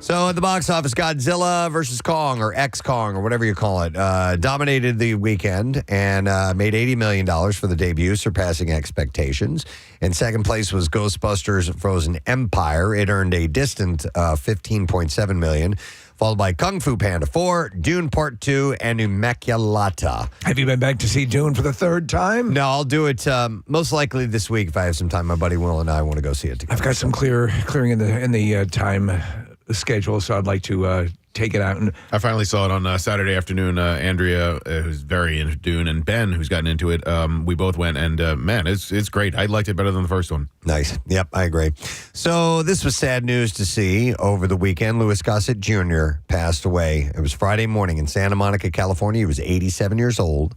So at the box office, Godzilla versus Kong, or X-Kong, or whatever you call it, dominated the weekend and made $80 million for the debut, surpassing expectations. In second place was Ghostbusters Frozen Empire. It earned a distant $15.7 million, followed by Kung Fu Panda 4, Dune Part 2, and Immaculata. Have you been back to see Dune for the third time? No, I'll do it most likely this week if I have some time. My buddy Will and I want to go see it together. I've got some clearing in the time schedule, so I'd like to take it out. And I finally saw it on Saturday afternoon. Andrea, who's very into Dune, and Ben, who's gotten into it, we both went, and man, it's great. I liked it better than the first one. Nice. Yep, I agree. So this was sad news to see over the weekend. Louis Gossett Jr. passed away. It was Friday morning in Santa Monica, California. He was 87 years old.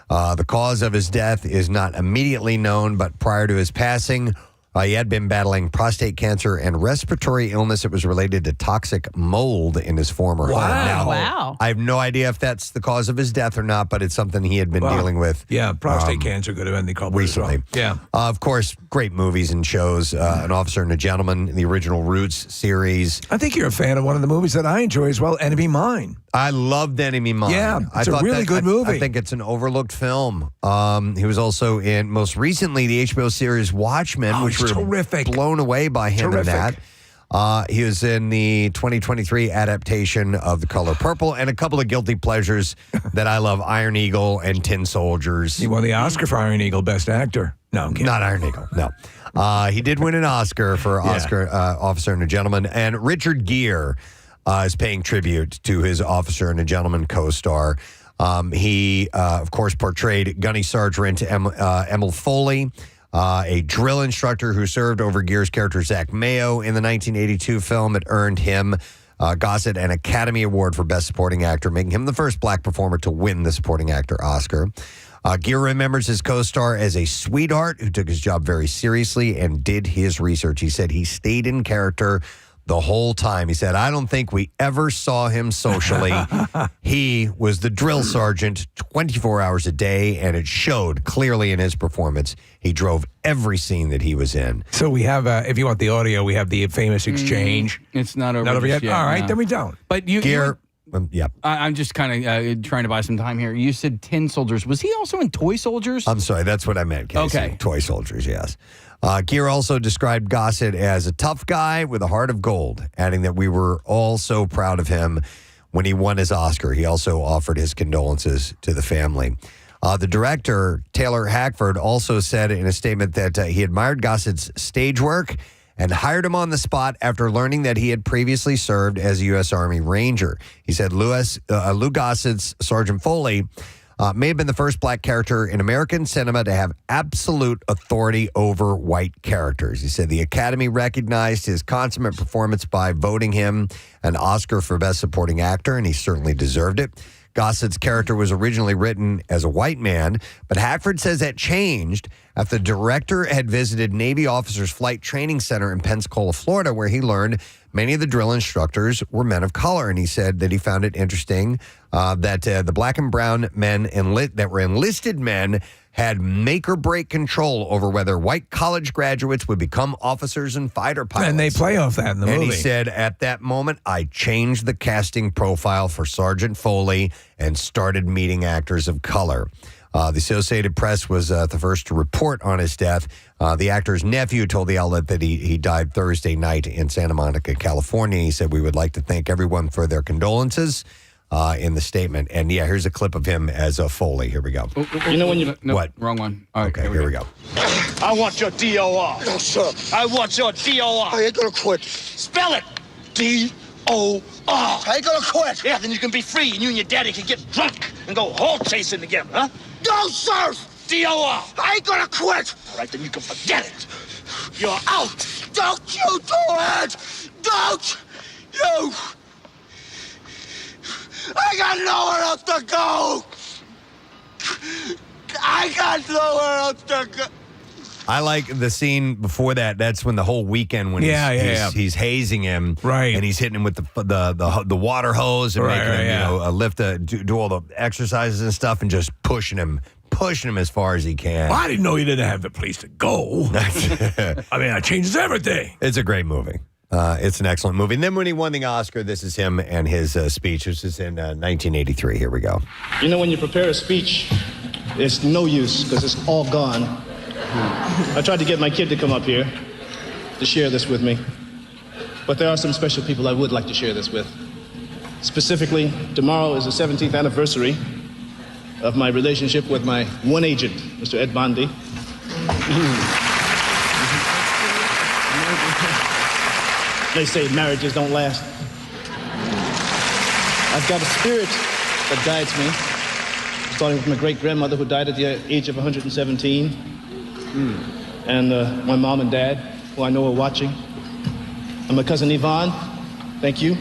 The cause of his death is not immediately known, but prior to his passing, he had been battling prostate cancer and respiratory illness. It was related to toxic mold in his former home. Now, Wow. I have no idea if that's the cause of his death or not, but it's something he had been dealing with. Yeah, prostate cancer could have been the culprit recently. as well. Yeah. Of course, great movies and shows. An Officer and a Gentleman, the original Roots series. I think you're a fan of one of the movies that I enjoy as well, Enemy Mine. I loved Enemy Mine. Yeah, it's a thought really good movie. I think it's an overlooked film. He was also in, most recently, the HBO series Watchmen, which he's were terrific. blown away by him in Terrific. that. He was in the 2023 adaptation of The Color Purple, and a couple of guilty pleasures that I love, Iron Eagle and Tin Soldiers. He won the Oscar for Iron Eagle Best Actor. No, I'm kidding. Not Iron Eagle, no. He did win an Oscar for Officer and a Gentleman, and Richard Gere is paying tribute to his Officer and a Gentleman co-star. He, of course, portrayed Gunny Sergeant Emil Foley, a drill instructor who served over Gere's character Zach Mayo in the 1982 film. It earned him, Gossett, an Academy Award for Best Supporting Actor, making him the first black performer to win the Supporting Actor Oscar. Gere remembers his co-star as a sweetheart who took his job very seriously and did his research. He said he stayed in character the whole time. He said, I don't think we ever saw him socially. He was the drill sergeant 24 hours a day, and it showed clearly in his performance. He drove every scene that he was in. So we have, if you want the audio, we have the famous exchange. It's not over, Not over yet? just All right, no. then we don't. But you, Gere, yep. I'm just kind of trying to buy some time here. You said Tin Soldiers. Was he also in Toy Soldiers? I'm sorry, that's what I meant, Casey. Okay. Toy Soldiers, yes. Gere also described Gossett as a tough guy with a heart of gold, adding that we were all so proud of him when he won his Oscar. He also offered his condolences to the family. The director, Taylor Hackford, also said in a statement that he admired Gossett's stage work and hired him on the spot after learning that he had previously served as a U.S. Army Ranger. He said Lou Gossett's Sergeant Foley may have been the first black character in American cinema to have absolute authority over white characters. He said the Academy recognized his consummate performance by voting him an Oscar for Best Supporting Actor, and he certainly deserved it. Gossett's character was originally written as a white man, but Hackford says that changed after the director had visited Navy Officers Flight Training Center in Pensacola, Florida, where he learned many of the drill instructors were men of color. And he said that he found it interesting that the black and brown men that were enlisted men had make-or-break control over whether white college graduates would become officers and fighter pilots. And they play off that in the movie. And he said, at that moment, I changed the casting profile for Sergeant Foley and started meeting actors of color. The Associated Press was the first to report on his death. The actor's nephew told the outlet that he died Thursday night in Santa Monica, California. He said, we would like to thank everyone for their condolences in the statement. And yeah, here's a clip of him as a Foley. Here we go. You know when you... No, What? Wrong one. All right, Okay, here we go. I want your DOR. No, sir. I want your DOR. I ain't gonna quit. Spell it. D-O-R. I ain't gonna quit. Yeah, then you can be free and you and your daddy can get drunk and go hole chasing together, huh? No, sir. DOR. I ain't gonna quit. All right, then you can forget it. You're out. Don't you do it. Don't you. I got nowhere else to go. I got nowhere else to go. I like the scene before that. That's when the whole weekend when he's hazing him, Right. and he's hitting him with the water hose and Right, making him yeah. lift do all the exercises and stuff, and just pushing him as far as he can. I didn't know you didn't have the place to go. I mean, that changes everything. It's a great movie. It's an excellent movie. And then when he won the Oscar, this is him and his speech. This is in 1983. Here we go. You know, when you prepare a speech, it's no use because it's all gone. I tried to get my kid to come up here to share this with me. But there are some special people I would like to share this with. Specifically, tomorrow is the 17th anniversary of my relationship with my one agent, Mr. Ed Bondi. They say marriages don't last. I've got a spirit that guides me, starting with my great-grandmother who died at the age of 117, and my mom and dad, who I know are watching, and my cousin Yvonne. Thank you.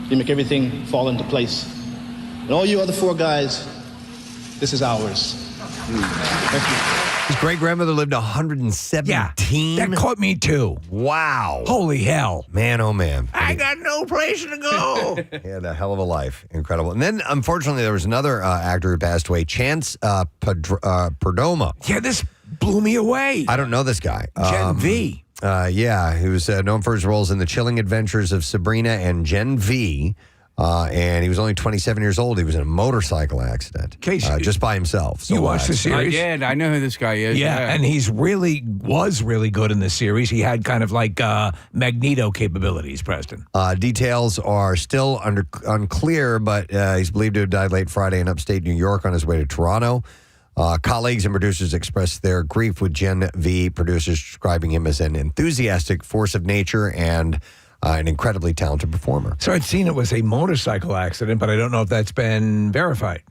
You make everything fall into place. And all you other 4 guys, this is ours. Thank you. His great-grandmother lived 117? Yeah, that caught me too. Wow. Holy hell. Man, oh man. I got no place to go. He had a hell of a life. Incredible. And then, unfortunately, there was another actor who passed away, Chance Perdomo. Yeah, this blew me away. I don't know this guy. Gen V. Yeah, he was known for his roles in The Chilling Adventures of Sabrina and Gen V. And he was only 27 years old. He was in a motorcycle accident just by himself. You watched the I series? did. I know who this guy is. Yeah, and was really good in the series. He had kind of like Magneto capabilities, Preston. Details are still unclear, but he's believed to have died late Friday in upstate New York on his way to Toronto. Colleagues and producers expressed their grief with Gen V producers describing him as an enthusiastic force of nature and an incredibly talented performer. So I'd seen it was a motorcycle accident, but I don't know if that's been verified.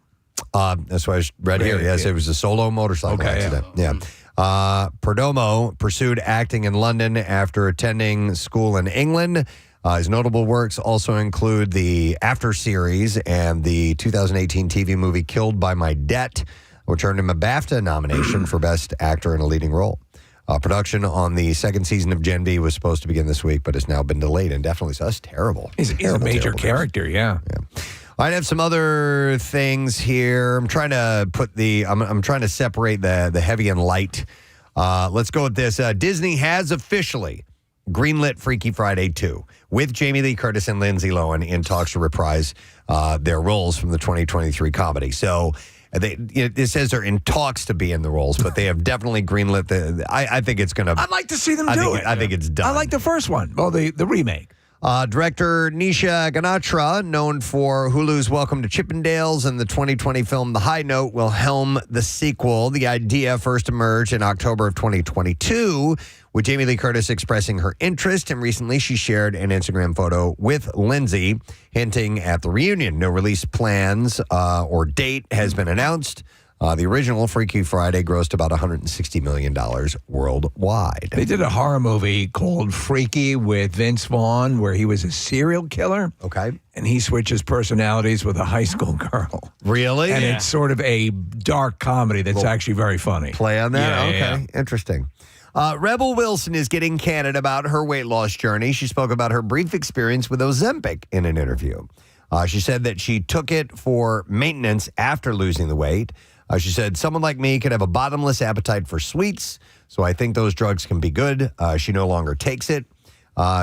That's what I read here. Yes, it was a solo motorcycle accident. Yeah. Perdomo pursued acting in London after attending school in England. His notable works also include the After series and the 2018 TV movie Killed by My Debt, which earned him a BAFTA nomination for Best Actor in a Leading Role. Production on the second season of Gen V was supposed to begin this week, but has now been delayed indefinitely. So that's terrible. He's a major character, yeah. I have some other things here. I'm trying to put I'm trying to separate the heavy and light. Let's go with this. Disney has officially greenlit Freaky Friday 2 with Jamie Lee Curtis and Lindsay Lohan in talks to reprise their roles from the 2023 comedy. So it says they're in talks to be in the roles, but they have definitely greenlit I think it's going to. I'd like to see them do it. I think it's done. I like the first one. Well, the remake. Director Nisha Ganatra, known for Hulu's Welcome to Chippendales and the 2020 film The High Note, will helm the sequel. The idea first emerged in October of 2022, with Jamie Lee Curtis expressing her interest, and recently she shared an Instagram photo with Lindsay, hinting at the reunion. No release plans or date has been announced. The original Freaky Friday grossed about $160 million worldwide. They did a horror movie called Freaky with Vince Vaughn where he was a serial killer. Okay. And he switches personalities with a high school girl. Really? And it's sort of a dark comedy that's actually very funny. Play on that? Yeah, okay. yeah. Interesting. Rebel Wilson is getting candid about her weight loss journey. She spoke about her brief experience with Ozempic in an interview. She said that she took it for maintenance after losing the weight. She said, someone like me could have a bottomless appetite for sweets, so I think those drugs can be good. She no longer takes it.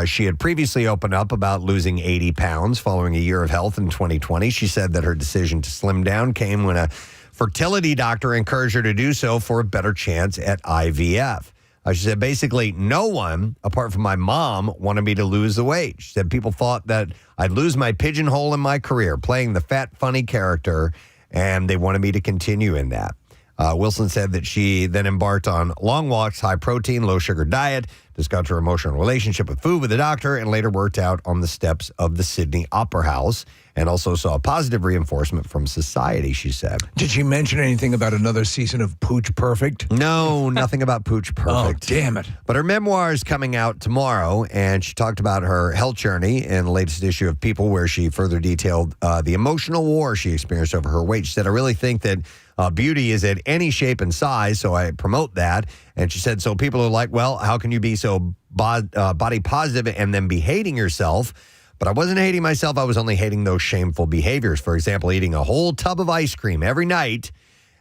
She had previously opened up about losing 80 pounds following a year of health in 2020. She said that her decision to slim down came when a fertility doctor encouraged her to do so for a better chance at IVF. She said, basically, no one, apart from my mom, wanted me to lose the weight. She said, people thought that I'd lose my pigeonhole in my career, playing the fat, funny character, and they wanted me to continue in that. Wilson said that she then embarked on long walks, high protein, low sugar diet, discussed her emotional relationship with food with a doctor, and later worked out on the steps of the Sydney Opera House, and also saw a positive reinforcement from society, she said. Did she mention anything about another season of Pooch Perfect? No, nothing about Pooch Perfect. Oh, damn it. But her memoir is coming out tomorrow, and she talked about her health journey in the latest issue of People, where she further detailed the emotional war she experienced over her weight. She said, I really think that beauty is at any shape and size, so I promote that. And she said, so people are like, well, how can you be so body positive and then be hating yourself? But I wasn't hating myself. I was only hating those shameful behaviors. For example, eating a whole tub of ice cream every night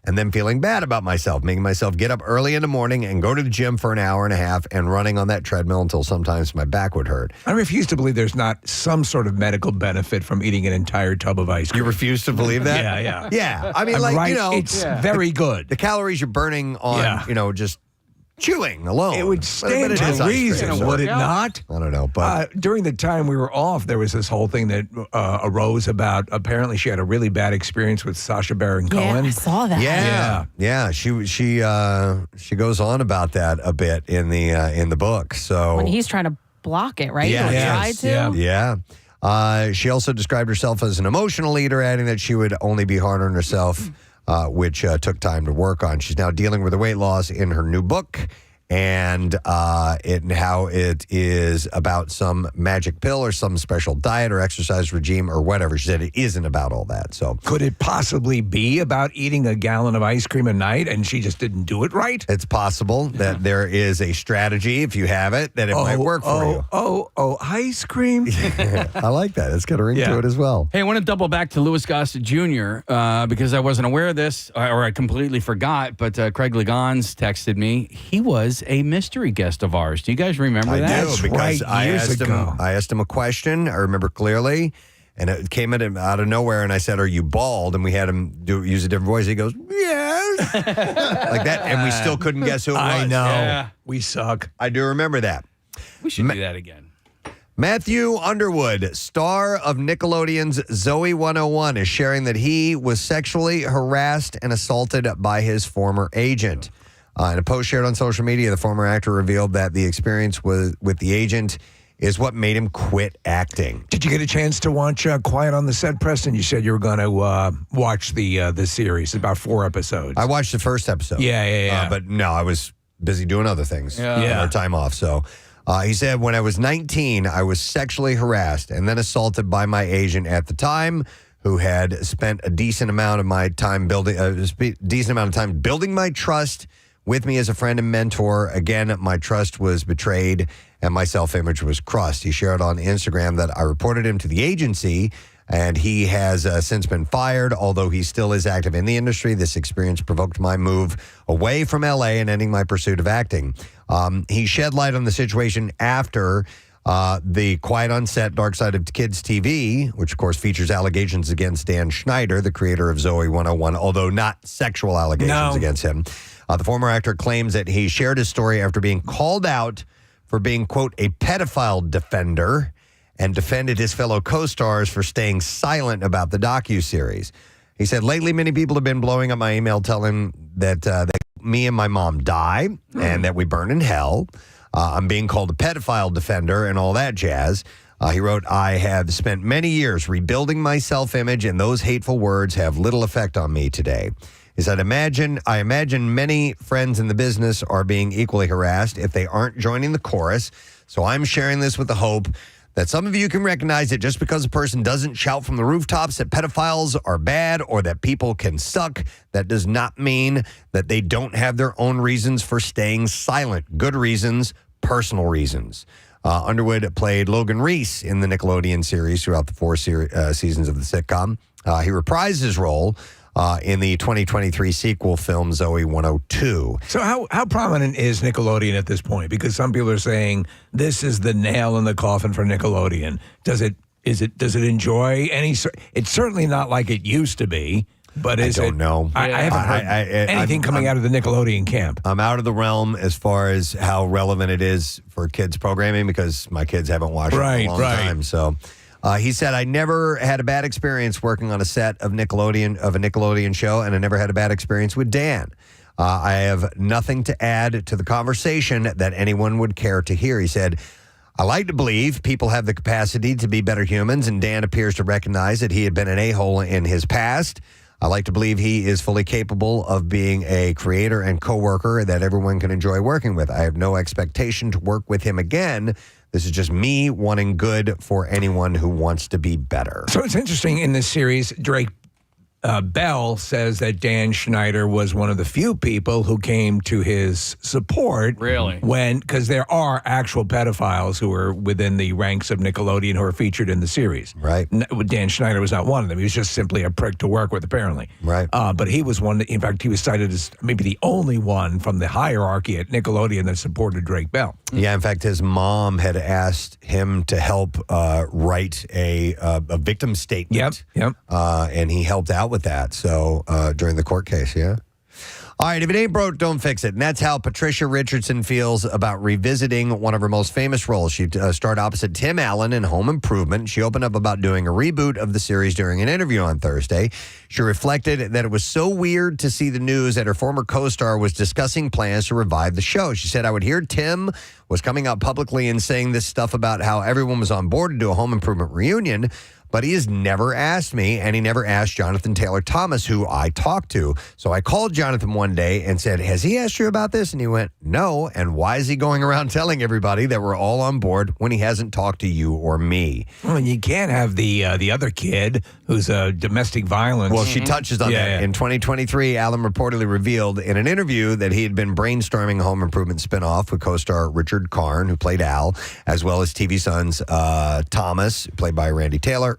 and then feeling bad about myself, making myself get up early in the morning and go to the gym for an hour and a half and running on that treadmill until sometimes my back would hurt. I refuse to believe there's not some sort of medical benefit from eating an entire tub of ice cream. You refuse to believe that? Yeah. Yeah. I mean, I'm like, right. you know, It's very good. the calories you're burning on, you know, just chewing alone. It would stand it is to ice cream, reason, so- would it not? I don't know, but During the time we were off, there was this whole thing that arose about apparently she had a really bad experience with Sacha Baron Cohen. I saw that. yeah. She goes on about that a bit in the book. So When he's trying to block it, right? Yeah, Or yes, try to. Yeah. She also described herself as an emotional leader, adding that she would only be hard on herself, which took time to work on. She's now dealing with the weight loss in her new book, and how it is about some magic pill or some special diet or exercise regime or whatever. She said it isn't about all that. So Could it possibly be about eating a gallon of ice cream a night and she just didn't do it right? it's possible that there is a strategy, if you have it, that it might work for you. Ice cream. I like that. It's got a ring to it as well. Hey, I want to double back to Louis Gossett Jr. Because I wasn't aware of this, or I completely forgot. But Craig Legons texted me. He was a mystery guest of ours. Do you guys remember I that? do, because right, I years asked ago. him. I asked him a question. I remember clearly, and it came out of nowhere. And I said, "Are you bald?" And we had him use a different voice. He goes, "Yes," like that, and we still couldn't guess who it was. I know. Yeah. We suck. I do remember that. We should do that again. Matthew Underwood, star of Nickelodeon's Zoe 101, is sharing that he was sexually harassed and assaulted by his former agent. In a post shared on social media, the former actor revealed that the experience with the agent is what made him quit acting. Did you get a chance to watch Quiet on the Set, Preston? You said you were going to watch the series, about 4 episodes. I watched the first episode. Yeah. But no, I was busy doing other things. Yeah. Our time off. So he said, when I was 19, I was sexually harassed and then assaulted by my agent at the time, who had spent a decent amount of time building my trust with me as a friend and mentor. Again, my trust was betrayed and my self-image was crushed. He shared on Instagram that I reported him to the agency, and he has since been fired, although he still is active in the industry. This experience provoked my move away from LA and ending my pursuit of acting. He shed light on the situation after the Quiet on Set Dark Side of Kids TV, which of course features allegations against Dan Schneider, the creator of Zoe 101, although not sexual allegations against him. The former actor claims that he shared his story after being called out for being, quote, a pedophile defender, and defended his fellow co-stars for staying silent about the docuseries. He said, lately, many people have been blowing up my email telling that me and my mom die and that we burn in hell. I'm being called a pedophile defender and all that jazz. He wrote, I have spent many years rebuilding my self-image, and those hateful words have little effect on me today. He said, I imagine many friends in the business are being equally harassed if they aren't joining the chorus. So I'm sharing this with the hope that some of you can recognize that just because a person doesn't shout from the rooftops that pedophiles are bad or that people can suck, that does not mean that they don't have their own reasons for staying silent. Good reasons, personal reasons. Underwood played Logan Reese in the Nickelodeon series throughout the 4 seasons of the sitcom. He reprised his role in the 2023 sequel film Zoe 102. So how prominent is Nickelodeon at this point? Because some people are saying this is the nail in the coffin for Nickelodeon. Does it enjoy any? It's certainly not like it used to be. But I don't know. I haven't heard anything coming out of the Nickelodeon camp. I'm out of the realm as far as how relevant it is for kids programming because my kids haven't watched it in a long time. So he said, I never had a bad experience working on a set of a Nickelodeon show, and I never had a bad experience with Dan. I have nothing to add to the conversation that anyone would care to hear. He said, I like to believe people have the capacity to be better humans, and Dan appears to recognize that he had been an a-hole in his past. I like to believe he is fully capable of being a creator and coworker that everyone can enjoy working with. I have no expectation to work with him again. This is just me wanting good for anyone who wants to be better. So it's interesting in this series, Drake Bell says that Dan Schneider was one of the few people who came to his support. Really? Because there are actual pedophiles who are within the ranks of Nickelodeon who are featured in the series. Right. Dan Schneider was not one of them. He was just simply a prick to work with, apparently. Right. But he was one that, in fact, he was cited as maybe the only one from the hierarchy at Nickelodeon that supported Drake Bell. Yeah, in fact, his mom had asked him to help write a victim statement. Yep. And he helped out with that. So during the court case, yeah. All right, if it ain't broke, don't fix it. And that's how Patricia Richardson feels about revisiting one of her most famous roles. She starred opposite Tim Allen in Home Improvement. She opened up about doing a reboot of the series during an interview on Thursday. She reflected that it was so weird to see the news that her former co-star was discussing plans to revive the show. She said, I would hear Tim was coming out publicly and saying this stuff about how everyone was on board to do a Home Improvement reunion, but he has never asked me, and he never asked Jonathan Taylor Thomas, who I talked to. So I called Jonathan one day and said, has he asked you about this? And he went, no. And why is he going around telling everybody that we're all on board when he hasn't talked to you or me? Well, you can't have the other kid who's a domestic violence. Well, she touches on that. Yeah. In 2023, Allen reportedly revealed in an interview that he had been brainstorming a Home Improvement spinoff with co-star Richard Karn, who played Al, as well as TV sons Thomas, played by Randy Taylor,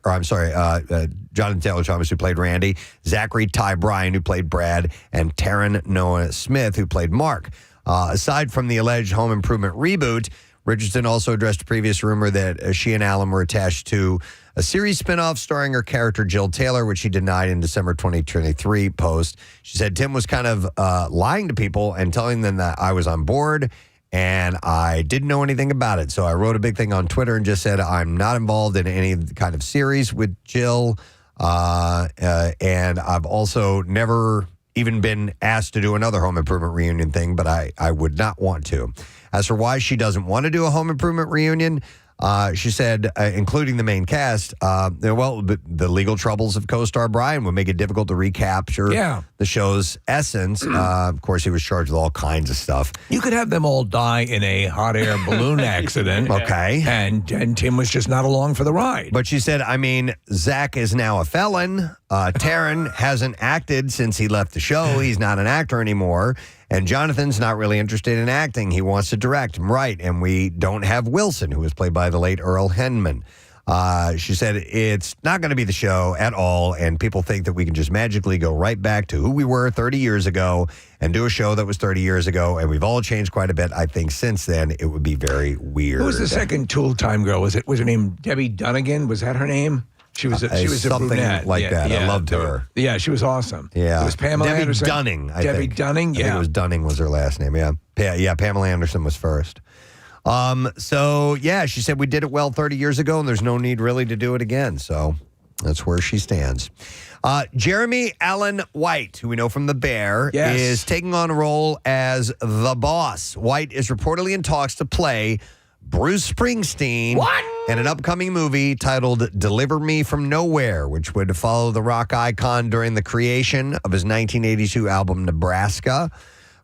Jonathan Taylor Thomas, who played Randy, Zachary Ty Bryan, who played Brad, and Taryn Noah Smith, who played Mark. Aside from the alleged Home Improvement reboot, Richardson also addressed a previous rumor that she and Allen were attached to a series spinoff starring her character Jill Taylor, which she denied in December 2023 post. She said Tim was kind of lying to people and telling them that I was on board, and I didn't know anything about it. So I wrote a big thing on Twitter and just said I'm not involved in any kind of series with Jill. And I've also never even been asked to do another Home Improvement reunion thing, but I would not want to. As for why she doesn't want to do a Home Improvement reunion, she said, including the main cast, the legal troubles of co-star Brian would make it difficult to recapture the show's essence. Of course, he was charged with all kinds of stuff. You could have them all die in a hot air balloon accident. Okay. And Tim was just not along for the ride. But she said, I mean, Zach is now a felon. Taryn hasn't acted since he left the show. He's not an actor anymore. And Jonathan's not really interested in acting. He wants to direct and write. And we don't have Wilson, who was played by the late Earl Henman. She said it's not going to be the show at all. And people think that we can just magically go right back to who we were 30 years ago and do a show that was 30 years ago. And we've all changed quite a bit. I think since then, it would be very weird. Who was the second Tool Time girl? Was her name Debbie Dunnigan? Was that her name? She was a something brunette. like that. I loved her. Yeah, she was awesome. Yeah. It was Pamela Debbie Anderson. Dunning, I Debbie think. Dunning, I think it was Dunning was her last name, yeah. Yeah, Pamela Anderson was first. So, yeah, she said we did it well 30 years ago, and there's no need really to do it again. So that's where she stands. Jeremy Allen White, who we know from The Bear, is taking on a role as the boss. White is reportedly in talks to play Bruce Springsteen in an upcoming movie titled Deliver Me From Nowhere, which would follow the rock icon during the creation of his 1982 album Nebraska.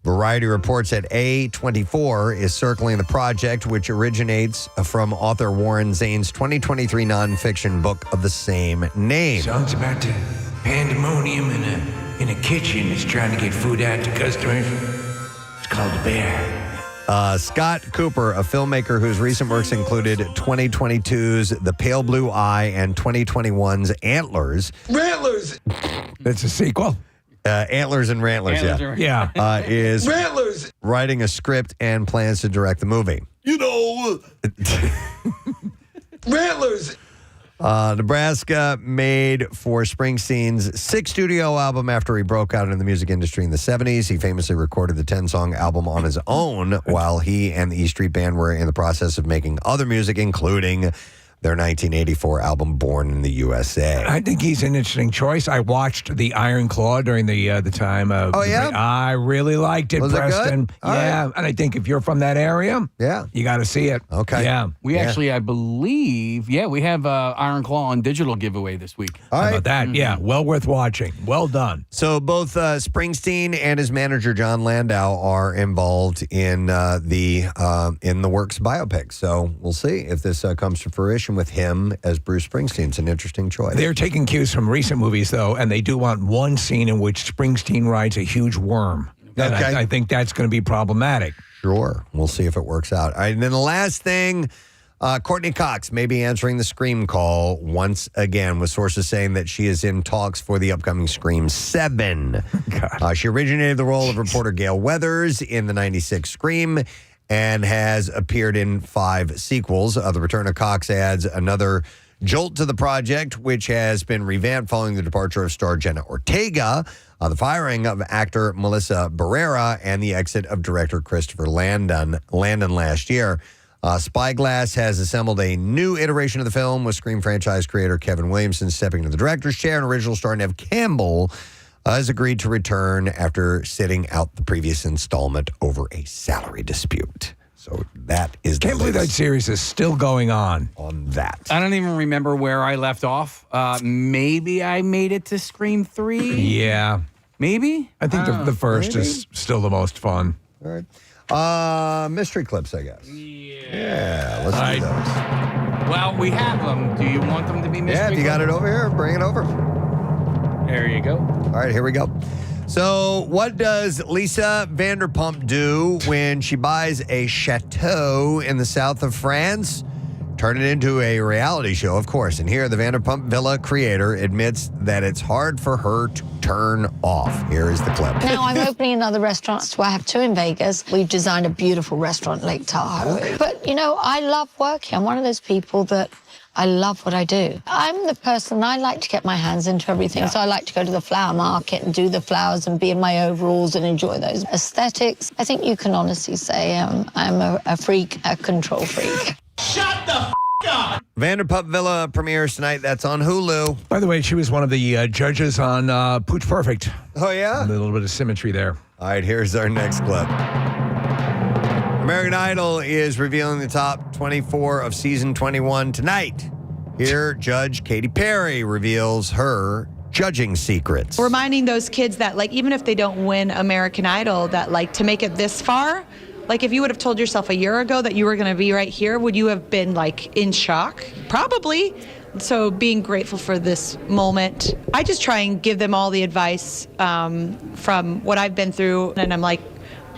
Variety reports that A24 is circling the project, which originates from author Warren Zane's 2023 nonfiction book of the same name. Song's about the pandemonium in a kitchen. It's trying to get food out to customers. It's called The Bear. Scott Cooper, a filmmaker whose recent works included 2022's The Pale Blue Eye and 2021's Antlers. Rantlers! That's a sequel? Antlers and Rantlers, is Rantlers! writing a script and plans to direct the movie. You know. Rantlers! Nebraska made for Springsteen's sixth studio album after he broke out in the music industry in the 70s. He famously recorded the 10-song album on his own while he and the E Street Band were in the process of making other music, including their 1984 album Born in the USA. I think he's an interesting choice. I watched The Iron Claw during the time of... Oh, yeah? I really liked it, Was it Preston. good? All Yeah, right. and I think if you're from that area, you got to see it. Okay. Yeah. We actually, I believe, we have Iron Claw on digital giveaway this week. All How right. about that? Yeah, well worth watching. Well done. So both Springsteen and his manager John Landau are involved in the Works biopic. So we'll see if this comes to fruition. collaboration with him as Bruce Springsteen. It's an interesting choice. They're taking cues from recent movies, though, and they do want one scene in which Springsteen rides a huge worm. And Okay. I think that's going to be problematic. Sure. We'll see if it works out. All right, and then the last thing, Courtney Cox may be answering the Scream call once again, with sources saying that she is in talks for the upcoming Scream 7. She originated the role of reporter Gail Weathers in the 96 Scream and has appeared in 5 sequels. The return of Cox adds another jolt to the project, which has been revamped following the departure of star Jenna Ortega, the firing of actor Melissa Barrera, and the exit of director Christopher Landon last year. Spyglass has assembled a new iteration of the film, with Scream franchise creator Kevin Williamson stepping into the director's chair, and original star Neve Campbell has agreed to return after sitting out the previous installment over a salary dispute. So that is the Can't believe that latest series is still going on. that. I don't even remember where I left off. Maybe I made it to Scream 3. Yeah. Maybe? I think the first is still the most fun. All right. Mystery clips, I guess. Yeah, let's do those. Well, we have them. Do you want them to be mystery? Yeah, if you got it over here, bring it over. There you go. All right, here we go. So, what does Lisa Vanderpump do when she buys a chateau in the south of France? Turn it into a reality show, of course. And here, the Vanderpump Villa creator admits that it's hard for her to turn off. Here is the clip. Now I'm opening another restaurant, so I have 2 in Vegas. We've designed a beautiful restaurant, Lake Tahoe. But, you know, I love working. I'm one of those people that I love what I do. I'm the person, I like to get my hands into everything. So I like to go to the flower market and do the flowers and be in my overalls and enjoy those aesthetics. I think you can honestly say I'm a freak, a control freak. Shut the f*** up! Vanderpump Villa premieres tonight. That's on Hulu. By the way, she was one of the judges on Pooch Perfect. Oh, yeah? A little bit of symmetry there. All right, here's our next clip. American Idol is revealing the top 24 of season 21 tonight. Here, Judge Katy Perry reveals her judging secrets. Reminding those kids that, like, even if they don't win American Idol, that, like, to make it this far, like, if you would have told yourself a year ago that you were going to be right here, would you have been, like, in shock? Probably. So being grateful for this moment. I just try and give them all the advice from what I've been through. And I'm like,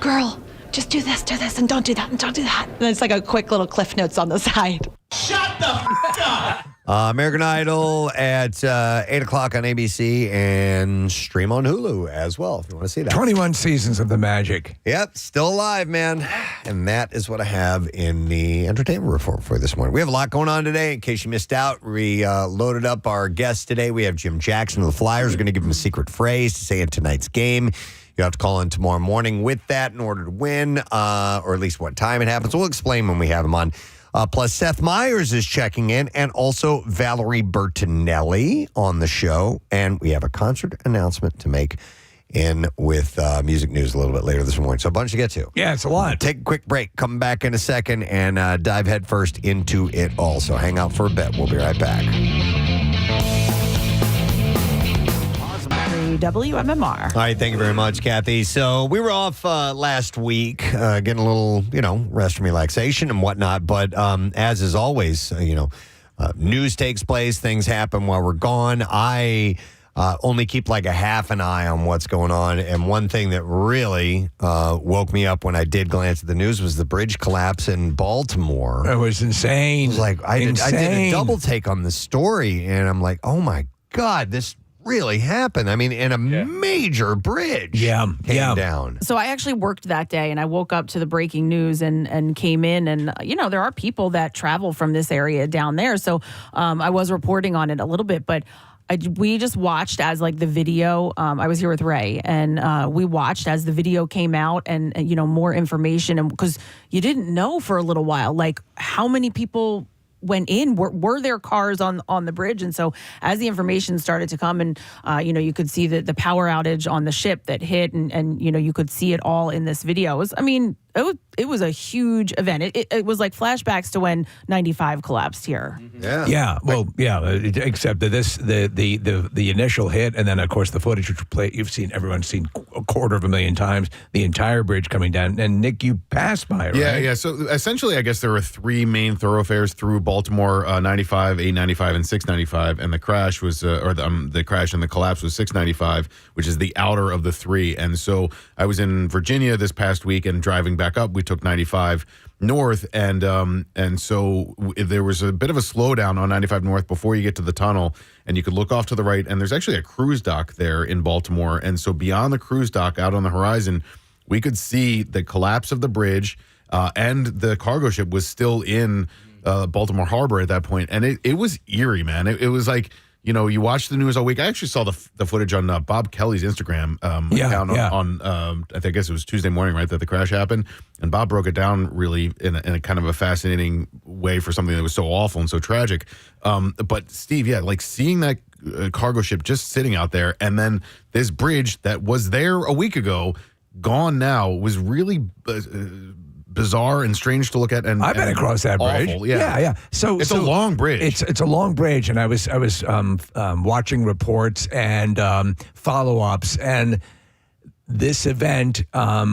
girl, just do this, and don't do that, and don't do that. And it's like a quick little Cliff Notes on the side. Shut the f*** up! American Idol at 8 o'clock on ABC and stream on Hulu as well if you want to see that. 21 seasons of the magic. Yep, still alive, man. And that is what I have in the entertainment report for this morning. We have a lot going on today. In case you missed out, we loaded up our guests today. We have Jim Jackson of the Flyers. We're going to give him a secret phrase to say in tonight's game. You have to call in tomorrow morning with that in order to win, or at least what time it happens. We'll explain when we have him on. Plus, Seth Meyers is checking in, and also Valerie Bertinelli on the show. And we have a concert announcement to make in with music news a little bit later this morning. So a bunch to get to. Yeah, it's a lot. Take a quick break. Come back in a second and dive headfirst into it all. So hang out for a bit. We'll be right back. WMMR. All right, thank you very much, Kathy. So we were off last week, getting a little, rest and relaxation and whatnot. But as is always, news takes place, things happen while we're gone. I only keep like a half an eye on what's going on. And one thing that really woke me up when I did glance at the news was the bridge collapse in Baltimore. It was insane. It was like I did a double take on the story, and I'm like, oh my God, this really happened. I mean, in a major bridge came down. So I actually worked that day, and I woke up to the breaking news and came in, and there are people that travel from this area down there. So I was reporting on it a little bit, but we just watched as like the video. I was here with Ray, and we watched as the video came out, and more information, and because you didn't know for a little while, like how many people went in, were there cars on the bridge. And so as the information started to come, and you could see the power outage on the ship that hit, and you could see it all in this video. It was, it was a huge event. It was like flashbacks to when 95 collapsed here. Yeah. Well, except that the initial hit, and then of course the footage which everyone's seen 250,000 times, the entire bridge coming down. And Nick, you passed by it, right? Yeah. So essentially, I guess there were three main thoroughfares through Baltimore: 95, 895, and 695. And the crash was, the crash and the collapse was 695, which is the outer of the three. And so I was in Virginia this past week, and driving back up, we took 95 north, and so there was a bit of a slowdown on 95 north before you get to the tunnel, and you could look off to the right, and there's actually a cruise dock there in Baltimore, and so beyond the cruise dock, out on the horizon, we could see the collapse of the bridge, and the cargo ship was still in Baltimore Harbor at that point, and it was eerie, man. It was like, you know, you watch the news all week. I actually saw the footage on Bob Kelly's Instagram account on I guess it was Tuesday morning, right, that the crash happened. And Bob broke it down really in a kind of a fascinating way for something that was so awful and so tragic. But Steve, like seeing that cargo ship just sitting out there, and then this bridge that was there a week ago, gone now, was really bizarre and strange to look at. And I've been across that bridge. Awful, yeah. So it's a long bridge. It's a long bridge, and I was watching reports and follow-ups, and this event,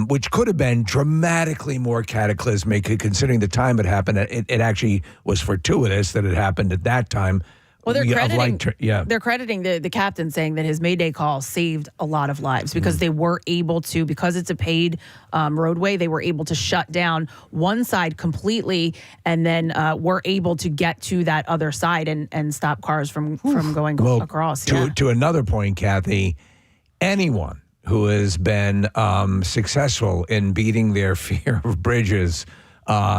which could have been dramatically more cataclysmic, considering the time it happened. It actually was fortuitous that it happened at that time. Well, they're crediting the captain, saying that his Mayday call saved a lot of lives because they were able to, because it's a paid roadway, they were able to shut down one side completely, and then were able to get to that other side and stop cars from going across. To another point, Kathy, anyone who has been successful in beating their fear of bridges,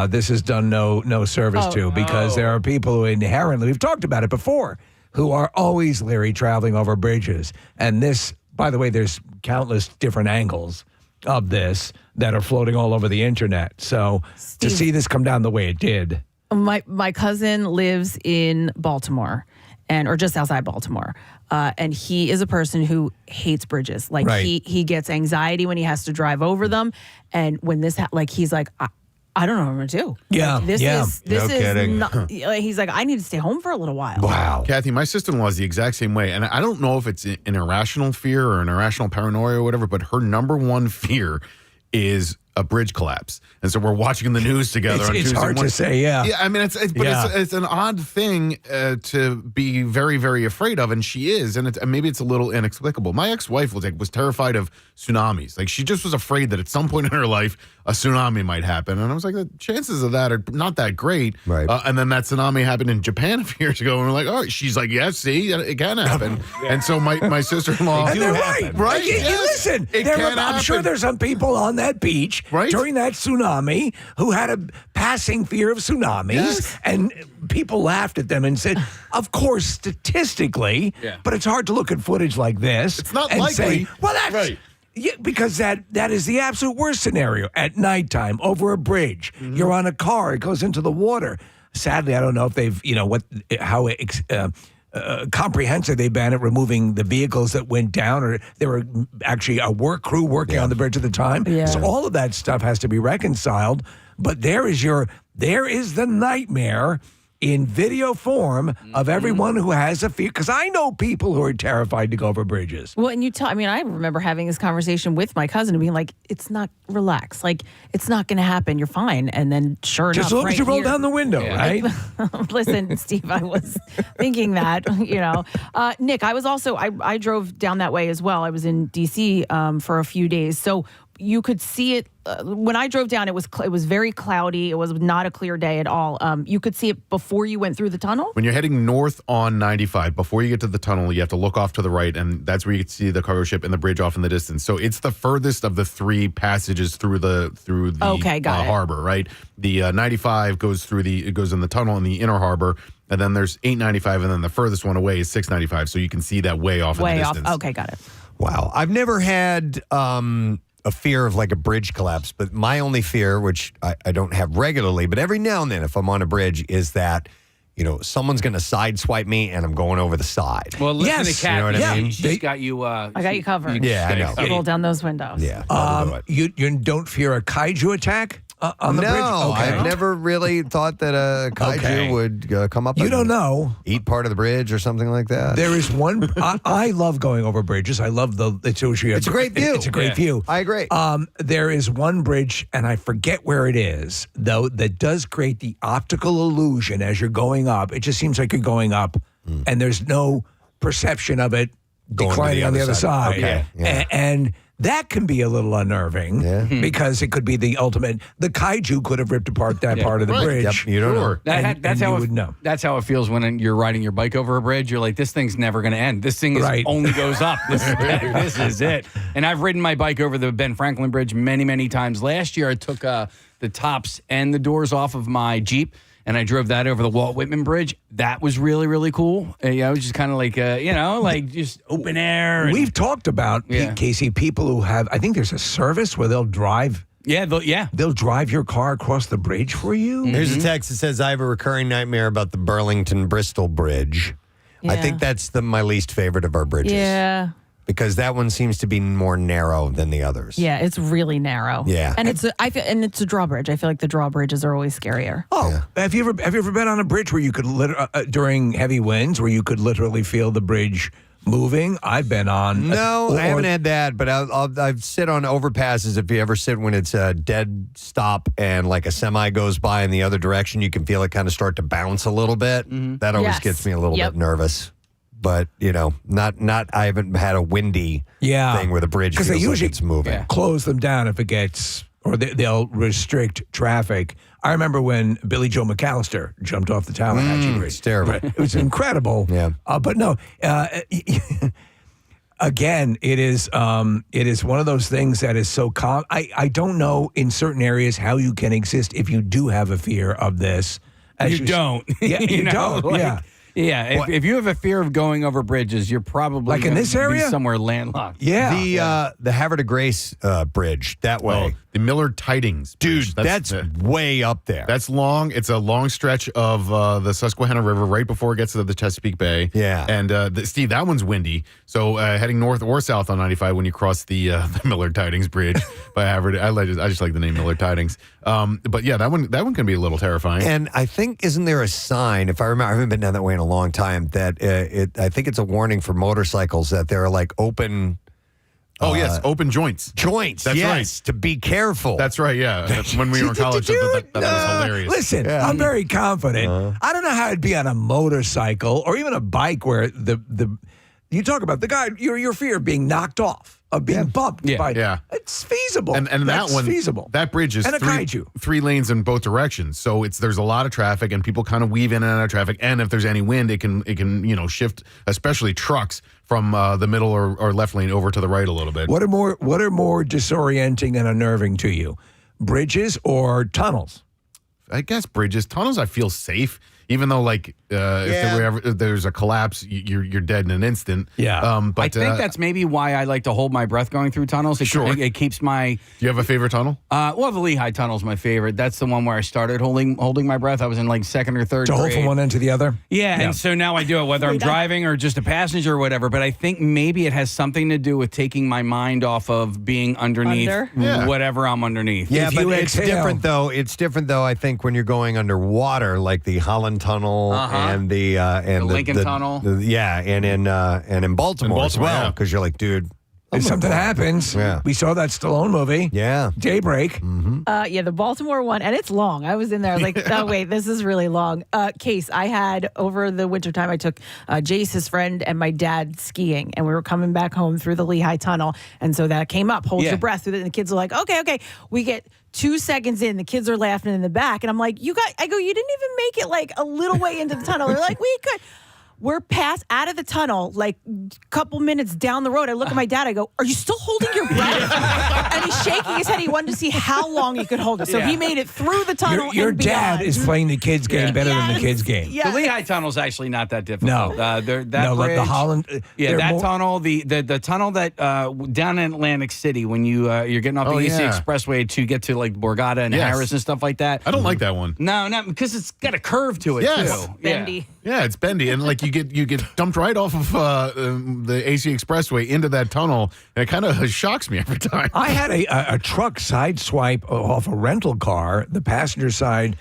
this has done no service to, because there are people who inherently, we've talked about it before, who are always leery traveling over bridges. And this, by the way, there's countless different angles of this that are floating all over the internet. So Steve, to see this come down the way it did. My cousin lives in Baltimore, or just outside Baltimore. And he is a person who hates bridges. Like he gets anxiety when he has to drive over them. And when this, he's like, I don't know what I'm going to do. Yeah. This is kidding. not, he's like, I need to stay home for a little while. Wow. Kathy, my sister-in-law is the exact same way. And I don't know if it's an irrational fear or an irrational paranoia or whatever, but her number one fear is a bridge collapse. And so we're watching the news together on Tuesday. It's hard to say, Yeah, I mean, it's an odd thing to be very, very afraid of, and she is, and maybe it's a little inexplicable. My ex-wife was terrified of tsunamis. Like, she just was afraid that at some point in her life, a tsunami might happen. And I was like, the chances of that are not that great. Right. And then that tsunami happened in Japan a few years ago, and we're like, oh, she's like, yeah, see, it can happen. And so my sister-in-law... And they're right. Listen, I'm sure there's some people on that beach during that tsunami who had a passing fear of tsunamis, and people laughed at them and said, of course, statistically, but it's hard to look at footage like this. It's not and likely. Say, well, that's... Right. Yeah, because that is the absolute worst scenario. At nighttime, over a bridge, you're on a car, it goes into the water. Sadly, I don't know if they've, how comprehensive they've been at removing the vehicles that went down, or there were actually a work crew working on the bridge at the time. Yeah. So all of that stuff has to be reconciled. But there is the nightmare in video form of everyone who has a fear. Because I know people who are terrified to go over bridges. Well, and I remember having this conversation with my cousin and being like, it's not, relax. Like, it's not going to happen. You're fine. And then sure enough, just as long as you roll down the window, right? Listen, Steve, I was thinking that, Nick, I was also, I drove down that way as well. I was in D.C. For a few days. So you could see it when I drove down. It was very cloudy. It was not a clear day at all. You could see it before you went through the tunnel. When you're heading north on 95, before you get to the tunnel, you have to look off to the right, and that's where you can see the cargo ship and the bridge off in the distance. So it's the furthest of the three passages through the harbor, right? The 95 goes in the tunnel in the inner harbor, and then there's 895, and then the furthest one away is 695. So you can see that way off in the distance. Okay, got it. Wow. I've never had a fear of like a bridge collapse, but my only fear, which I don't have regularly, but every now and then if I'm on a bridge, is that someone's going to sideswipe me and I'm going over the side. Well, listen Yes. to Kathy. You know what I mean? She's got you. I got you covered. Yeah, I know. Roll down those windows. Yeah. I'll do it. You don't fear a kaiju attack on the no, bridge? Okay. I've never really thought that a kaiju Okay. would come up. You and don't know. Eat part of the bridge or something like that. There is one. I love going over bridges. I love it's a great view. It's a great view. I agree. There is one bridge, and I forget where it is, though, that does create the optical illusion as you're going up. It just seems like you're going up, and there's no perception of it Going to declining the on the other other side. side. Okay, yeah. And that can be a little unnerving because it could be the ultimate. The kaiju could have ripped apart that part of the bridge. Yep, you don't know. That's how you it would know. That's how it feels when you're riding your bike over a bridge. You're like, this thing's never going to end. This thing Right. only goes up. This is it. And I've ridden my bike over the Ben Franklin Bridge many, many times. Last year, I took the tops and the doors off of my Jeep, and I drove that over the Walt Whitman Bridge. That was really, really cool. It was just kind of like, like just open air. We've talked about, Casey, people who have, I think there's a service where they'll drive. They'll drive your car across the bridge for you. Here's a text that says, I have a recurring nightmare about the Burlington-Bristol Bridge. I think that's my least favorite of our bridges. Yeah. Because that one seems to be more narrow than the others. Yeah, it's really narrow. Yeah. And it's a drawbridge. I feel like the drawbridges are always scarier. Oh, have you ever been on a bridge where you could during heavy winds where you could literally feel the bridge moving? I've been on. No, I haven't had that, but I've sit on overpasses. If you ever sit when it's a dead stop and like a semi goes by in the other direction, you can feel it kind of start to bounce a little bit. That always gets me a little bit nervous. But not. I haven't had a windy thing where the bridge feels they usually like it's moving. close them down if it gets, or they'll restrict traffic. I remember when Billy Joe McAllister jumped off the Tallahatchie Bridge. It's terrible. It was incredible. But no. Again, it is one of those things that is so calm. I don't know in certain areas how you can exist if you do have a fear of this. You don't. Yeah, you don't. Like, Yeah, if you have a fear of going over bridges, you're probably like in this area somewhere landlocked. Yeah, the Havre de Grace Bridge that way. The Millard Tidings Bridge. Dude, that's way up there. That's long. It's a long stretch of the Susquehanna River right before it gets to the Chesapeake Bay. Yeah. And Steve, that one's windy. So heading north or south on 95 when you cross the Millard Tidings Bridge by Havre, I just like the name Millard Tidings. But yeah, that one can be a little terrifying. And I think, isn't there a sign, if I remember, I haven't been down that way in a long time, that I think it's a warning for motorcycles that there are like open... yes, open joints. Joints, That's yes, right. to be careful. That's right, yeah. When we were in college, that was hilarious. Listen, I'm very confident. I don't know how it'd be on a motorcycle or even a bike where the you talk about the guy, your fear of being knocked off, of being bumped. Yeah. It's feasible. And That's that one, feasible. that bridge is and a kaiju. three lanes in both directions. So there's a lot of traffic and people kind of weave in and out of traffic. And if there's any wind, it can shift, especially trucks from the middle or left lane over to the right a little bit. What are more disorienting and unnerving to you? Bridges or tunnels? I guess bridges. Tunnels, I feel safe. Even though, like, if there's a collapse, you're dead in an instant. Yeah. But I think that's maybe why I like to hold my breath going through tunnels. It keeps my... Do you have a favorite tunnel? Well, the Lehigh Tunnel is my favorite. That's the one where I started holding my breath. I was in like second or third To hold grade. from one end to the other? Yeah, and so now I do it whether I'm driving or just a passenger or whatever. But I think maybe it has something to do with taking my mind off of being underneath whatever I'm underneath. Yeah, If but you it's exhale- different though. It's different though. I think when you're going underwater, like the Holland Tunnel and the Lincoln Tunnel. and in Baltimore as Baltimore, well, yeah. because you're like, dude, If something happens, we saw that Stallone movie. Yeah. Daybreak. The Baltimore one, and it's long. I was in there. I was like, oh, wait, this is really long. Case, I had over the wintertime, I took Jace, his friend, and my dad skiing, and we were coming back home through the Lehigh Tunnel. And so that came up, hold your breath through it. And the kids are like, okay. We get 2 seconds in, the kids are laughing in the back. And I'm like, you didn't even make it like a little way into the tunnel. They're like, we could. We're past out of the tunnel, like a couple minutes down the road. I look at my dad. I go, "Are you still holding your breath?" And he's shaking his head. He wanted to see how long he could hold it. So he made it through the tunnel. Your and dad beyond. is playing the kids game better than the kids game. Yes. The Lehigh Tunnel is actually not that difficult. No, that no, bridge, the Holland. tunnel, the tunnel that down in Atlantic City when you're getting off the AC Expressway to get to like Borgata and Harris and stuff like that. I don't like that one. No, not because it's got a curve to it Yes. too. Bendy. Yeah, it's bendy, and like you get dumped right off of the AC Expressway into that tunnel, and it kind of shocks me every time. I had a truck side swipe off a rental car, the passenger side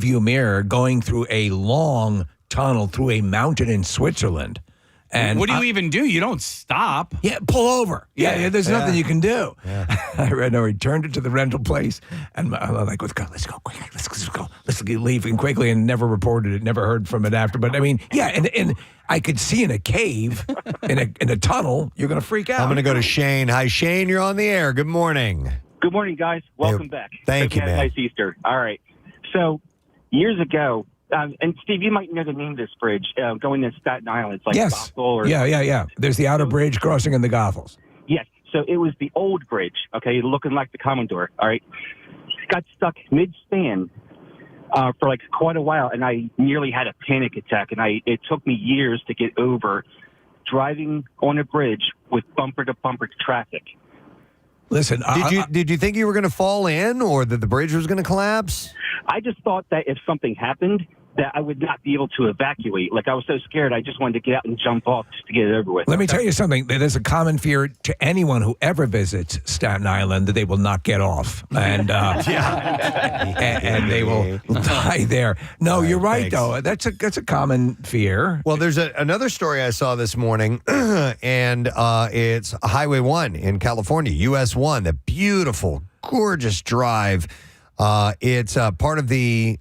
view mirror, going through a long tunnel through a mountain in Switzerland. And what do you even do? You don't stop. Yeah, pull over. Yeah, there's nothing you can do. Yeah. I returned it to the rental place, and I'm like, let's go quickly. Let's leave and quickly, and never reported it, never heard from it after. But I mean, yeah, and I could see in a cave, in a tunnel, you're going to freak out. I'm going to go to Shane. Hi, Shane. You're on the air. Good morning. Good morning, guys. Welcome back. Thank you, Hope had a man. Nice Easter. All right. So years ago, and Steve, you might know the name of this bridge, going to Staten Island. It's like Yes. Gossett or Yeah. There's the outer bridge crossing in the Gothels. Yes. So it was the old bridge, okay, looking like the Commodore, all right? Got stuck mid-span for like quite a while, and I nearly had a panic attack, and it took me years to get over driving on a bridge with bumper-to-bumper traffic. Listen, Did you think you were going to fall in, or that the bridge was going to collapse? I just thought that if something happened, that I would not be able to evacuate. Like, I was so scared, I just wanted to get out and jump off just to get it over with. Let me tell you something. There's a common fear to anyone who ever visits Staten Island that they will not get off, and and they will die there. No, you're right, though. That's a common fear. Well, there's another story I saw this morning, and it's Highway 1 in California, US 1, the beautiful, gorgeous drive. It's part of the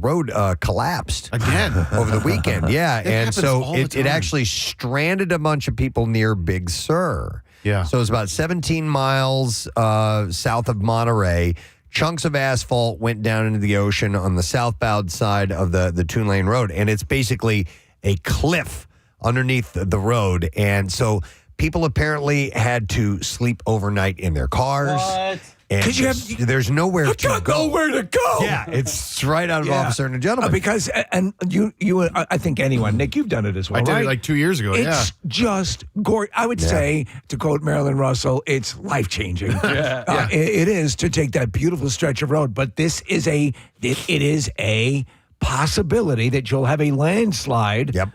road collapsed Again. over the weekend. Yeah, and happens so all the it time. actually stranded a bunch of people near Big Sur. Yeah. So it's about 17 miles south of Monterey. Chunks of asphalt went down into the ocean on the southbound side of the 2-lane road, and it's basically a cliff underneath the road. And so people apparently had to sleep overnight in their cars. What? And there's nowhere to got go. nowhere to go. Yeah, it's right out of Officer and a Gentleman. Because and you I think anyone, Nick, you've done it as well. I did right? it like 2 years ago. It's just gorgeous. I would say, to quote Marilyn Russell, it's life changing. It is to take that beautiful stretch of road, but it is a possibility that you'll have a landslide. Yep.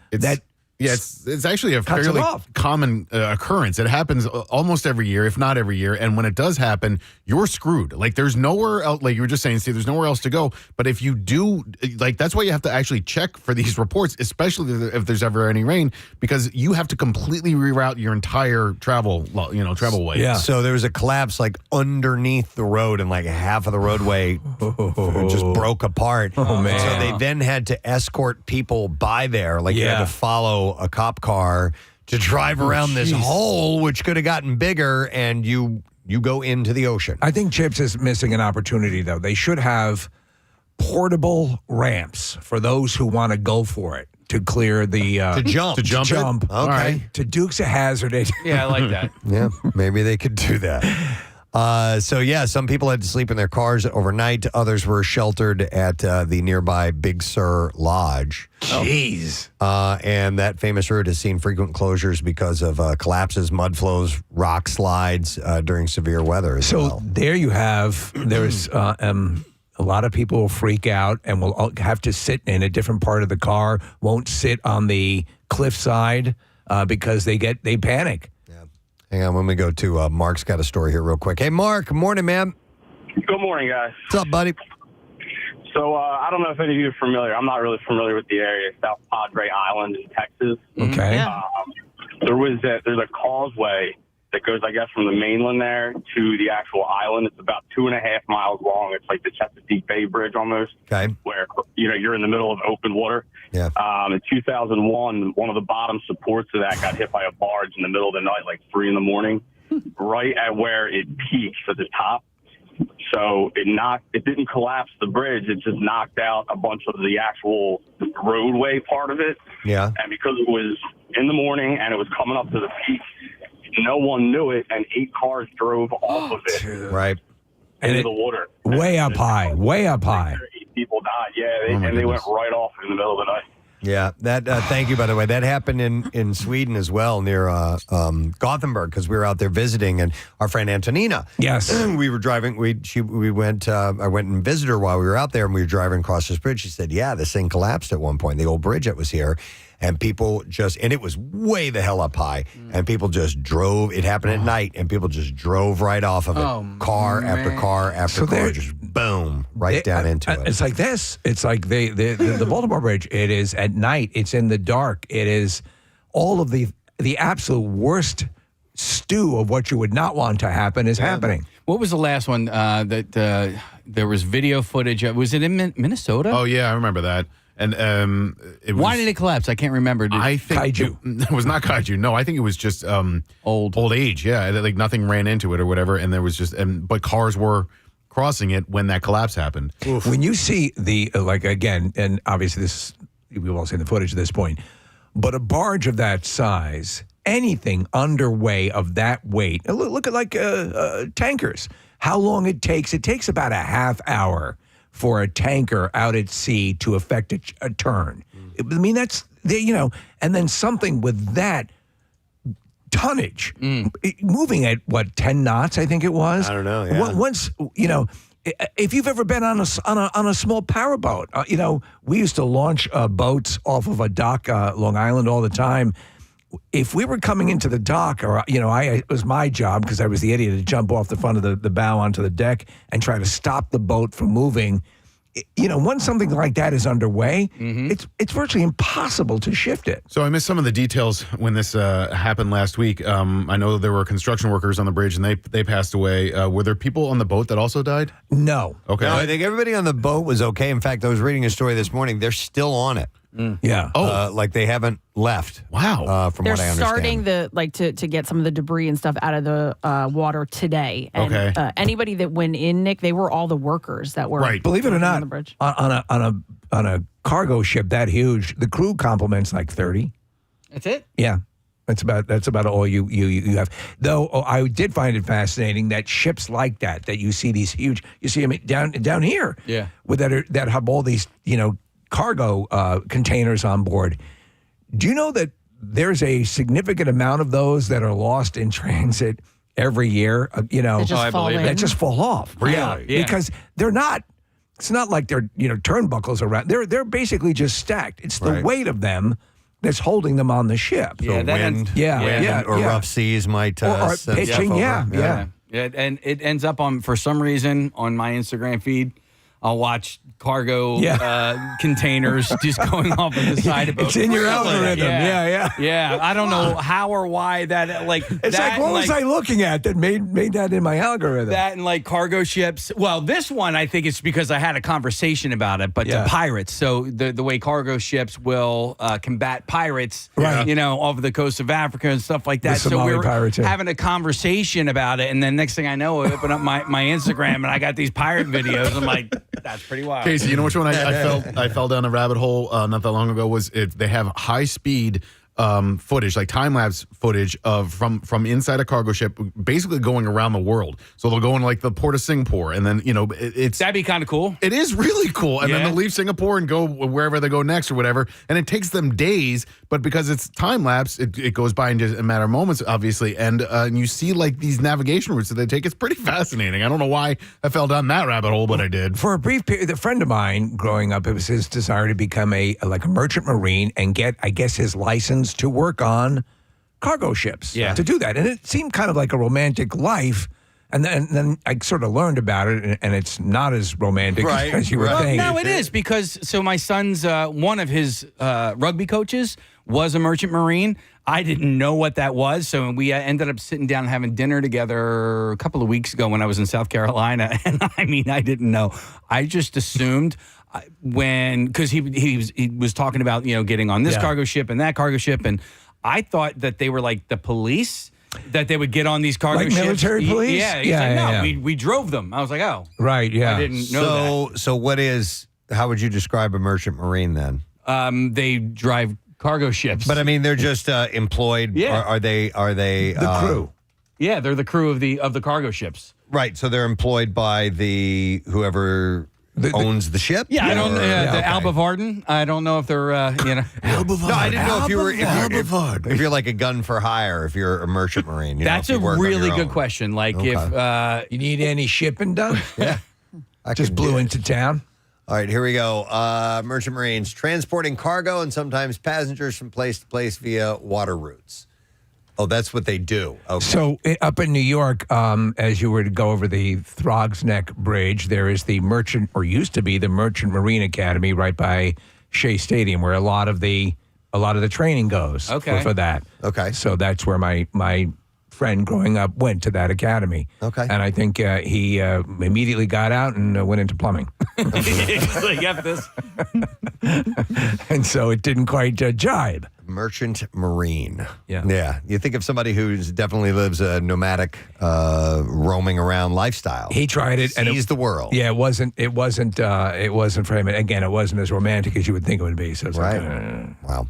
It's actually a Cuts it fairly off. common occurrence. It happens almost every year, if not every year. And when it does happen, you're screwed. Like, there's nowhere else, like you were just saying, Steve, there's nowhere else to go. But if you do, like, that's why you have to actually check for these reports, especially if there's ever any rain, because you have to completely reroute your entire travel way. Yeah. So there was a collapse like underneath the road, and like half of the roadway just broke apart. Oh, man. So they then had to escort people by there. Like, you had to follow a cop car to drive around this hole, which could have gotten bigger, and you go into the ocean. I think Chips is missing an opportunity, though. They should have portable ramps for those who want to go for it to clear the To jump. To jump it? Okay. All right. to Dukes a Hazard it. Yeah, I like that. Yeah, maybe they could do that. Some people had to sleep in their cars overnight. Others were sheltered at the nearby Big Sur Lodge. Jeez. And that famous route has seen frequent closures because of collapses, mud flows, rock slides during severe weather as So well. there you have, there's a lot of people will freak out and will all have to sit in a different part of the car, won't sit on the cliffside because they panic. Hang on, when we go to Mark's got a story here real quick. Hey, Mark, good morning, man. Good morning, guys. What's up, buddy? So I don't know if any of you are familiar. I'm not really familiar with the area, South Padre Island in Texas. Okay. There's a causeway that goes, I guess, from the mainland there to the actual island. It's about 2.5 miles long. It's like the Chesapeake Bay Bridge almost. Okay. Where, you're in the middle of open water. Yeah. In 2001, one of the bottom supports of that got hit by a barge in the middle of the night, like 3 a.m, right at where it peaks at the top. So it didn't collapse the bridge. It just knocked out a bunch of the actual roadway part of it. Yeah. And because it was in the morning and it was coming up to the peak, no one knew it, and 8 cars drove off of it. Right. Into the water. Way up high. 8 people died. Yeah, they went right off in the middle of the night. Yeah, that. Thank you, by the way. That happened in Sweden as well, near Gothenburg, because we were out there visiting, and our friend Antonina. Yes, we were driving. We went. I went and visited her while we were out there, and we were driving across this bridge. She said, "Yeah, this thing collapsed at one point. The old bridge that was here." And people and it was way the hell up high, and people just drove. It happened at night, and people just drove right off of it, car after car after car, just boom, down into it. It's like this. It's like the Baltimore Bridge. It is at night. It's in the dark. It is all of the absolute worst stew of what you would not want to happen is happening. What was the last one that there was video footage of? Was it in Minnesota? Oh, yeah, I remember that. And why did it collapse? I can't remember. I think kaiju. It was not kaiju. No, I think it was just old age. Yeah, like nothing ran into it or whatever, and there was but cars were crossing it when that collapse happened. Oof. When you see again, and obviously we've all seen the footage at this point, but a barge of that size, anything underway of that weight. Look at tankers. How long it takes? It takes about a half hour for a tanker out at sea to effect a turn. I mean, that's, and then something with that tonnage, moving at, 10 knots, I think it was? I don't know, yeah. Once, if you've ever been on a small powerboat, we used to launch boats off of a dock, Long Island, all the time. If we were coming into the dock, or it was my job because I was the idiot to jump off the front of the bow onto the deck and try to stop the boat from moving. Once something like that is underway, it's virtually impossible to shift it. So I missed some of the details when this happened last week. I know there were construction workers on the bridge, and they passed away. Were there people on the boat that also died? No. Okay. No, I think everybody on the boat was okay. In fact, I was reading a story this morning. They're still on it. Yeah. Like they haven't left. Wow. From They're what I understand. starting to get some of the debris and stuff out of the water today. And, Okay. Anybody that went in, Nick, they were all the workers that were Right. Believe it or on not, the bridge. on a cargo ship that huge, the crew complements like 30. That's it? Yeah. That's about all you have. Though I did find it fascinating that ships like that you see these huge, you see them down here. Yeah. With that have all these, cargo containers on board. Do you know that there's a significant amount of those that are lost in transit every year? That just fall off. Really? Yeah. Yeah. Because they're not. It's not like they're turnbuckles around. They're basically just stacked. It's the weight of them that's holding them on the ship. So wind, or rough seas might or send pitching. stuff over. Yeah, and it ends up for some reason on my Instagram feed. I'll watch cargo containers just going off on the side of a boat. It's in your algorithm. Yeah. I don't know how or why that It's that, what was I looking at that made that in my algorithm? That and cargo ships. Well, this one I think it's because I had a conversation about it, but to pirates. So the way cargo ships will combat pirates, right. Off the coast of Africa and stuff like that. The Somali so we were pirates, having a conversation about it, and then next thing I know, I open up my Instagram and I got these pirate videos. I'm like, that's pretty wild. Casey, you know which one I fell down a rabbit hole not that long ago was they have high speed footage, like time lapse footage of from inside a cargo ship, basically going around the world. So they'll go in the port of Singapore, and then it's that'd be kind of cool. It is really cool, and then they'll leave Singapore and go wherever they go next or whatever, and it takes them days. But because it's time lapse, it goes by in just a matter of moments, obviously, and you see these navigation routes that they take. It's pretty fascinating. I don't know why I fell down that rabbit hole, but I did. For a brief period, a friend of mine growing up, it was his desire to become a merchant marine and get, I guess, his license to work on cargo ships. Yeah. To do that, and it seemed kind of like a romantic life. And then I sort of learned about it, and it's not as romantic as you were thinking. No, it is because my son's one of his rugby coaches was a merchant marine. I didn't know what that was, so we ended up sitting down and having dinner together a couple of weeks ago when I was in South Carolina, and I didn't know. I just assumed because he was talking about getting on this cargo ship and that cargo ship, and I thought that they were like the police. that they would get on these cargo Like ships. military police? Yeah, he's Yeah, like, yeah, no, yeah. we drove them. I was like, oh, Right, yeah. I didn't know So how would you describe a merchant marine then? that. They drive cargo ships. But I mean, they're just employed. Yeah. Are they The crew. Yeah, they're the crew of the cargo ships. Right. So they're employed by whoever owns the ship. Yeah, I don't. Or- The Alba Varden. I don't know if they're. No, I didn't know if you're like a gun for hire. If you're a merchant marine, That's if a you work on really your good own. question. Like Okay. if You need any shipping done? Yeah, I Just could blew do it. into town. All right, here we go. Merchant marines transporting cargo and sometimes passengers from place to place via water routes. Oh, that's what they do. Okay. So up in New York, as you were to go over the Throgs Neck Bridge, there is the Merchant, or used to be the Merchant Marine Academy, right by Shea Stadium, where a lot of the training goes. Okay. For that. Okay. So that's where my friend growing up went to that academy. Okay. And I think he immediately got out and went into plumbing, He's like, F this. and so it didn't quite jibe. Merchant marine. Yeah. Yeah. You think of somebody who definitely lives a nomadic, roaming around lifestyle. He tried it, and Sees the world. Yeah, it wasn't for him. And again, it wasn't as romantic as you would think it would be. So it's Right. like, Wow.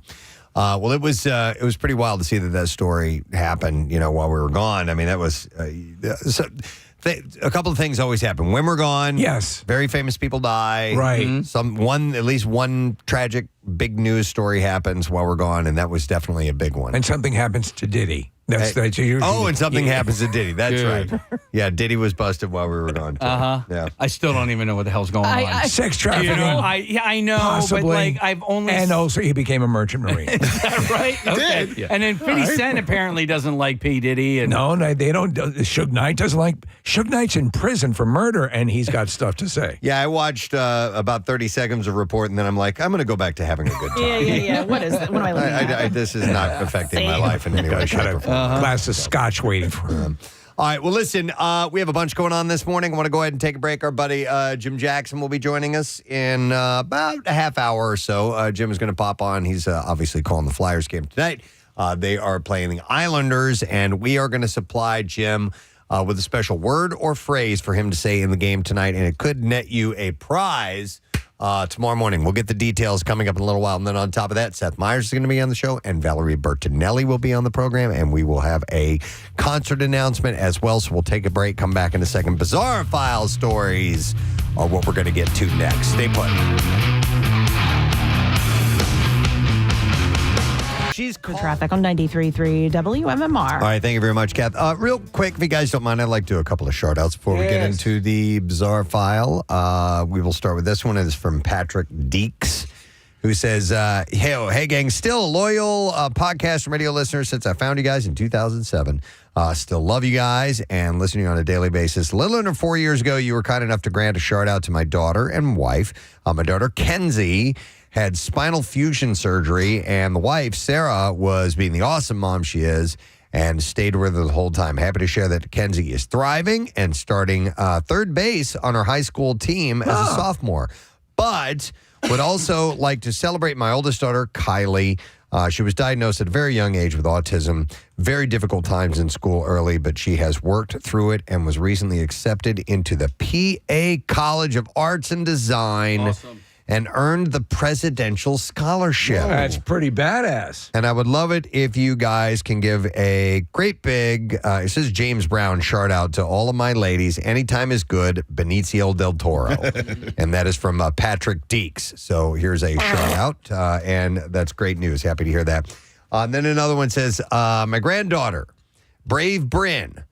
Well, it was pretty wild to see that story happen. While we were gone. I mean, that was a couple of things always happen when we're gone. Yes. Very famous people die. Right. At least one tragic big news story happens while we're gone, and that was definitely a big one. and something happens to Diddy. That's usually, and something happens to Diddy. That's right. Yeah, Diddy was busted while we were gone. Yeah. I still don't even know what the hell's going on. sex trafficking. I know, Possibly. but like I've only And also, he became a merchant marine. Is that right? Okay. did. Yeah. And then 50 Cent apparently doesn't like P. Diddy. And No, they don't. Suge Knight doesn't like. Suge Knight's in prison for murder, and he's got stuff to say. Yeah, I watched about 30 seconds of report, and then I'm like, I'm going to go back to having a good time. Yeah. What is it? What am I looking at? This is not affecting my life in any way, shape, or form. Glass of scotch waiting for him. All right, well, listen, we have a bunch going on this morning. I want to go ahead and take a break. Our buddy Jim Jackson will be joining us in about a half hour or so. Jim is going to pop on. He's obviously calling the Flyers game tonight. They are playing the Islanders, and we are going to supply Jim with a special word or phrase for him to say in the game tonight, and it could net you a prize tomorrow morning. We'll get the details coming up in a little while. And then on top of that, Seth Meyers is going to be on the show, and Valerie Bertinelli will be on the program, and we will have a concert announcement as well. So we'll take a break, come back in a second. Bizarre File stories are what we're going to get to next. Stay put. She's For traffic on 93.3 WMMR. All right, thank you very much, Kath. Real quick, if you guys don't mind, I'd like to do a couple of shout-outs before we get into the bizarre file. We will start with this one. It's from Patrick Deeks, who says, hey, gang, still a loyal podcast and radio listener since I found you guys in 2007. Still love you guys and listening on a daily basis. A little under 4 years ago, you were kind enough to grant a shout-out to my daughter and wife. My daughter, Kenzie, had spinal fusion surgery, and the wife, Sarah, was being the awesome mom she is and stayed with her the whole time. Happy to share that Kenzie is thriving and starting third base on her high school team as a sophomore. But would also like to celebrate my oldest daughter, Kylie. She was diagnosed at a very young age with autism. Very difficult times in school early, but she has worked through it and was recently accepted into the PA College of Arts and Design. Awesome. And earned the presidential scholarship. Oh, that's pretty badass. And I would love it if you guys can give a great big, it says James Brown, shout out to all of my ladies. Anytime is good, Benicio del Toro. And that is from Patrick Deeks. So here's a shout out, and that's great news. Happy to hear that. Then another one says, my granddaughter, Brave Bryn,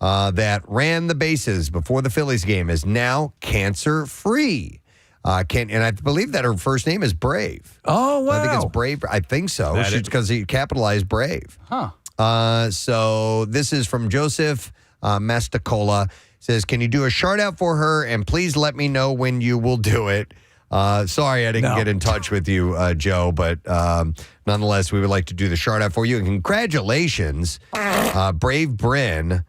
that ran the bases before the Phillies game, is now cancer-free. And I believe that her first name is Brave. Oh, wow. I think it's Brave. I think so. Because he capitalized Brave. Huh. So this is from Joseph Mastacola. Says, can you do a shout out for her? And please let me know when you will do it. Sorry I didn't get in touch with you, Joe. But nonetheless, we would like to do the shout out for you. And congratulations, Brave Bryn.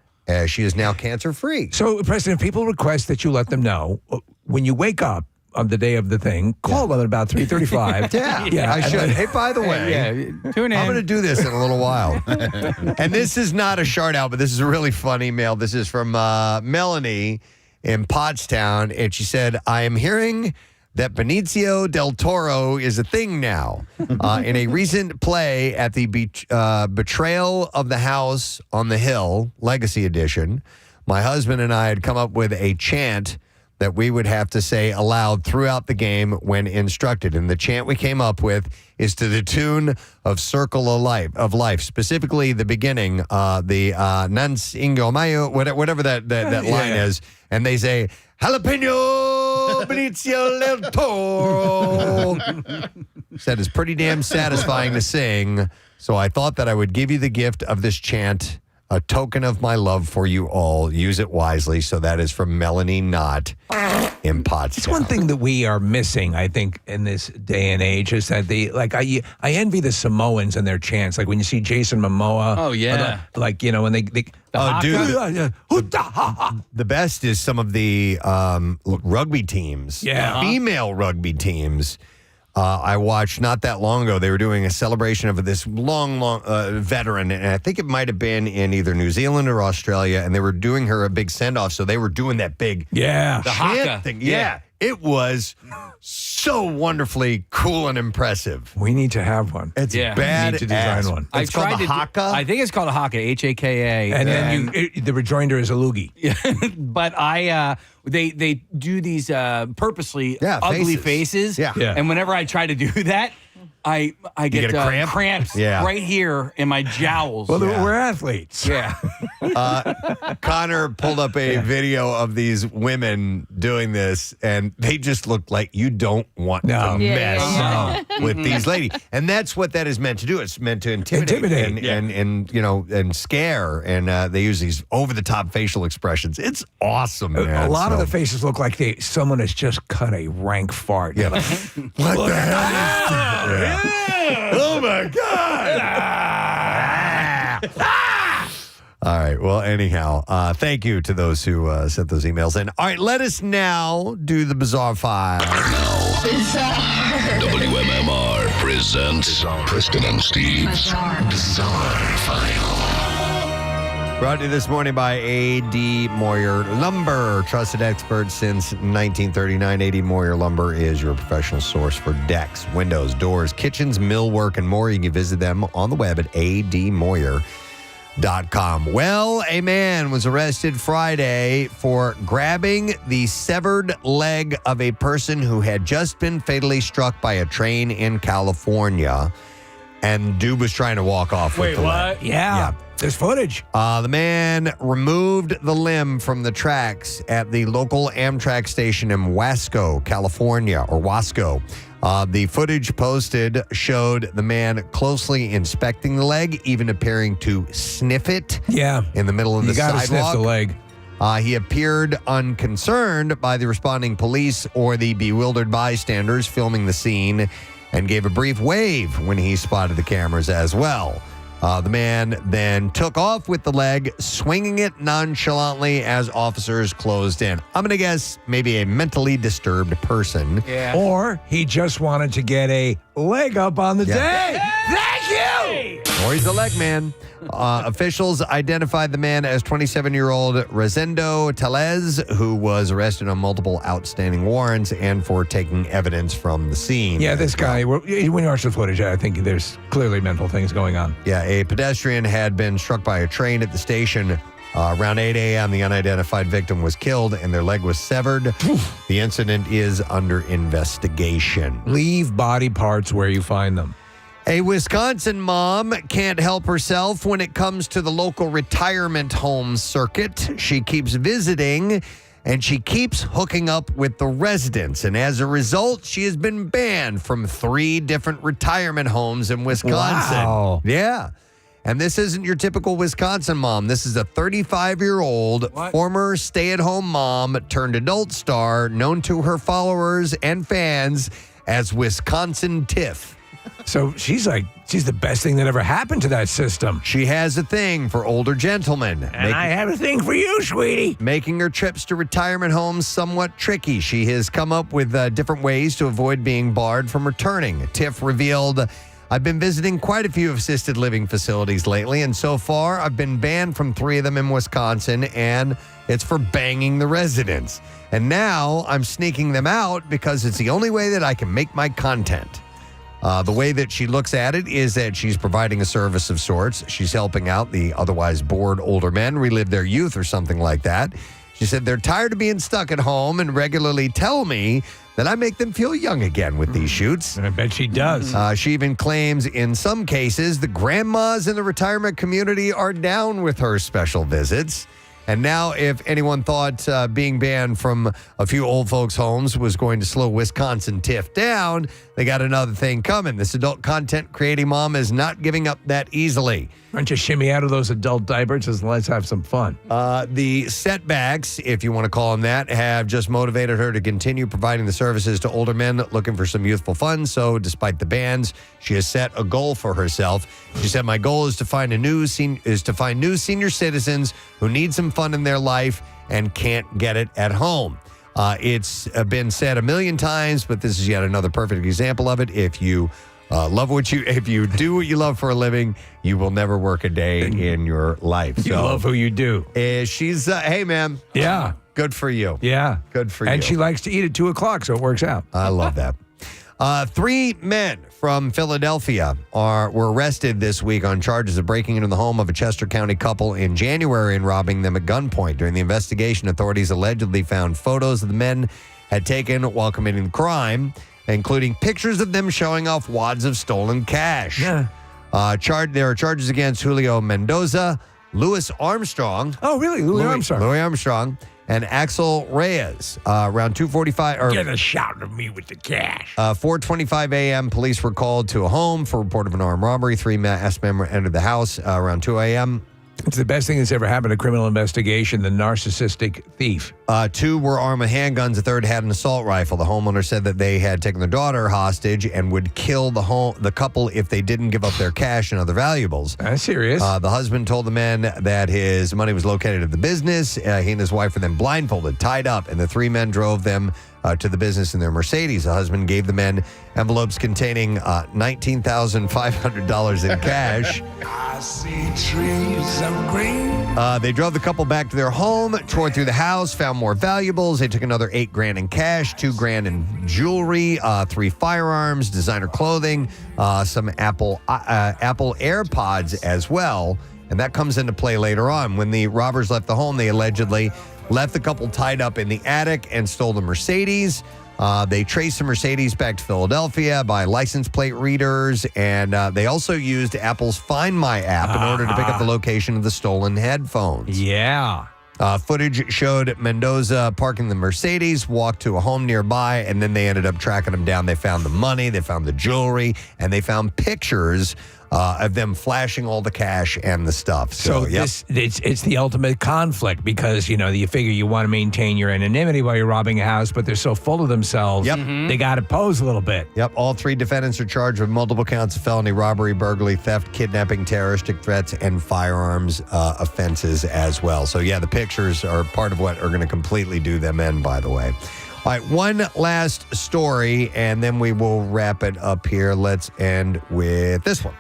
She is now cancer free. So, Preston, if people request that you let them know, when you wake up, on the day of the thing, call them at about 3:35. Yeah, I should. Hey, by the way, tune in. I'm going to do this in a little while. And this is not a shout out, but this is a really funny email. This is from Melanie in Pottstown, and she said, I am hearing that Benicio del Toro is a thing now. In a recent play at the Betrayal of the House on the Hill, Legacy Edition, my husband and I had come up with a chant that we would have to say aloud throughout the game when instructed. And the chant we came up with is to the tune of Circle of Life, specifically the beginning, the Nance Ingo Mayo, whatever that line is. And they say, Jalapeno Benicio del Toro. Said it's pretty damn satisfying to sing. So I thought that I would give you the gift of this chant, a token of my love for you all. Use it wisely. So that is from Melanie Knott in Pottstown. It's one thing that we are missing, I think, in this day and age is that I envy the Samoans and their chants. Like when you see Jason Momoa. Oh, yeah. When they The best is some of the rugby teams. Yeah. Female rugby teams. I watched not that long ago. They were doing a celebration of this long veteran, and I think it might have been in either New Zealand or Australia, and they were doing her a big send-off, so they were doing that big The chant haka thing. Yeah. It was so wonderfully cool and impressive. We need to have one. It's Yeah. bad. We need to design one. It's called the haka. I think it's called a haka, Haka. And then the rejoinder is a loogie. But they do these purposely ugly faces. Yeah. And whenever I try to do that, I get, get a cramp? cramps right here in my jowls. Well, we're athletes. Yeah. Connor pulled up a video of these women doing this, and they just look like you don't want to mess with these ladies. And that's what that is meant to do. It's meant to intimidate. And scare. And they use these over-the-top facial expressions. It's awesome, man. A lot of the faces look like someone has just cut a rank fart. Yeah. What the hell is this? Oh my God! All right. Well, anyhow, thank you to those who sent those emails in. All right, let us now do the Bizarre File. WMMR presents Preston and Steve's Bizarre File. Brought to you this morning by A.D. Moyer Lumber, trusted expert since 1939. A.D. Moyer Lumber is your professional source for decks, windows, doors, kitchens, millwork, and more. You can visit them on the web at admoyer.com. Well, a man was arrested Friday for grabbing the severed leg of a person who had just been fatally struck by a train in California. And dude was trying to walk off with the leg. Yeah. There's footage. The man removed the limb from the tracks at the local Amtrak station in Wasco, California, or Wasco. The footage posted showed the man closely inspecting the leg, even appearing to sniff it. Yeah. In the middle of the sidewalk. You gotta sniff the leg. He appeared unconcerned by the responding police or the bewildered bystanders filming the scene, and gave a brief wave when he spotted the cameras as well. The man then took off with the leg, swinging it nonchalantly as officers closed in. I'm going to guess maybe a mentally disturbed person. Yeah. Or he just wanted to get a leg up on the day. Thank you! Or he's a leg man. Officials identified the man as 27-year-old Rosendo Tellez, who was arrested on multiple outstanding warrants and for taking evidence from the scene. Yeah, this guy, when you watch the footage, I think there's clearly mental things going on. Yeah, a pedestrian had been struck by a train at the station. Around 8 a.m., the unidentified victim was killed and their leg was severed. The incident is under investigation. Leave body parts where you find them. A Wisconsin mom can't help herself when it comes to the local retirement home circuit. She keeps visiting and she keeps hooking up with the residents. And as a result, she has been banned from 3 different retirement homes in Wisconsin. Wow. Yeah. And this isn't your typical Wisconsin mom. This is a 35-year-old former stay-at-home mom turned adult star known to her followers and fans as Wisconsin Tiff. So she's the best thing that ever happened to that system. She has a thing for older gentlemen. And I have a thing for you, sweetie. Making her trips to retirement homes somewhat tricky. She has come up with different ways to avoid being barred from returning. Tiff revealed, I've been visiting quite a few assisted living facilities lately, and so far I've been banned from 3 of them in Wisconsin, and it's for banging the residents. And now I'm sneaking them out because it's the only way that I can make my content. The way that she looks at it is that she's providing a service of sorts. She's helping out the otherwise bored older men relive their youth or something like that. She said they're tired of being stuck at home and regularly tell me that I make them feel young again with these shoots. I bet she does. She even claims in some cases the grandmas in the retirement community are down with her special visits. And now if anyone thought being banned from a few old folks' homes was going to slow Wisconsin Tiff down, they got another thing coming. This adult content creating mom is not giving up that easily. Why don't you shimmy out of those adult diapers and let's have some fun? The setbacks, if you want to call them that, have just motivated her to continue providing the services to older men looking for some youthful fun. So despite the bans, she has set a goal for herself. She said, my goal is to find new senior citizens who need some fun in their life and can't get it at home. It's been said a million times, but this is yet another perfect example of it. If you if you do what you love for a living, you will never work a day in your life. You love who you do. She's, hey, man. Yeah. Good for you. Yeah. Good for you. And she likes to eat at 2 o'clock, so it works out. I love that. 3 men from Philadelphia were arrested this week on charges of breaking into the home of a Chester County couple in January and robbing them at gunpoint. During the investigation, authorities allegedly found photos of the men had taken while committing the crime, including pictures of them showing off wads of stolen cash. Yeah. There are charges against Julio Mendoza, Louis Armstrong. Oh, really? Louis Armstrong. Louis Armstrong and Axel Reyes. Around 2:45. Get a shot of me with the cash. 4:25 a.m., police were called to a home for report of an armed robbery. 3 masked men entered the house around 2 a.m. It's the best thing that's ever happened to criminal investigation, the narcissistic thief. 2 were armed with handguns. The third had an assault rifle. The homeowner said that they had taken their daughter hostage and would kill the couple if they didn't give up their cash and other valuables. That's serious. The husband told the men that his money was located at the business. He and his wife were then blindfolded, tied up, and the 3 men drove them to the business in their Mercedes. The husband gave the men envelopes containing $19,500 in cash. I see trees of green. They drove the couple back to their home, tore through the house, found more valuables. They took another $8,000 in cash, $2,000 in jewelry, 3 firearms, designer clothing, some Apple AirPods as well. And that comes into play later on. When the robbers left the home, they allegedly left the couple tied up in the attic and stole the Mercedes. They traced the Mercedes back to Philadelphia by license plate readers, and they also used Apple's Find My app in order to pick up the location of the stolen headphones. Yeah. Footage showed Mendoza parking the Mercedes, walked to a home nearby, and then they ended up tracking him down. They found the money, they found the jewelry, and they found pictures of them flashing all the cash and the stuff. So it's the ultimate conflict because, you figure you want to maintain your anonymity while you're robbing a house, but they're so full of themselves, they got to pose a little bit. Yep. All 3 defendants are charged with multiple counts of felony robbery, burglary, theft, kidnapping, terroristic threats, and firearms offenses as well. So, the pictures are part of what are going to completely do them in, by the way. All right, one last story, and then we will wrap it up here. Let's end with this one.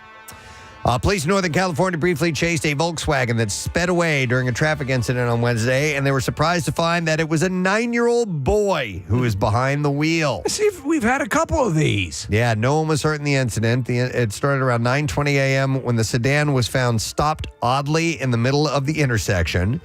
Police in Northern California briefly chased a Volkswagen that sped away during a traffic incident on Wednesday, and they were surprised to find that it was a 9-year-old boy who was behind the wheel. See, we've had a couple of these. Yeah, no one was hurt in the incident. It started around 9:20 a.m. when the sedan was found stopped oddly in the middle of the intersection.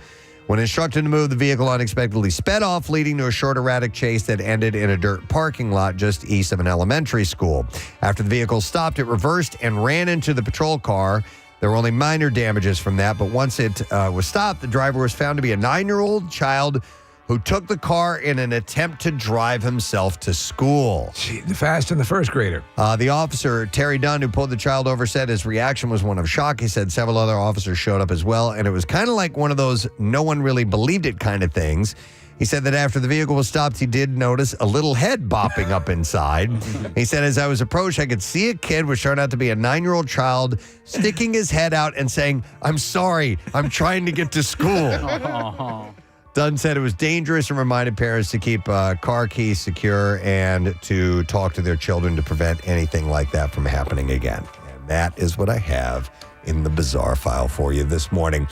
When instructed to move, the vehicle unexpectedly sped off, leading to a short, erratic chase that ended in a dirt parking lot just east of an elementary school. After the vehicle stopped, it reversed and ran into the patrol car. There were only minor damages from that, but once it was stopped, the driver was found to be a 9-year-old child who took the car in an attempt to drive himself to school. Gee, the fast and the first grader. The officer, Terry Dunn, who pulled the child over, said his reaction was one of shock. He said several other officers showed up as well, and it was kind of like one of those no one really believed it kind of things. He said that after the vehicle was stopped, he did notice a little head bopping up inside. He said, as I was approached, I could see a kid, which turned out to be a 9-year-old child, sticking his head out and saying, "I'm sorry, I'm trying to get to school." Dunn said it was dangerous and reminded parents to keep car keys secure and to talk to their children to prevent anything like that from happening again. And that is what I have in the bizarre file for you this morning.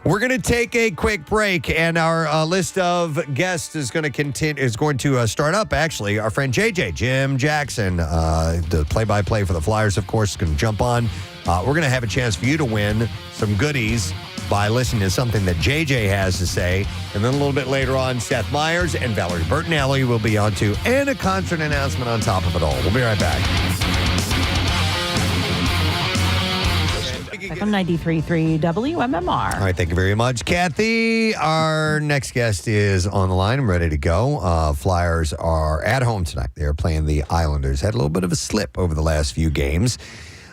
We're going to take a quick break, and our list of guests is going to continue. Is going to start up. Actually, our friend Jim Jackson, the play-by-play for the Flyers, of course, is going to jump on. We're going to have a chance for you to win some goodies by listening to something that JJ has to say, and then a little bit later on, Seth Meyers and Valerie Bertinelli will be on too, and a concert announcement on top of it all. We'll be right back. From 93.3 WMMR. All right, thank you very much, Kathy. Our next guest is on the line and ready to go. Flyers are at home tonight. They're playing the Islanders. Had a little bit of a slip over the last few games.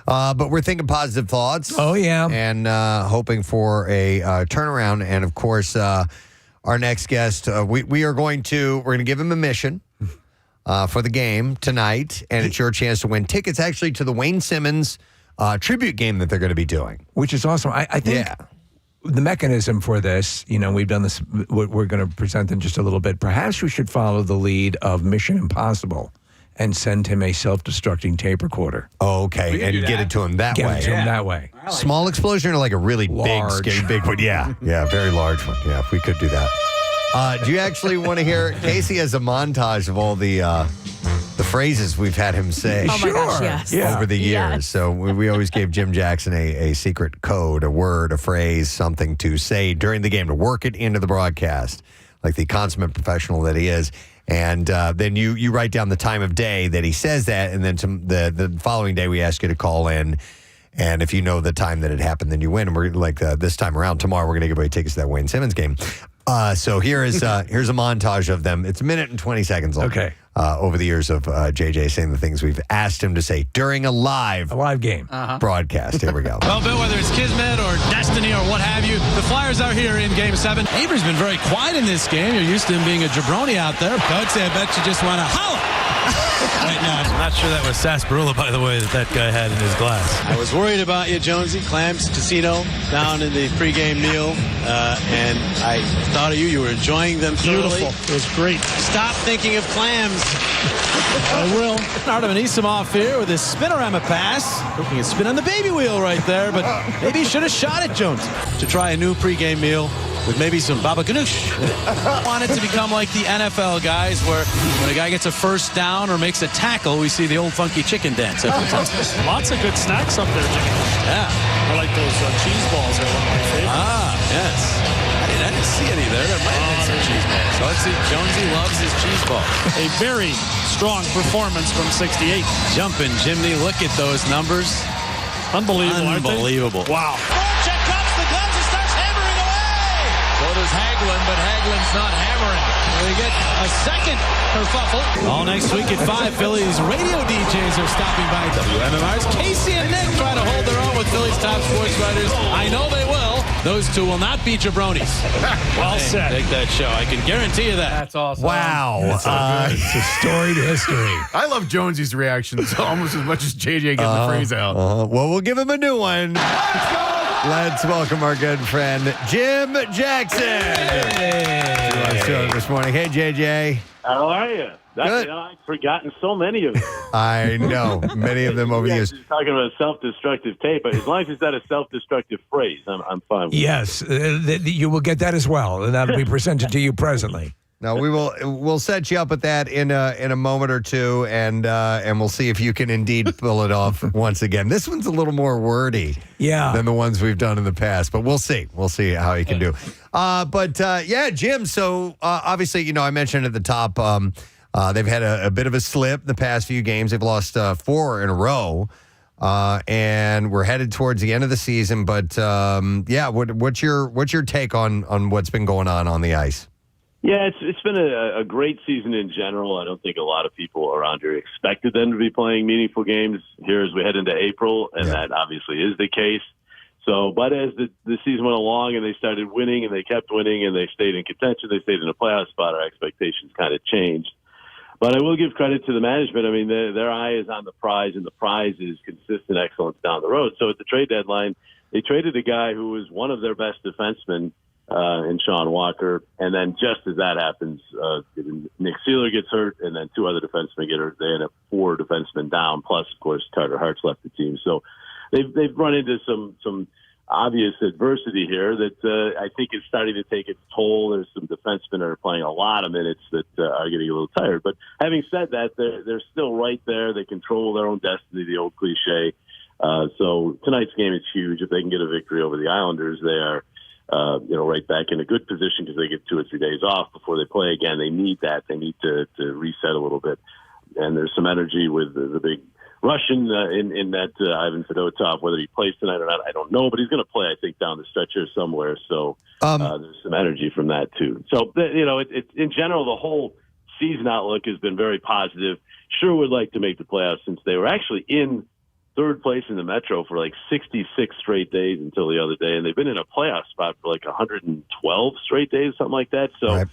But we're thinking positive thoughts. Oh, yeah. And hoping for a turnaround. And, of course, our next guest, we're going to give him a mission for the game tonight. And it's your chance to win tickets, actually, to the Wayne Simmons tribute game that they're going to be doing. Which is awesome. I think the mechanism for this, we've done this, we're going to present in just a little bit. Perhaps we should follow the lead of Mission Impossible and send him a self-destructing tape recorder. Oh, okay, and get it to him that way. Get it to him that way. Like small explosion or like a really large. big one? Yeah, very large one. Yeah, if we could do that. Do you actually want to hear? Casey has a montage of all the phrases we've had him say. Oh my gosh, yes. Over the years. Yes. So we always gave Jim Jackson a secret code, a word, a phrase, something to say during the game to work it into the broadcast, like the consummate professional that he is. And then you write down the time of day that he says that, and then the following day we ask you to call in. And if you know the time that it happened, then you win. And we're like this time around, tomorrow, we're going to give away tickets to that Wayne Simmons game. So here's a montage of them. It's a minute and 20 seconds long. Okay. Over the years of JJ saying the things we've asked him to say during a live game broadcast. Here we go. Well, Bill, whether it's Kismet or Destiny or what have you, the Flyers are here in Game 7. Avery's been very quiet in this game. You're used to him being a jabroni out there. Coach, I bet you just want to holla right now. I'm not sure that was sarsaparilla, by the way, that guy had in his glass. I was worried about you, Jonesy. Clams Casino down in the pregame meal, and I thought of you. You were enjoying them thoroughly. Beautiful. It was great. Stop thinking of clams. I will. Artem Anisimov here with his spinorama pass. Looking to spin on the baby wheel right there, but maybe he should have shot it, Jones. To try a new pregame meal with maybe some baba ganoush. Want it to become like the NFL, guys, where when a guy gets a first down or makes a tackle, we see the old funky chicken dance. Lots of good snacks up there, Jimmy. Yeah. I like those cheese balls. They're one of my favorites. Yes. I didn't see any there. There might have been some cheese balls. So let's see. Jonesy loves his cheese balls. A very strong performance from 68. Jumping Jimmy, look at those numbers. Unbelievable, Unbelievable. Wow. Check comes the gloves and starts hammering away. So does Hagelin, but Hagelin's not hammering. We get a second kerfuffle. All next week at 5, Phillies radio DJs are stopping by WMMR's. Casey and Nick try to hold their own with Phillies top sports writers. I know they will. Those two will not be jabronis. Well said. Take that show. I can guarantee you that. That's awesome. Wow. It's a storied history. I love Jonesy's reactions almost as much as JJ getting the phrase out. Well, we'll give him a new one. Let's welcome our good friend, Jim Jackson. Hey. To our show this morning. Hey, JJ. How are you? Good. I've forgotten so many of them. I know. Many of them over the years. Talking about a self-destructive tape, but as long as it's not a self-destructive phrase, I'm fine with Yes, you will get that as well, and that'll be presented to you presently. No, we'll set you up with that in a moment or two, and we'll see if you can indeed pull it off once again. This one's a little more wordy, than the ones we've done in the past, but we'll see. We'll see how you can do. But Jim. So obviously, I mentioned at the top, they've had a bit of a slip the past few games. They've lost 4 in a row. And we're headed towards the end of the season. But what's your take on what's been going on the ice? Yeah, it's been a great season in general. I don't think a lot of people around here expected them to be playing meaningful games here as we head into April, and that obviously is the case. So, but as the season went along and they started winning and they kept winning and they stayed in contention, they stayed in a playoff spot, our expectations kind of changed. But I will give credit to the management. I mean, their eye is on the prize, and the prize is consistent excellence down the road. So at the trade deadline, they traded a guy who was one of their best defensemen in Sean Walker. And then just as that happens, Nick Seeler gets hurt, and then 2 other defensemen get hurt. They end up 4 defensemen down, plus, of course, Carter Hart's left the team. So they've run into some obvious adversity here that I think is starting to take its toll. There's some defensemen that are playing a lot of minutes that are getting a little tired. But having said that, they're still right there. They control their own destiny, the old cliche. So tonight's game is huge. If they can get a victory over the Islanders, they are right back in a good position because they get 2 or 3 days off before they play again. They need that. They need to reset a little bit. And there's some energy with the big Russian in that Ivan Fedotov. Whether he plays tonight or not, I don't know, but he's going to play, I think, down the stretch here somewhere. So there's some energy from that too. So it's in general, the whole season outlook has been very positive. Sure would like to make the playoffs since they were actually in 3rd place in the Metro for like 66 straight days until the other day, and they've been in a playoff spot for like 112 straight days, something like that. So. Right.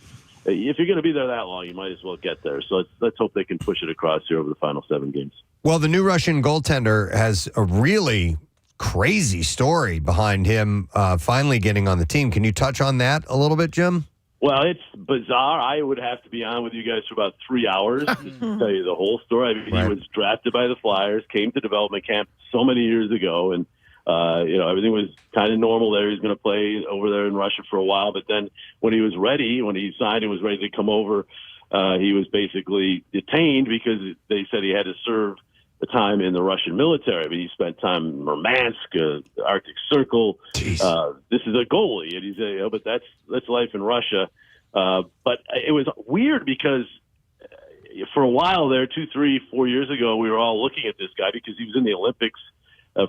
If you're going to be there that long, you might as well get there. So let's hope they can push it across here over the final 7 games. Well, the new Russian goaltender has a really crazy story behind him finally getting on the team. Can you touch on that a little bit, Jim? Well, it's bizarre. I would have to be on with you guys for about 3 hours to tell you the whole story. I mean, He was drafted by the Flyers, came to development camp so many years ago, and everything was kind of normal there. He's going to play over there in Russia for a while. But then when he was ready, when he signed and was ready to come over, he was basically detained because they said he had to serve the time in the Russian military. I mean, he spent time in Murmansk, the Arctic Circle. This is a goalie. And he's but that's life in Russia. But it was weird because for a while there, 2, 3, 4 years ago, we were all looking at this guy because he was in the Olympics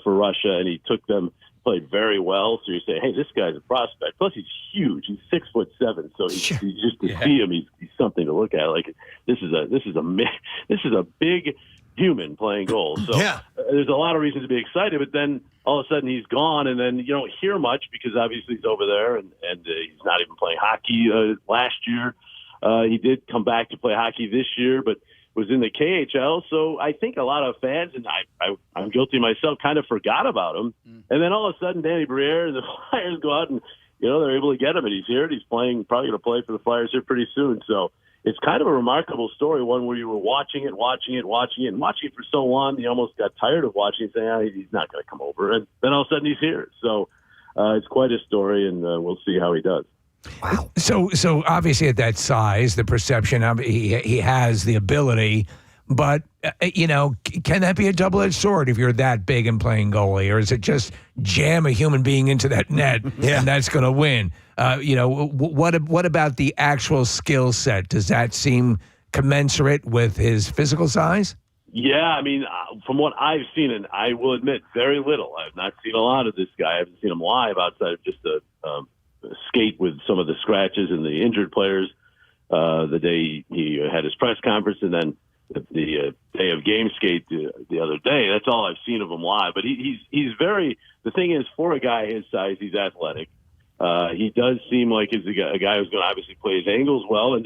for Russia, and he took them, played very well. So you say, hey, this guy's a prospect. Plus, he's huge. He's 6'7", so he's just to see him, he's something to look at. Like this is a big human playing goals. So there's a lot of reasons to be excited. But then all of a sudden he's gone, and then you don't hear much because obviously he's over there, and he's not even playing hockey last year. He did come back to play hockey this year, but was in the KHL, so I think a lot of fans, and I'm guilty myself, kind of forgot about him. And then all of a sudden, Danny Briere and the Flyers go out and, they're able to get him, and he's here, and he's playing, probably going to play for the Flyers here pretty soon. So it's kind of a remarkable story, one where you were watching it for so long, you almost got tired of watching it, saying, he's not going to come over. And then all of a sudden he's here. So it's quite a story, and we'll see how he does. Wow. So obviously at that size, the perception of he has the ability, but can that be a double-edged sword if you're that big and playing goalie, or is it just jam a human being into that net and that's going to win? What about the actual skill set? Does that seem commensurate with his physical size? Yeah, I mean, from what I've seen, and I will admit very little. I've not seen a lot of this guy. I haven't seen him live outside of just a skate with some of the scratches and the injured players the day he had his press conference, and then the day of game skate the other day. That's all I've seen of him live. But he's very. The thing is, for a guy his size, he's athletic. He does seem like he's a guy who's going to obviously play his angles well, and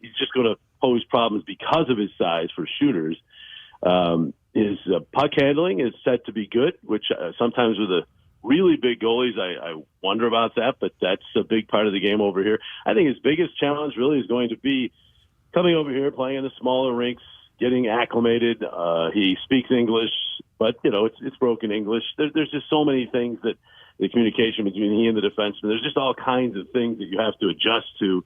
he's just going to pose problems because of his size for shooters. His puck handling is set to be good, which sometimes with a really big goalies, I wonder about that, but that's a big part of the game over here. I think his biggest challenge really is going to be coming over here, playing in the smaller rinks, getting acclimated. He speaks English, but, it's broken English. There's just so many things that the communication between he and the defenseman, there's just all kinds of things that you have to adjust to.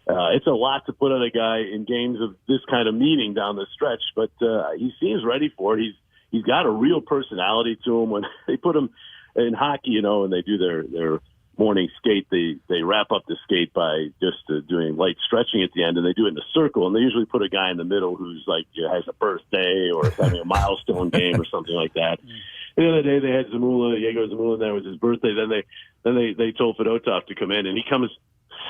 It's a lot to put on a guy in games of this kind of meaning down the stretch, but he seems ready for it. He's got a real personality to him. When they put him in hockey, and they do their morning skate, they wrap up the skate by just doing light stretching at the end, and they do it in a circle, and they usually put a guy in the middle who's like has a birthday or is having a milestone game or something like that. The other day they had Yegor Zamula, and that was his birthday. Then they told Fedotov to come in, and he comes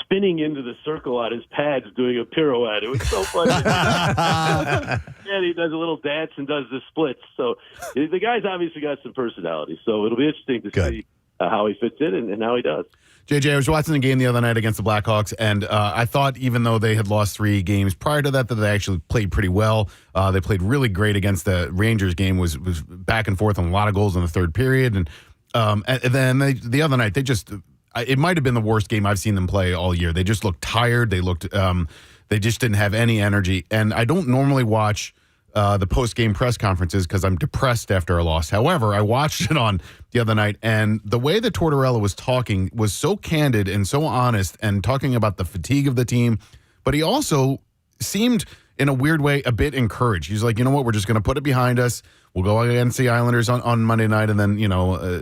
spinning into the circle on his pads doing a pirouette. It was so funny. And he does a little dance and does the splits. So the guy's obviously got some personality. So it'll be interesting to see how he fits in and how he does. JJ, I was watching the game the other night against the Blackhawks, and I thought even though they had lost 3 games prior to that they actually played pretty well. They played really great against the Rangers game, was back and forth on a lot of goals in the third period. And then the other night, it might have been the worst game I've seen them play all year. They just looked tired. They just didn't have any energy. And I don't normally watch the post-game press conferences because I'm depressed after a loss. However, I watched it on the other night, and the way that Tortorella was talking was so candid and so honest and talking about the fatigue of the team, but he also seemed, in a weird way, a bit encouraged. He's like, you know what, we're just going to put it behind us. We'll go against the Islanders on Monday night and then,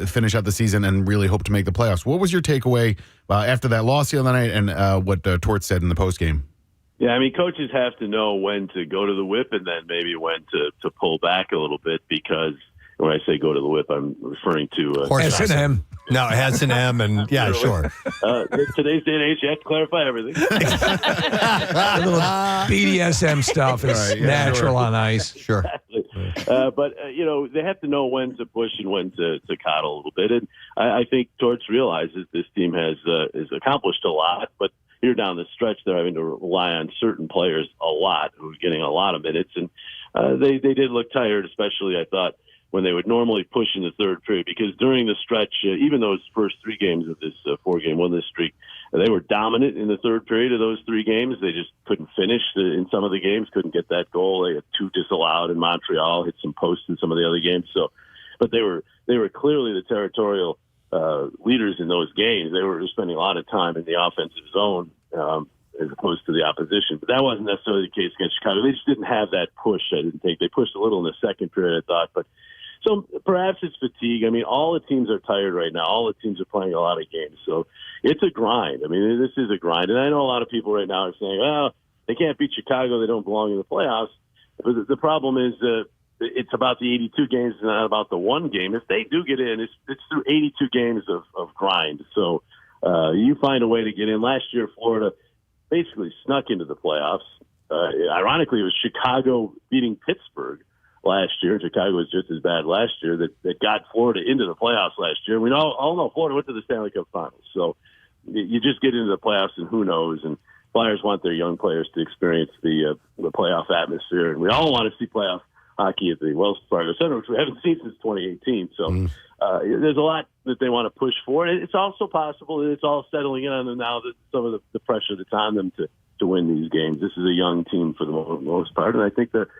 finish out the season and really hope to make the playoffs. What was your takeaway after that loss the other night and what Tort said in the postgame? Yeah, I mean, coaches have to know when to go to the whip and then maybe when to pull back a little bit, because when I say go to the whip, I'm referring to S&M. No, S&M, and yeah, sure. Today's day and age, you have to clarify everything. A little BDSM stuff is natural on ice. Sure. But they have to know when to push and when to coddle a little bit. And I think Torts realizes this team has accomplished a lot, but here down the stretch, they're having to rely on certain players a lot who are getting a lot of minutes. And they did look tired, especially, I thought, when they would normally push in the third period, because during the stretch, even those first 3 games of this 4-game winless streak, they were dominant in the third period of those 3 games. They just couldn't finish in some of the games, couldn't get that goal. They had 2 disallowed in Montreal, hit some posts in some of the other games. So, but they were clearly the territorial leaders in those games. They were spending a lot of time in the offensive zone as opposed to the opposition. But that wasn't necessarily the case against Chicago. They just didn't have that push, I didn't think. They pushed a little in the second period, I thought. But so perhaps it's fatigue. I mean, all the teams are tired right now. All the teams are playing a lot of games. So it's a grind. I mean, this is a grind. And I know a lot of people right now are saying, well, they can't beat Chicago. They don't belong in the playoffs. But the problem is it's about the 82 games and not about the one game. If they do get in, it's through 82 games of grind. So you find a way to get in. Last year, Florida basically snuck into the playoffs. Ironically, it was Chicago beating Pittsburgh last year. Chicago was just as bad last year that got Florida into the playoffs last year. We all know Florida went to the Stanley Cup Finals. So you just get into the playoffs and who knows. And Flyers want their young players to experience the playoff atmosphere. And we all want to see playoff hockey at the Wells Fargo Center, which we haven't seen since 2018. So there's a lot that they want to push for. And it's also possible that it's all settling in on them now that some of the pressure that's on them to win these games. This is a young team for the most part, and I think they're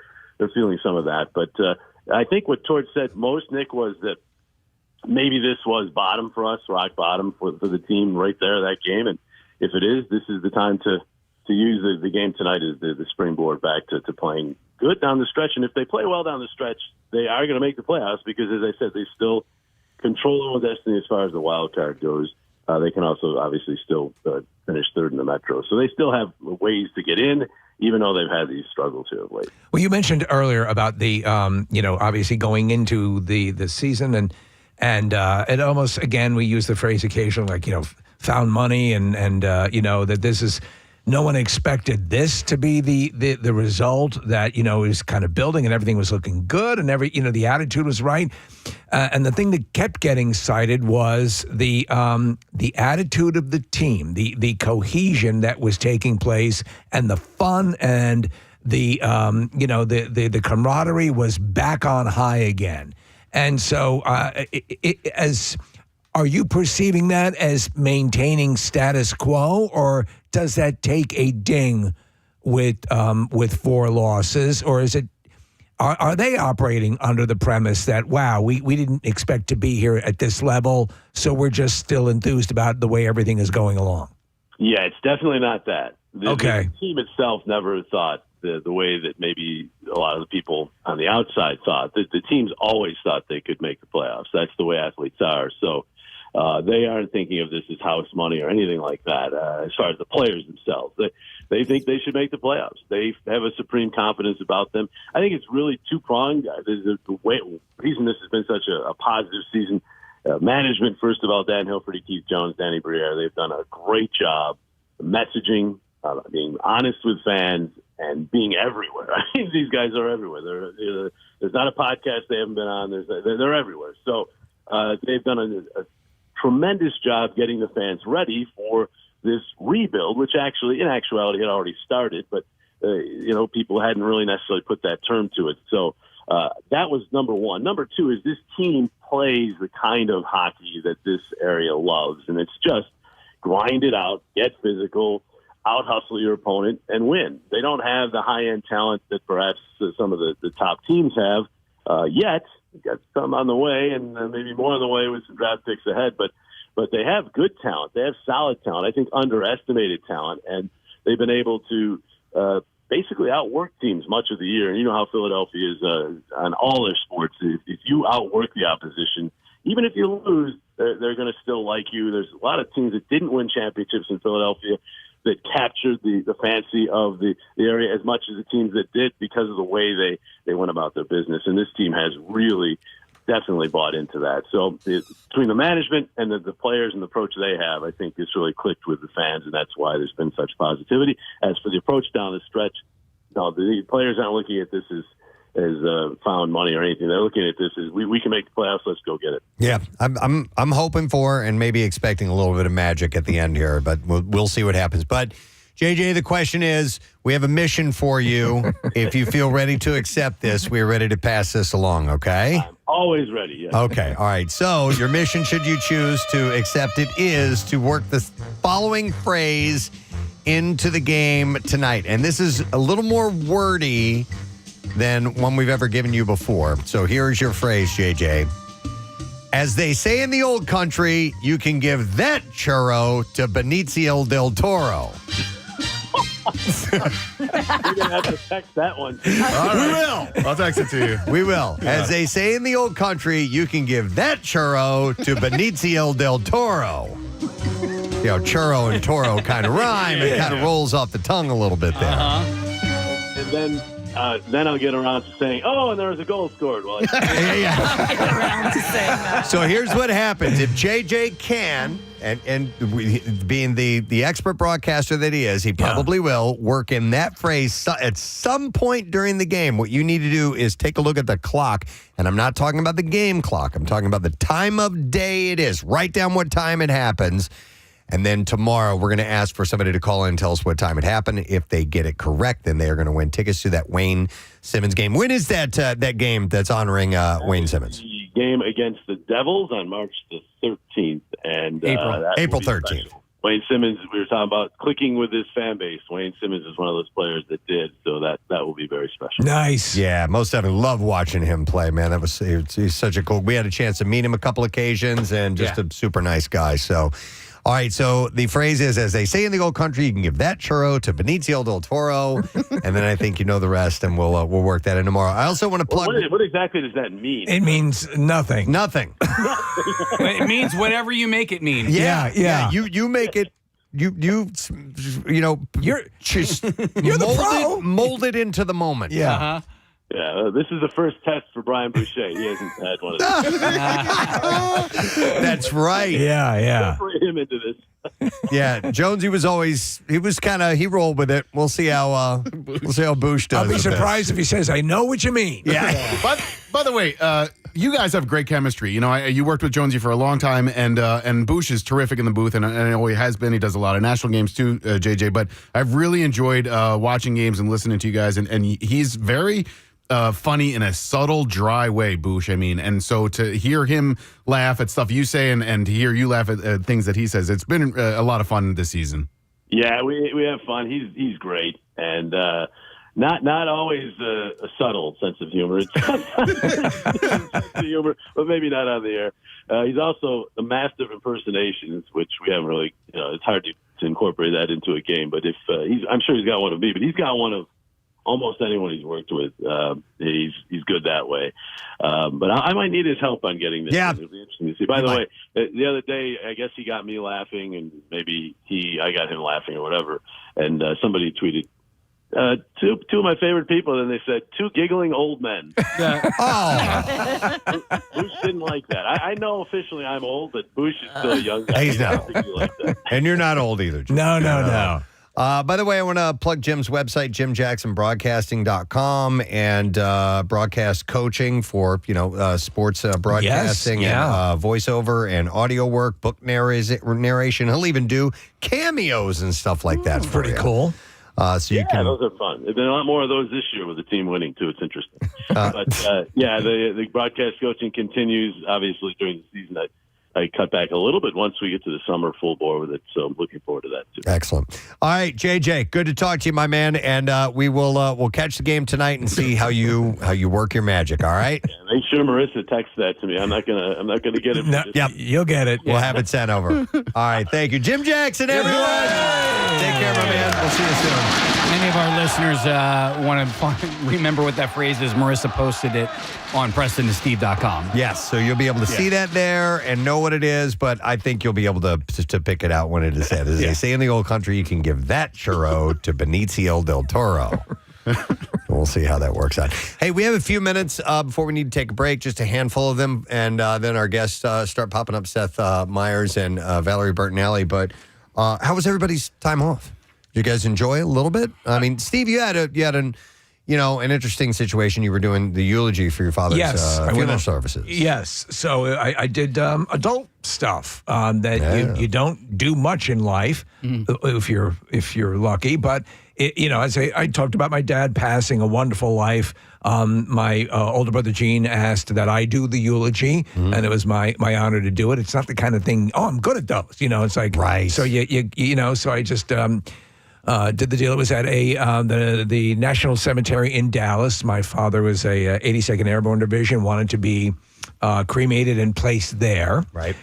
feeling some of that. But I think what Tort said most, Nick, was that maybe this was bottom for us, rock bottom for the team right there, that game. And if it is, this is the time to use the game tonight as the springboard back to playing good down the stretch. And if they play well down the stretch, they are going to make the playoffs because, as I said, they still control their own destiny as far as the wild card goes. They can also obviously still finish third in the Metro. So they still have ways to get in, even though they've had these struggles here of late. Well, you mentioned earlier about the, obviously going into the season and it almost, again, we use the phrase occasionally, like, found money and that this is, no one expected this to be the result that, is kind of building and everything was looking good and the attitude was right. And the thing that kept getting cited was the attitude of the team, the cohesion that was taking place and the fun and the camaraderie was back on high again. And so are you perceiving that as maintaining status quo, or does that take a ding with 4 losses, or is it? Are they operating under the premise that, wow, we didn't expect to be here at this level, so we're just still enthused about the way everything is going along? Yeah, it's definitely not that. The team itself never thought the way that maybe a lot of the people on the outside thought. The teams always thought they could make the playoffs. That's the way athletes are. So they aren't thinking of this as house money or anything like that. As far as the players themselves, they think they should make the playoffs. They have a supreme confidence about them. I think it's really two-pronged. The reason this has been such a positive season, management, first of all, Dan Hilferty, Keith Jones, Danny Briere, they've done a great job messaging, being honest with fans, and being everywhere. I mean, these guys are everywhere. There's not a podcast they haven't been on. They're everywhere. So they've done tremendous job getting the fans ready for this rebuild, which actually, in actuality, had already started, but people hadn't really necessarily put that term to it. So that was number one. Number two is this team plays the kind of hockey that this area loves, and it's just grind it out, get physical, out-hustle your opponent, and win. They don't have the high-end talent that perhaps some of the top teams have yet. We've got some on the way, and maybe more on the way with some draft picks ahead, but they have good talent. They have solid talent, I think underestimated talent, and they've been able to basically outwork teams much of the year. And you know how Philadelphia is on all their sports. If you outwork the opposition, even if you lose, they're going to still like you. There's a lot of teams that didn't win championships in Philadelphia that captured the fancy of the area as much as the teams that did because of the way they went about their business. And this team has really definitely bought into that. So between the management and the players and the approach they have, I think it's really clicked with the fans, and that's why there's been such positivity. As for the approach down the stretch, no, the players aren't looking at this as found money or anything. They're looking at this as we can make the playoffs. Let's go get it. Yeah, I'm hoping for and maybe expecting a little bit of magic at the end here, but we'll see what happens. But JJ, the question is, we have a mission for you. If you feel ready to accept this, we're ready to pass this along, okay? I'm always ready, yes. Okay, all right. So your mission, should you choose to accept it, is to work the following phrase into the game tonight. And this is a little more wordy than one we've ever given you before. So here's your phrase, JJ. As they say in the old country, you can give that churro to Benicio del Toro. You're going to have to text that one. All right. We will. I'll text it to you. We will. Yeah. As they say in the old country, you can give that churro to Benicio del Toro. You know, churro and toro kind of rhyme. It kind of rolls off the tongue a little bit there. And then I'll get around to saying, oh, and there was a goal scored. Well, So here's what happens. If JJ can, and being the expert broadcaster that he is, he probably will work in that phrase at some point during the game. What you need to do is take a look at the clock, and I'm not talking about the game clock. I'm talking about the time of day it is. Write down what time it happens. And then tomorrow, we're going to ask for somebody to call in and tell us what time it happened. If they get it correct, then they are going to win tickets to that Wayne Simmons game. When is that game that's honoring Wayne Simmons? The game against the Devils on March the 13th. And April 13th. Wayne Simmons, we were talking about clicking with his fan base. Wayne Simmons is one of those players that did, so that will be very special. Nice. Yeah, most definitely. Love watching him play, man. He's such a cool. We had a chance to meet him a couple occasions, and just a super nice guy. So. All right, so the phrase is, as they say in the old country, you can give that churro to Benicio del Toro, and then I think you know the rest, and we'll work that in tomorrow. I also want to plug... What exactly does that mean? It means nothing. Nothing. It means whatever you make it mean. Yeah. You make it... You know, you're the pro. Mold it into the moment. Yeah. Uh-huh. Yeah, this is the first test for Brian Boucher. He hasn't had one of these. That's right. Yeah. Bring him into this. Yeah, Jonesy he rolled with it. We'll see how Boosh does. I'll be surprised if he says, "I know what you mean." Yeah. By the way, you guys have great chemistry. You know, you worked with Jonesy for a long time, and Boosh is terrific in the booth, and I know he has been. He does a lot of national games too, JJ. But I've really enjoyed watching games and listening to you guys, and he's very funny in a subtle, dry way, Boosh. I mean, and so to hear him laugh at stuff you say and to hear you laugh at things that he says, it's been a lot of fun this season. Yeah, we have fun. He's great, and not always a subtle sense of humor. It's sense of humor, but maybe not on the air. He's also a master of impersonations, which we haven't really. It's hard to incorporate that into a game. But if I'm sure he's got one of me, but he's got one of almost anyone he's worked with. He's good that way. But I might need his help on getting this. Yeah. It'll be interesting to see. By the way, the other day, I guess he got me laughing, and maybe I got him laughing or whatever. And somebody tweeted, two of my favorite people, and they said, two giggling old men. Boosh didn't like that. I know officially I'm old, but Boosh is still a young guy. He's not. I think he liked that. And you're not old either, Jim. No. By the way, I want to plug Jim's website, jimjacksonbroadcasting.com, and broadcast coaching for, sports broadcasting and voiceover and audio work, book narration. He'll even do cameos and stuff like that. Pretty cool. So you can. Those are fun. There've been a lot more of those this year with the team winning, too. It's interesting. The broadcast coaching continues, obviously, during the season. I cut back a little bit once we get to the summer full bore with it, so I'm looking forward to that too. Excellent. All right, JJ, good to talk to you, my man, and we'll catch the game tonight and see how you work your magic. All right. Yeah, make sure Marissa texts that to me. I'm not gonna get it. Yep, you'll get it. We'll have it sent over. All right, thank you, Jim Jackson, everyone. Take care, my man. We'll see you soon. Many of our listeners want to remember what that phrase is. Marissa posted it on PrestonandSteve.com. Yes, so you'll be able to see that there and know what it is, but I think you'll be able to pick it out when it is said. As they say in the old country, you can give that churro to Benicio del Toro. We'll see how that works out. Hey, we have a few minutes before we need to take a break, just a handful of them, and then our guests start popping up, Seth Meyers and Valerie Bertinelli. But how was everybody's time off? Did you guys enjoy it a little bit? I mean, Steve, you had an interesting situation. You were doing the eulogy for your father's funeral services. Yes. So I did adult stuff that you don't do much in life if you're lucky. But as I talked about my dad passing, a wonderful life. My older brother Gene asked that I do the eulogy, and it was my honor to do it. It's not the kind of thing. Oh, I'm good at those. It's like right. So So I just. Did the deal. It was at the National Cemetery in Dallas. My father was a 82nd Airborne Division, wanted to be cremated and placed there. Right.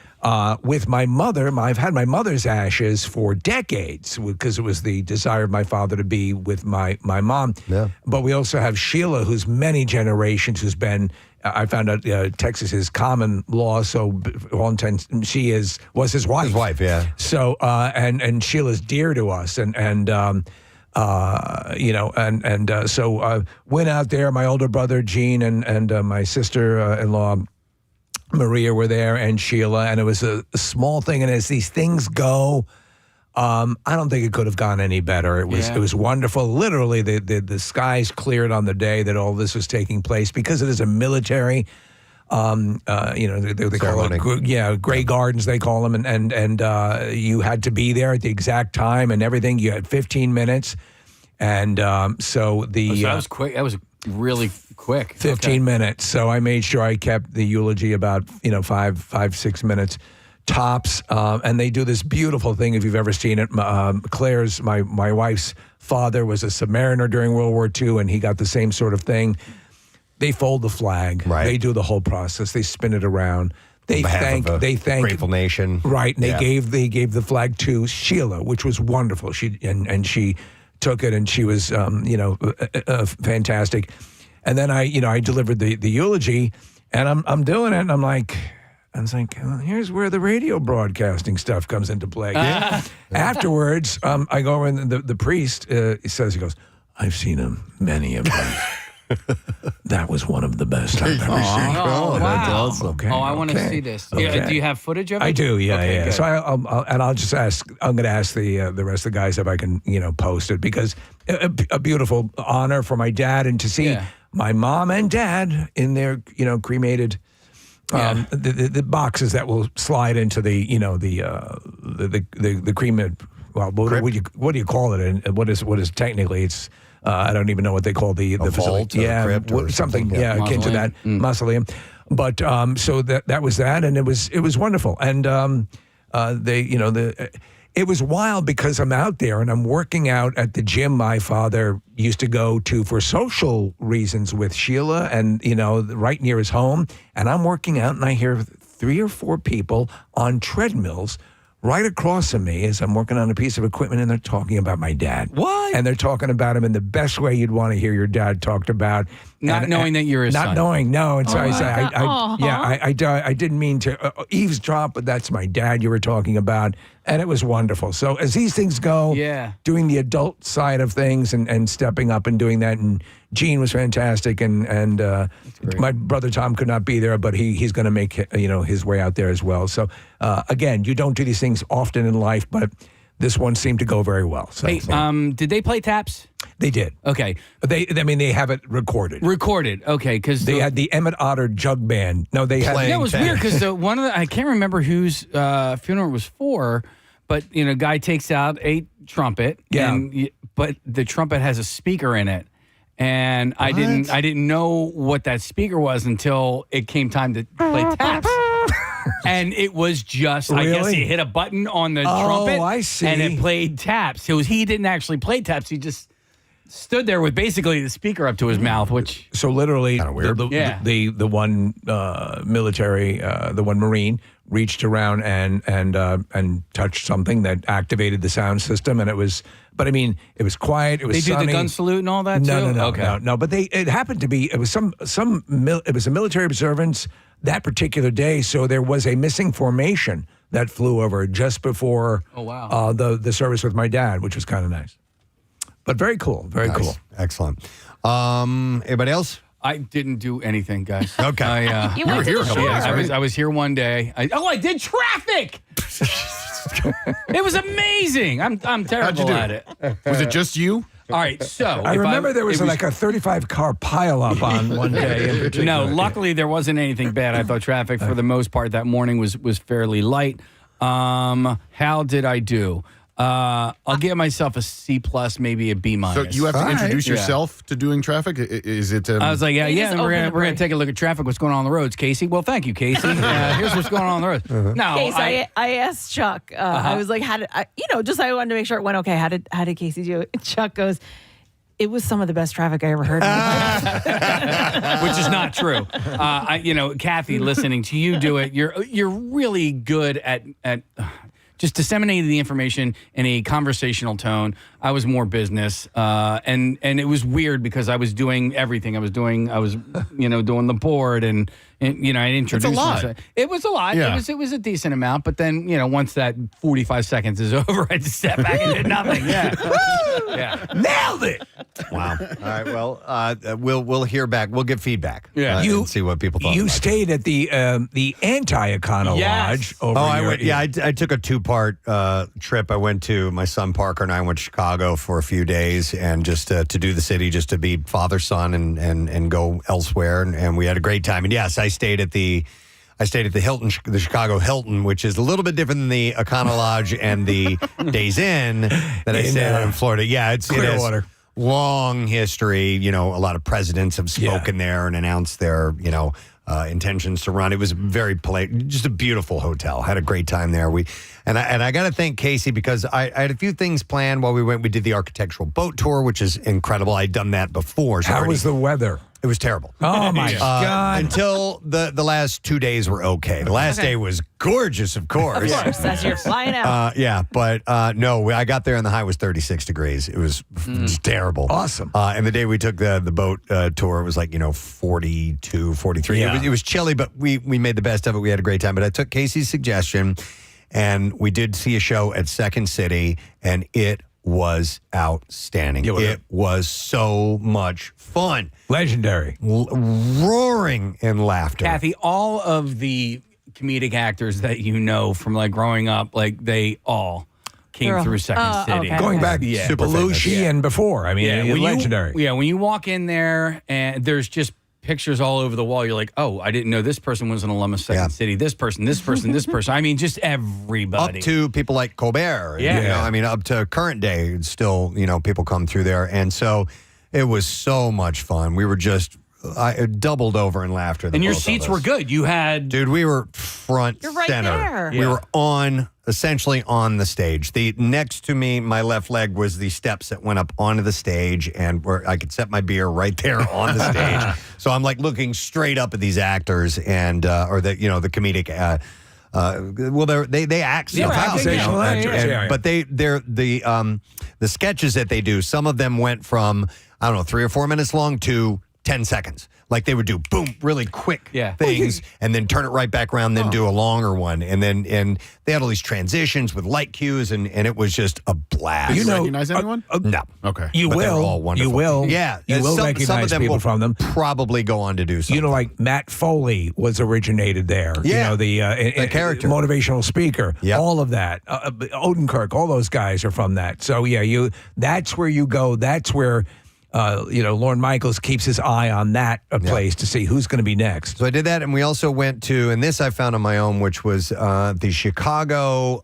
With my mother, I've had my mother's ashes for decades because it was the desire of my father to be with my mom. Yeah. But we also have Sheila, who's many generations, who's been. I found out Texas is common law, so all intents, she was his wife. His wife, yeah. So and Sheila's dear to us, so went out there. My older brother Gene and my sister-in-law Maria were there, and Sheila, and it was a small thing. And as these things go, I don't think it could have gone any better. It was wonderful. Literally, the skies cleared on the day that all this was taking place because it is a military. They call it Grey Gardens. They call them, and you had to be there at the exact time and everything. You had 15 minutes, and so that was quick. That was really quick. 15 minutes. So I made sure I kept the eulogy about 5-6 minutes. Tops, and they do this beautiful thing if you've ever seen it. Claire's, my wife's father was a submariner during World War II, and he got the same sort of thing. They fold the flag. Right. They do the whole process. They spin it around. They thank Grateful Nation. Right. And they gave the flag to Sheila, which was wonderful. She took it, and she was fantastic. And then I delivered the eulogy, and I'm doing it, and I'm like. I was like, here's where the radio broadcasting stuff comes into play. Afterwards, I go over, and the priest he goes, I've seen many of them. That was one of the best I've ever seen. Oh, wow. That's awesome. Okay, I want to see this. Okay. Do you have footage of it? I do, yeah. Good. So I'll just ask. I'm going to ask the rest of the guys if I can, post it, because a beautiful honor for my dad, and to see my mom and dad in their, cremated. The boxes that will slide into the cremated. Well, what do you call it? And what is technically? It's I don't even know what they call the facility. Crypt or something. Akin to that mausoleum. But so that was that, and it was wonderful. And it was wild because I'm out there and I'm working out at the gym my father used to go to for social reasons with Sheila, and right near his home. And I'm working out, and I hear 3 or 4 people on treadmills right across from me as I'm working on a piece of equipment, and they're talking about my dad. What? And they're talking about him in the best way you'd want to hear your dad talked about. Not knowing that you're his son. Not knowing, no. And so I said, I didn't mean to eavesdrop, but that's my dad you were talking about. And it was wonderful. So as these things go, doing the adult side of things and stepping up and doing that. And Gene was fantastic. And my brother Tom could not be there, but he's going to make his way out there as well. So again, you don't do these things often in life, but this one seemed to go very well. So. Hey, did they play taps? They did. Okay. They have it recorded. Recorded. Okay, because they had the Emmett Otter Jug Band. No, they had. Yeah, it was weird because one of the I can't remember whose funeral it was for, but guy takes out a trumpet. Yeah. But the trumpet has a speaker in it, and I didn't know what that speaker was until it came time to play taps. And it was just, I guess he hit a button on the trumpet. Oh, I see. And it played taps. He didn't actually play taps. He just stood there with basically the speaker up to his mouth, which so literally kind of weird. The one military, the one Marine reached around and touched something that activated the sound system, and it was. But I mean, it was quiet. It was They sunny. do the gun salute and all that No, too? no. But it happened to be. It was it was a military observance that particular day. So there was a missing formation that flew over just before. Oh wow. The service with my dad, which was kind of nice. But very cool. Very cool. Excellent. Anybody else? I didn't do anything, guys. Okay. You went to the shore. I was here one day. I did traffic. It was amazing. I'm terrible at it. Was it just you? All right, so I remember there was like a 35-car pileup on one day in particular. No, luckily there wasn't anything bad. I thought traffic for the most part that morning was fairly light. How did I do? I'll give myself a C+, maybe a B-. So you have to introduce yourself to doing traffic? Is it? I was like, You yeah, just we're open gonna it take a look at traffic. What's going on the roads, Casey? Well, thank you, Casey. Here's what's going on the roads. No, Case, I asked Chuck. I was like, how did I wanted to make sure it went okay. How did Casey do it? Chuck goes, it was some of the best traffic I ever heard in my life. which is not true. Kathy, listening to you do it, you're really good at just disseminating the information in a conversational tone. I was more business, and it was weird because I was doing everything. I was doing the board and I introduced It's a lot. myself. It was a lot. Yeah. It was a decent amount, but then once that 45 seconds is over, I just step back and did nothing. Yeah. Nailed it. Wow. All right. Well, we'll hear back. We'll give feedback. Yeah. And see what people thought. You about stayed at the anti-Econo Lodge. Over I took a 2-part trip. I went to my son Parker and I went to Chicago for a few days and just to do the city, just to be father son and go elsewhere, and we had a great time. And yes, I stayed at the Hilton, the Chicago Hilton, which is a little bit different than the Econo Lodge and the Days Inn that I stayed at in Florida. Yeah, it has long history. A lot of presidents have spoken there and announced their intentions to run. It was very polite, just a beautiful hotel. Had a great time there. I got to thank Casey because I had a few things planned while we went. We did the architectural boat tour, which is incredible. I'd done that before. So How was the weather? It was terrible. Oh my God! Until the last 2 days were okay. The last day was gorgeous, of course. Of course, as you're flying out. But no, I got there and the high was 36 degrees. It was terrible. Awesome. And the day we took the boat tour, it was like 42, 43. Yeah. It was chilly, but we made the best of it. We had a great time. But I took Casey's suggestion, and we did see a show at Second City, and it was outstanding. It was so much fun. Legendary. Roaring in laughter. Kathy, all of the comedic actors that from like growing up, like they all came through Second City. Okay. Going back Super Belushi and before. I mean, legendary. When you walk in there and there's just pictures all over the wall, you're like, oh, I didn't know this person was an alum of Second City. This person, this person, this person. I mean, just everybody. Up to people like Colbert. Up to current day, it's still, people come through there. And so it was so much fun. We were just doubled over in laughter. And your seats were good. You had... Dude, we were front You're right center. there. We were essentially on the stage. The next to me, my left leg was the steps that went up onto the stage, and where I could set my beer right there on the stage. So I'm like looking straight up at these actors and or the the comedic. They act stuff out, conversational actors, but they're the sketches that they do. Some of them went from 3 or 4 minutes long to 10 seconds. Like they would do boom, really quick Yeah. things, and then turn it right back around, then do a longer one, and they had all these transitions with light cues, and it was just a blast. You recognize anyone? No. Okay. You But they're will. all wonderful. You will. Yeah. You will some recognize of them people will from them. probably go on to do something. You know, like Matt Foley was originated there. Yeah. You know, the character. motivational speaker. Yep. All of that. Odenkirk, all those guys are from that. So, yeah, that's where you go. That's where, Lorne Michaels keeps his eye on that place to see who's going to be next. So I did that, and we also went to, and this I found on my own, which was the Chicago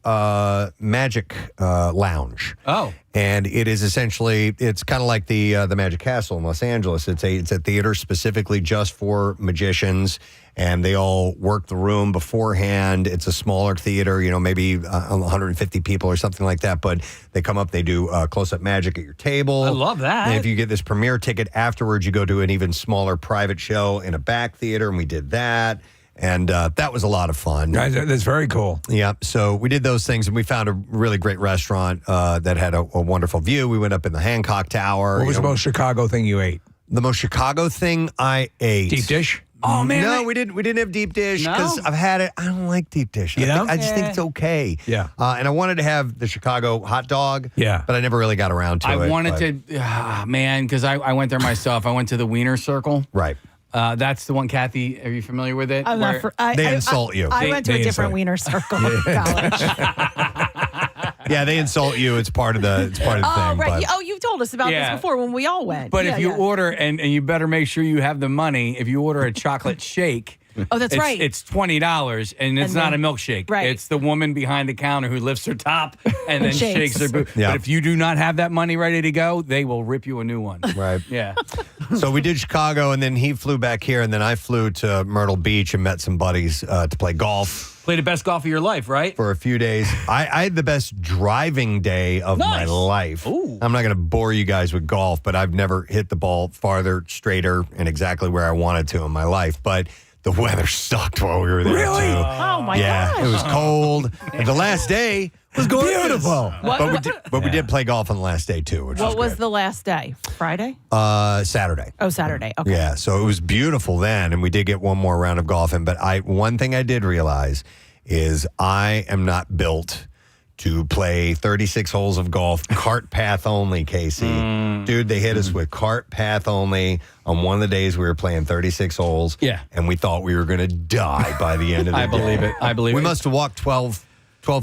Magic Lounge. Oh. And it is essentially, it's kind of like the Magic Castle in Los Angeles. It's a theater specifically just for magicians, and they all work the room beforehand. It's a smaller theater, maybe 150 people or something like that. But they come up, they do close-up magic at your table. I love that. And if you get this premiere ticket afterwards, you go to an even smaller private show in a back theater, and we did that. And that was a lot of fun. That's very cool. Yeah. So we did those things, and we found a really great restaurant that had a wonderful view. We went up in the Hancock Tower. What was the most Chicago thing you ate? The most Chicago thing I ate. Deep dish? Oh, man. No, we didn't have deep dish because No? I've had it. I don't like deep dish. I just think it's okay. Yeah. And I wanted to have the Chicago hot dog. Yeah. But I never really got around to it. I wanted to, because I went there myself. I went to the Wiener Circle. Right. That's the one, Kathy. Are you familiar with it? I'm not. They insult you. I went to a different Wiener Circle in college. Yeah, they insult you. It's part of the thing. Oh, right. but- You've told us about Yeah. this before when we all went. But Yeah, if you yeah. order, and you better make sure you have the money, if you order a chocolate shake. Oh, that's right. It's $20, and it's And not then- a milkshake. right. It's the woman behind the counter who lifts her top and then Shakes. shakes her boot. Yeah. But if you do not have that money ready to go, they will rip you a new one. Right. Yeah. So we did Chicago, and then he flew back here, and then I flew to Myrtle Beach and met some buddies to play golf Play the best golf of your life, right? for a few days. I had the best driving day of my Nice. life. Ooh. I'm not going to bore you guys with golf, but I've never hit the ball farther, straighter, and exactly where I wanted to in my life. But the weather sucked while we were there, Really? too. Oh, my Yeah, gosh. it was cold. And the last day was beautiful. But we did play golf on the last day, too, which What was was great. the last day? Friday? Saturday. Oh, Saturday. Okay. Yeah, so it was beautiful then, and we did get one more round of golf in. But one thing I did realize is I am not built to play 36 holes of golf, cart path only, Casey. Dude, they hit us with cart path only on one of the days we were playing 36 holes. Yeah. And we thought we were going to die by the end of the day. I believe it. I believe We it. must have walked 12,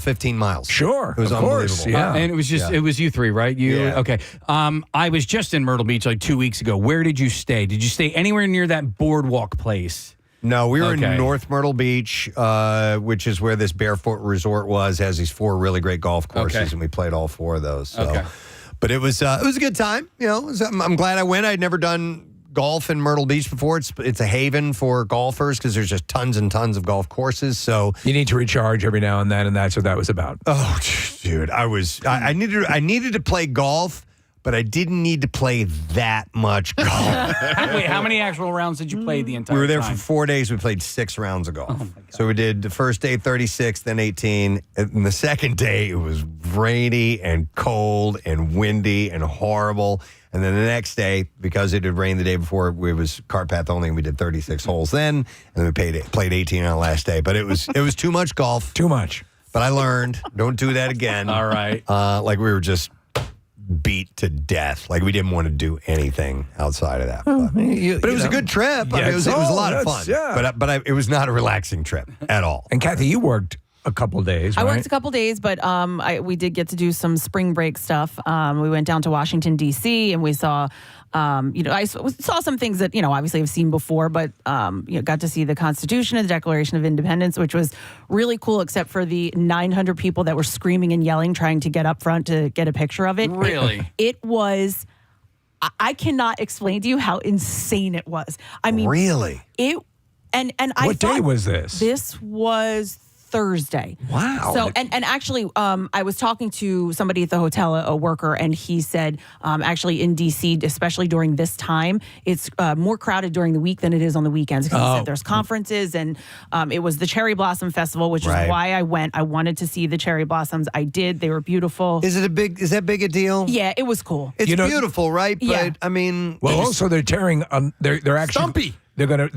15 miles. Sure, It was of course, unbelievable. yeah. And it was just, it was you three, right? Yeah. Okay. I was just in Myrtle Beach like 2 weeks ago. Where did you stay? Did you stay anywhere near that boardwalk place? No, we were Okay. in North Myrtle Beach, which is where this Barefoot Resort was. Has these 4 really great golf courses, Okay. and we played all 4 of those. So. Okay. But it was a good time. I'm glad I went. I'd never done golf in Myrtle Beach before. It's a haven for golfers because there's just tons and tons of golf courses. So You need to recharge every now and then, and that's what that was about. oh, dude, I needed to play golf, but I didn't need to play that much golf. Wait, how many actual rounds did you play the entire We were there time? for 4 days. We played 6 rounds of golf. Oh, So we did the first day 36, then 18. And the second day, it was rainy and cold and windy and horrible. And then the next day, because it had rained the day before, it was cart path only, and we did 36 holes then. And then we played 18 on the last day. But it was too much golf. Too much. But I learned, don't do that again. All right. Like we were just beat to death. Like we didn't want to do anything outside of that. But it was a good trip. I mean, it was a lot of fun. Yeah. But it was not a relaxing trip at all. And Kathy, you worked a couple days, I right? worked a couple days, but we did get to do some spring break stuff. We went down to Washington, D.C., and we saw, I saw some things that, obviously I've seen before, but, got to see the Constitution and the Declaration of Independence, which was really cool, except for the 900 people that were screaming and yelling, trying to get up front to get a picture of it. Really? It was, I cannot explain to you how insane it was. I mean, Really? it, and I What day thought was this? This was Thursday. Wow. So, and actually, I was talking to somebody at the hotel, a worker, and he said, actually in DC, especially during this time, it's more crowded during the week than it is on the weekends. Because he said there's conferences, and it was the Cherry Blossom Festival, which Right. is why I went. I wanted to see the cherry blossoms. I did. They were beautiful. Is that big a deal? Yeah, it was cool. It's beautiful, right? But Yeah. I mean, Well, also they're tearing. They're actually Stumpy. They're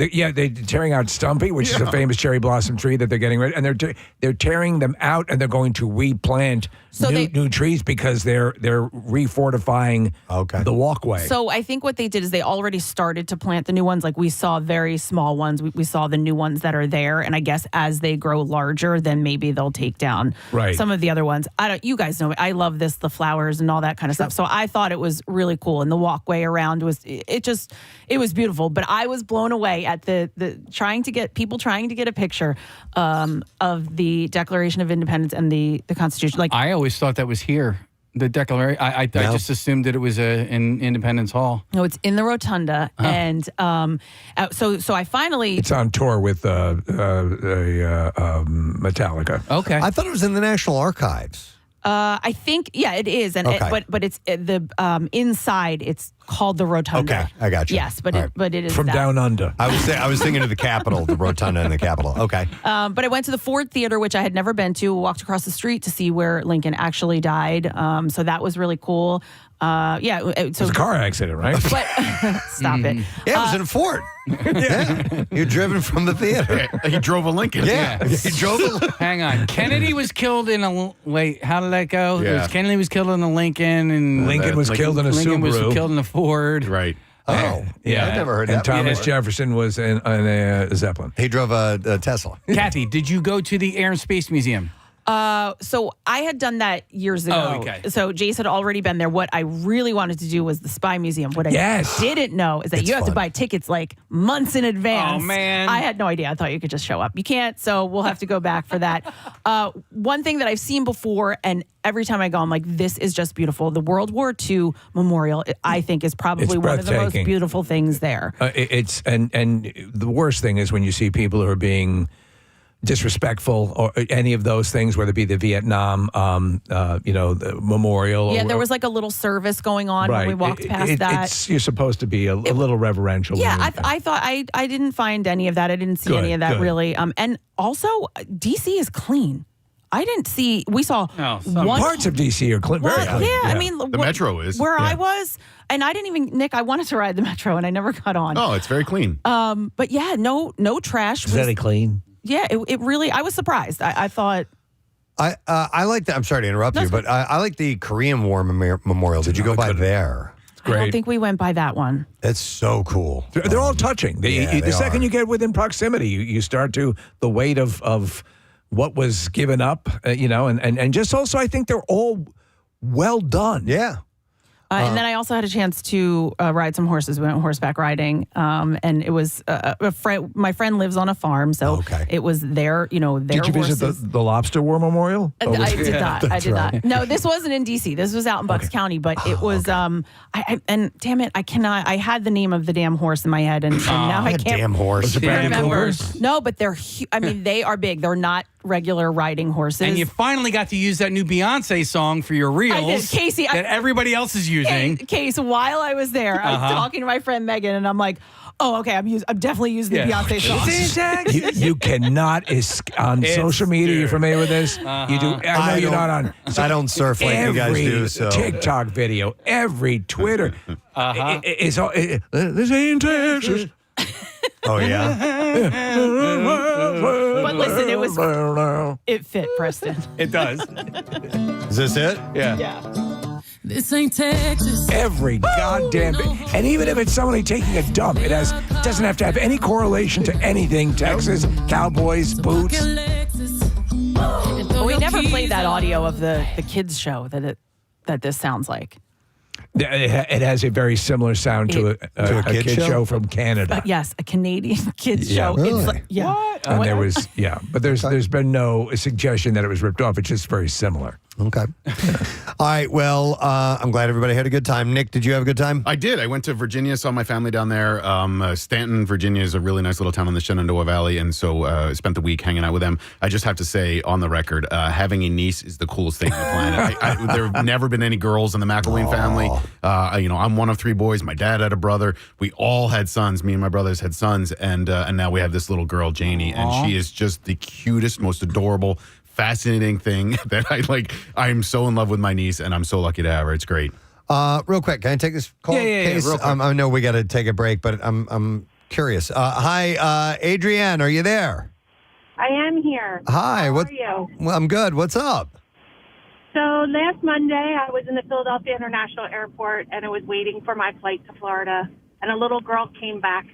tearing out Stumpy, which is a famous cherry blossom tree that they're getting rid of, and they're tearing them out, and they're going to replant new trees because they're refortifying the walkway. So I think what they did is they already started to plant the new ones. Like we saw very small ones. We saw the new ones that are there, and I guess as they grow larger, then maybe they'll take down some of the other ones. You guys know I love the flowers and all that kind of stuff. So I thought it was really cool, and the walkway around was beautiful. But I was blown away at the trying to get a picture of the Declaration of Independence and the Constitution. Like I always thought that was here. The Declaration. I just assumed that it was in Independence Hall. No, it's in the Rotunda, and so I finally. It's on tour with Metallica. Okay, I thought it was in the National Archives. I think, it is, and but it's the inside. It's called the Rotunda. Okay, I got you. Yes, but it is from that. down under. I was thinking of the Capitol, the Rotunda and the Capitol. Okay. But I went to the Ford Theater, which I had never been to. Walked across the street to see where Lincoln actually died. So that was really cool. So it was a car accident, right? But stop it. Yeah, it was in a Ford. Yeah, you're driven from the theater. He drove a Lincoln. Yeah, he drove a. Hang on, Kennedy was killed in a. Wait, how did that go? Yeah. Kennedy was killed in a Lincoln, and Lincoln was killed in a Lincoln Subaru. was killed in a Ford. Right. Oh, yeah, I never heard that. And Thomas before. Jefferson was in a Zeppelin. He drove a Tesla. Kathy, did you go to the Air and Space Museum? So I had done that years ago. Oh, okay. So Jace had already been there. What I really wanted to do was the Spy Museum. What I didn't know is that you have to buy tickets like months in advance. Oh, man. I had no idea. I thought you could just show up. You can't, so we'll have to go back for that. One thing that I've seen before, and every time I go, I'm like, this is just beautiful. The World War II Memorial, I think, is probably one of the most beautiful things there. It's and the worst thing is when you see people who are being disrespectful or any of those things, whether it be the Vietnam, the memorial. Yeah, there was like a little service going on when we walked past that. You're supposed to be a little reverential. Yeah, I thought I didn't find any of that. I didn't see any of that really. And also, DC is clean. I didn't see. We saw one parts of DC are clean. Very clean. Yeah, I mean, the Metro is where I was, and I didn't even. Nick, I wanted to ride the Metro, and I never got on. Oh, it's very clean. But yeah, no trash. Is that clean? Yeah, it really. I was surprised. I thought. I like that. I'm sorry to interrupt you, but I like the Korean War Memorial. Did you go by there? I don't think we went by that one. It's so cool. They're all touching. The second you get within proximity, you start to the weight of what was given up, and just also I think they're all well done. Yeah. And then I also had a chance to ride some horses. We went horseback riding, and it was a friend. My friend lives on a farm, so it was their, their Did you horses. visit the Lobster War Memorial? I did not. I did not. No, this wasn't in D.C. This was out in Bucks County, but it was. And damn it, I cannot. I had the name of the damn horse in my head, and now I can't. Damn horse. Remember. No, but they're. I mean, they are big. They're not regular riding horses. And you finally got to use that new Beyonce song for your reels. I did, Casey. That everybody else is using. Case, while I was there, I was talking to my friend Megan, and I'm like, oh, okay, I'm definitely using the Beyonce song. You cannot on social media. You're familiar with this? You do. I know you're not on. So I don't surf like you guys do. So TikTok video, every Twitter. It's all. This ain't Texas. Oh yeah. But listen, it fit, Preston. It does. Is this it? Yeah. This ain't Texas. Every goddamn bit. And even if it's somebody taking a dump, it doesn't have to have any correlation to anything. Texas, Cowboys, boots. Well, we never played that audio of the kids show that this sounds like. It has a very similar sound to a kid show from Canada. Yes, a Canadian kids show. Really? It's like, What? And there was, but there's been no suggestion that it was ripped off. It's just very similar. Okay. All right. Well, I'm glad everybody had a good time. Nick, did you have a good time? I did. I went to Virginia, saw my family down there. Stanton, Virginia is a really nice little town in the Shenandoah Valley, and so spent the week hanging out with them. I just have to say, on the record, having a niece is the coolest thing on the planet. There have never been any girls in the McElwain family. I'm one of three boys. My dad had a brother. We all had sons. Me and my brothers had sons, and now we have this little girl, Janie, and she is just the cutest, most adorable, fascinating thing that I like. I'm so in love with my niece, and I'm so lucky to have her. It's great. Real quick, can I take this call? Yeah, Case? real quick. I know we got to take a break, but I'm curious. Hi, Adrienne, are you there? I am here. Hi. How What? are you? Well, I'm good. What's up? So last Monday, I was in the Philadelphia International Airport, and I was waiting for my flight to Florida. And a little girl came back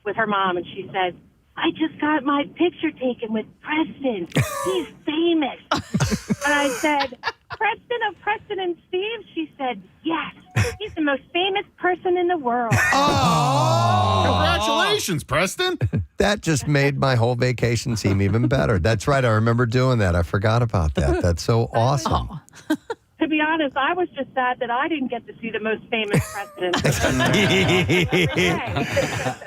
with her mom, and she said, I just got my picture taken with Preston. He's famous. And I said, Preston of Preston and Steve? She said, yes. He's the most famous person in the world. Oh! Congratulations, Preston. That just made my whole vacation seem even better. That's right. I remember doing that. I forgot about that. That's so awesome. To be honest, I was just sad that I didn't get to see the most famous Preston.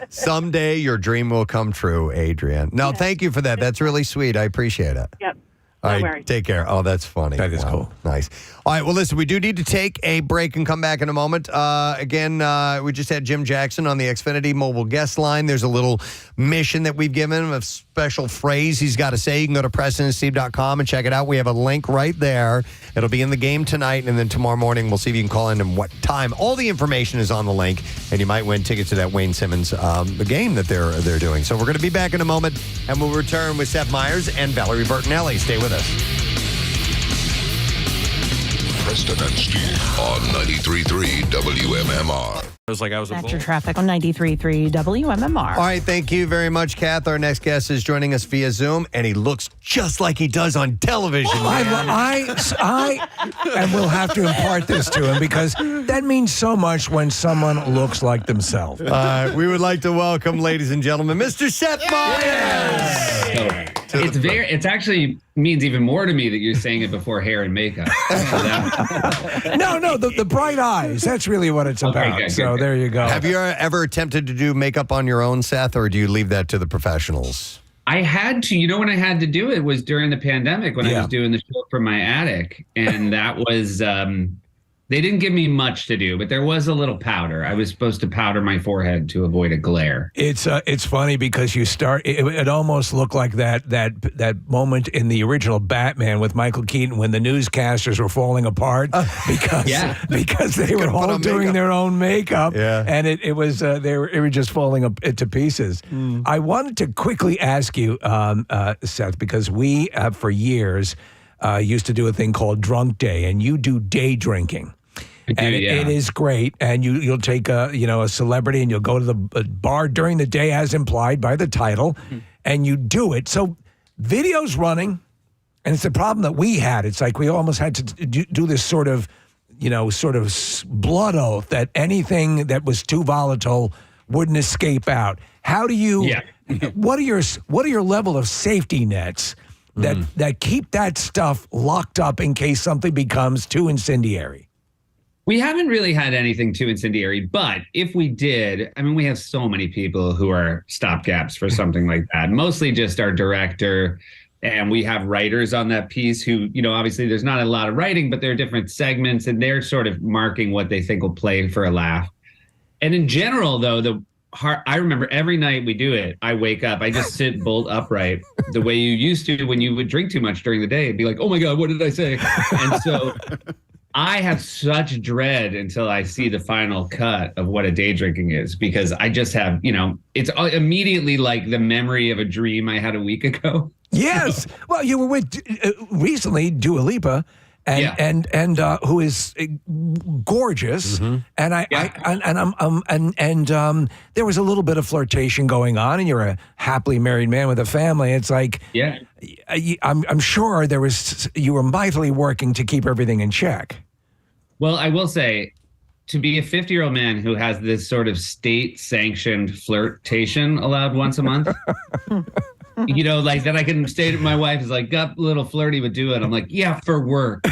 Someday your dream will come true, Adrienne. No, thank you for that. That's really sweet. I appreciate it. Yep. All right, worries. take care. Oh, that's funny. That is cool. Nice. All right, well, listen, we do need to take a break and come back in a moment. Again, we just had Jim Jackson on the Xfinity mobile guest line. There's a little mission that we've given him, a special phrase he's got to say. You can go to PrestonandSteve.com and check it out. We have a link right there. It'll be in the game tonight, and then tomorrow morning we'll see if you can call in and what time. All the information is on the link, and you might win tickets to that Wayne Simmons the game that they're doing. So we're going to be back in a moment, and we'll return with Seth Meyers and Valerie Bertinelli. Stay with us. Preston and Steve on 93.3 WMMR. It was like I was a After bull. traffic on 93.3 WMMR. All right, thank you very much, Kath. Our next guest is joining us via Zoom, and he looks just like he does on television. I and we'll have to impart this to him because that means so much when someone looks like themselves. We would like to welcome, ladies and gentlemen, Mr. Seth Meyers. It's actually means even more to me that you're saying it before hair and makeup. No, the bright eyes. That's really what it's about. Good. There you go. Have you ever attempted to do makeup on your own, Seth, or do you leave that to the professionals? I had to. You know when I had to do it was during the pandemic when I was doing the show from my attic. And that was, they didn't give me much to do, but there was a little powder. I was supposed to powder my forehead to avoid a glare. It's funny because you start. It almost looked like that moment in the original Batman with Michael Keaton when the newscasters were falling apart because they were all doing their own makeup. Yeah. And it was they were just falling up to pieces. I wanted to quickly ask you, Seth, because we for years used to do a thing called Drunk Day, and you do day drinking. And it is great. And you'll take a celebrity and you'll go to the bar during the day as implied by the title, and you do it. So video's running, and it's the problem that we had. It's like we almost had to do this sort of blood oath that anything that was too volatile wouldn't escape out. How do you? What are your level of safety nets that keep that stuff locked up in case something becomes too incendiary? We haven't really had anything too incendiary, but if we did, I mean, we have so many people who are stopgaps for something like that, mostly just our director. And we have writers on that piece who, obviously there's not a lot of writing, but there are different segments and they're sort of marking what they think will play for a laugh. And in general, though, I remember every night we do it, I wake up, I just sit bolt upright the way you used to when you would drink too much during the day and be like, oh my God, what did I say? And so I have such dread until I see the final cut of what a day drinking is, because I just have, it's immediately like the memory of a dream I had a week ago. Yes. Well, you were with recently Dua Lipa, and who is gorgeous, and there was a little bit of flirtation going on, and you're a happily married man with a family. It's like, I'm sure you were mightily working to keep everything in check. Well, I will say, to be a 50-year-old man who has this sort of state-sanctioned flirtation allowed once a month. Like that I can say to my wife is like, got a little flirty with Dua. And I'm like, yeah, for work.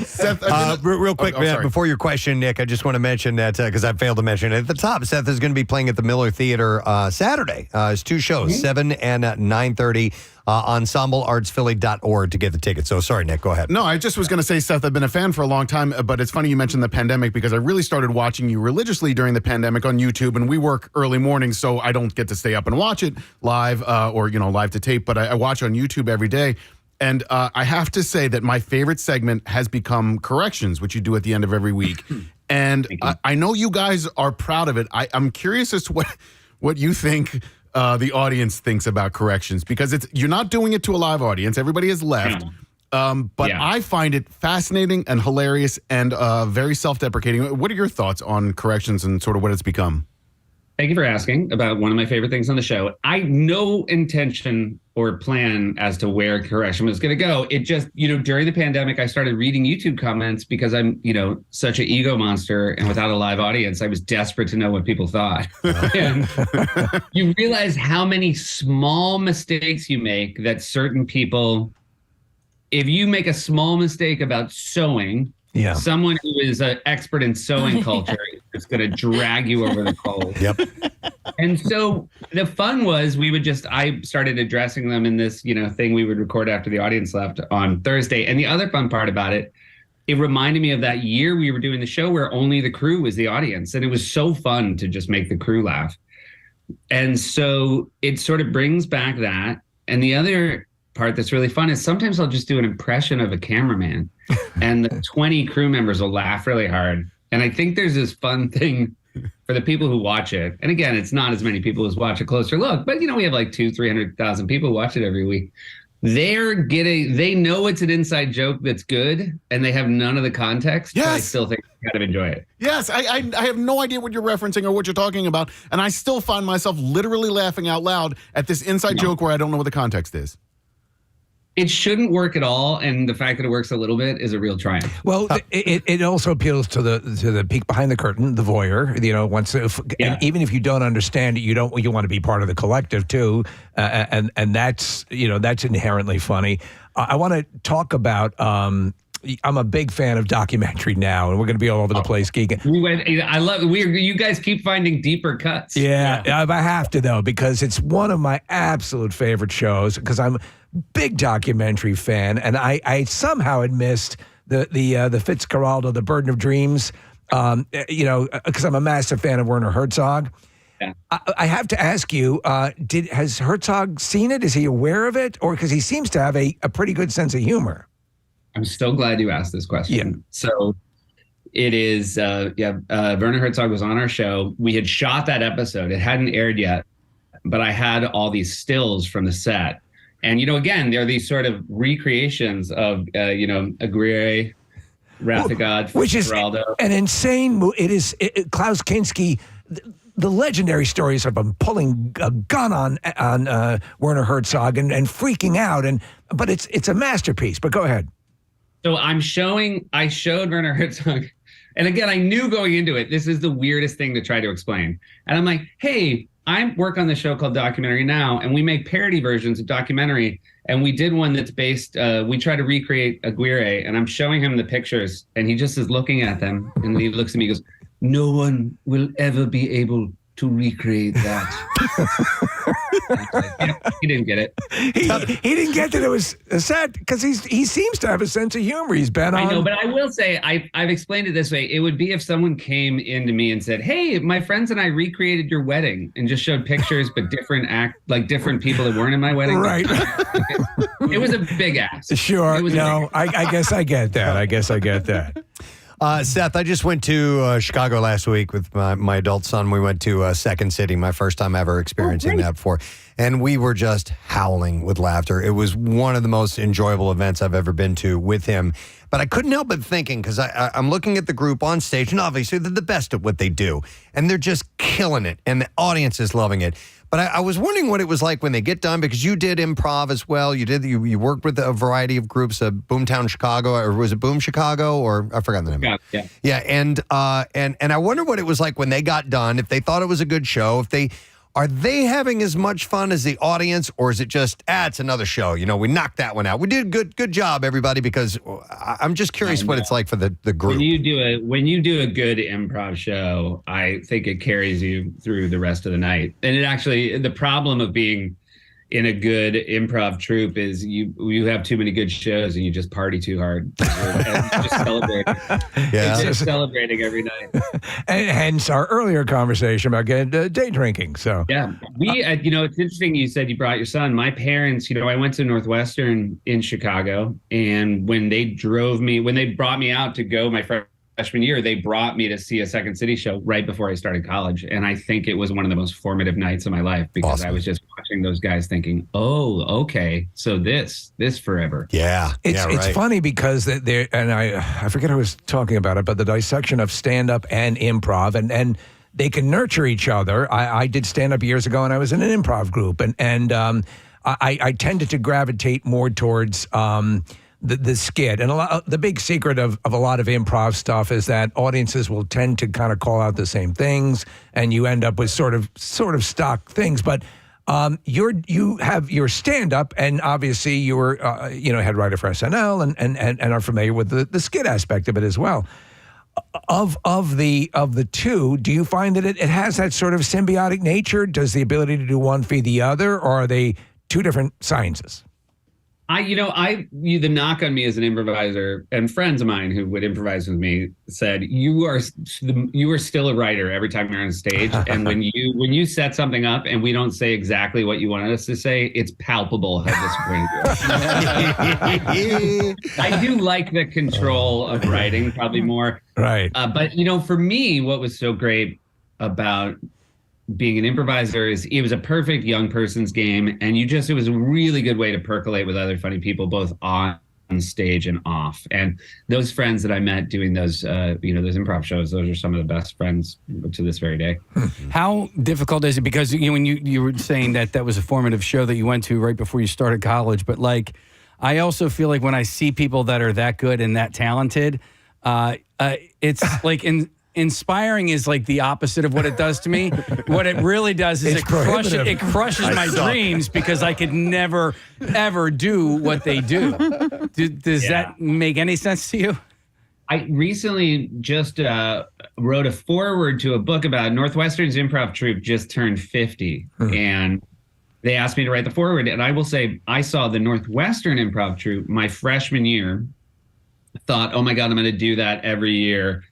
Seth, real quick, before your question, Nick, I just want to mention that because I failed to mention it at the top. Seth is going to be playing at the Miller Theater Saturday. It's 2 shows, 7 and 9:30. EnsembleArtsPhilly.org to get the tickets. So sorry, Nick, go ahead. No, I just was going to say, Seth, I've been a fan for a long time, but it's funny you mentioned the pandemic because I really started watching you religiously during the pandemic on YouTube, and we work early mornings, so I don't get to stay up and watch it live or live to tape, but I watch on YouTube every day. And I have to say that my favorite segment has become Corrections, which you do at the end of every week. And I know you guys are proud of it. I'm curious as to what you think the audience thinks about corrections, because you're not doing it to a live audience. Everybody has left. But I find it fascinating and hilarious and very self-deprecating. What are your thoughts on corrections and sort of what it's become? Thank you for asking about one of my favorite things on the show. I no intention or plan as to where correction was going to go. It just, during the pandemic, I started reading YouTube comments because I'm, such an ego monster, and without a live audience, I was desperate to know what people thought. And you realize how many small mistakes you make that certain people, if you make a small mistake about sewing, someone who is an expert in sewing culture is going to drag you over the coals. Yep. And so the fun was I started addressing them in this, thing we would record after the audience left on Thursday. And the other fun part about it reminded me of that year we were doing the show where only the crew was the audience. And it was so fun to just make the crew laugh. And so it sort of brings back that. And the other part that's really fun is sometimes I'll just do an impression of a cameraman and the 20 crew members will laugh really hard. And I think there's this fun thing for the people who watch it. And again, it's not as many people as watch A Closer Look, but we have like 200,000-300,000 people watch it every week. They know it's an inside joke that's good and they have none of the context, but I still think they kind of enjoy it. Yes, I have no idea what you're referencing or what you're talking about. And I still find myself literally laughing out loud at this inside joke where I don't know what the context is. It shouldn't work at all, and the fact that it works a little bit is a real triumph. Well, it also appeals to the peek behind the curtain, the voyeur. And even if you don't understand it, you want to be part of the collective too, and that's that's inherently funny. I want to talk about. I'm a big fan of documentary now, and we're going to be all over the place geeking. I love it. You guys keep finding deeper cuts. Yeah, I have to though, because it's one of my absolute favorite shows. Because I'm a big documentary fan, and I somehow had missed the Fitzcarraldo, The Burden of Dreams. Because I'm a massive fan of Werner Herzog. Yeah. I have to ask you, has Herzog seen it? Is he aware of it? Or because he seems to have a pretty good sense of humor. I'm so glad you asked this question. Yeah. So it is, Werner Herzog was on our show. We had shot that episode. It hadn't aired yet, but I had all these stills from the set. And, again, there are these sort of recreations of, Aguirre, Wrath of God, which is Geraldo. An insane movie. It is Klaus Kinski. The legendary stories of him pulling a gun on Werner Herzog and freaking out. But it's a masterpiece. But go ahead. So I showed Werner Herzog, and again, I knew going into it, this is the weirdest thing to try to explain. And I'm like, hey, I work on the show called Documentary Now, and we make parody versions of documentary. And we did one that's based, we try to recreate Aguirre, and I'm showing him the pictures, and he just is looking at them, and he looks at me and goes, no one will ever be able to recreate that. He didn't get it. He didn't get that it was a set because he seems to have a sense of humor. He's been on. I know, but I will say I've explained it this way. It would be if someone came into me and said, "Hey, my friends and I recreated your wedding," and just showed pictures, but different people that weren't in my wedding. Right. It was a big ask. Sure. No, I guess I get that. Seth, I just went to Chicago last week with my adult son. We went to Second City, my first time ever experiencing that before. And we were just howling with laughter. It was one of the most enjoyable events I've ever been to with him. But I couldn't help but thinking, because I'm looking at the group on stage, and obviously they're the best at what they do. And they're just killing it, and the audience is loving it. But I was wondering what it was like when they get done, because you did improv as well. You worked with a variety of groups, Boomtown Chicago, or was it Boom Chicago, or I forgot the name. Yeah. And I wonder what it was like when they got done. If they thought it was a good show, are they having as much fun as the audience, or is it just it's another show? We knocked that one out. We did good job, everybody. Because I'm just curious what it's like for the group. When you do a good improv show, I think it carries you through the rest of the night. And it actually, the problem of being in a good improv troupe is you have too many good shows and you just party too hard. And just celebrating. Yeah. Just celebrating every night. And hence our earlier conversation about day drinking. So yeah, it's interesting you said you brought your son. My parents, I went to Northwestern in Chicago, and when they brought me out to go my freshman year, they brought me to see a Second City show right before I started college. And I think it was one of the most formative nights of my life because I was just watching those guys thinking, oh, okay, so this forever. Yeah. It's funny because there, and I forget who was talking about it, but the dissection of stand-up and improv, and they can nurture each other. I did stand-up years ago, and I was in an improv group, and I tended to gravitate more towards the skit. And the big secret of a lot of improv stuff is that audiences will tend to kind of call out the same things, and you end up with sort of stock things. But you have your stand-up, and obviously you were head writer for SNL, and are familiar with the skit aspect of it as well. Of the two, do you find that it has that sort of symbiotic nature? Does the ability to do one feed the other, or are they two different sciences? The knock on me as an improviser, and friends of mine who would improvise with me said, you are still a writer every time you're on stage. And when you set something up and we don't say exactly what you wanted us to say, it's palpable how disappointed you are. I do like the control of writing probably more. Right. But for me, what was so great about being an improviser is it was a perfect young person's game, and it was a really good way to percolate with other funny people, both on stage and off. And those friends that I met doing those those improv shows, those are some of the best friends to this very day. How difficult is it? Because when you were saying that was a formative show that you went to right before you started college, but I also feel like when I see people that are that good and that talented, it's inspiring is like the opposite of what it does to me. What it really does is it crushes my dreams because I could never, ever do what they do. Does that make any sense to you? I recently just wrote a foreword to a book about Northwestern's improv troupe just turned 50. And they asked me to write the foreword. And I will say, I saw the Northwestern improv troupe my freshman year, thought, oh my God, I'm going to do that every year.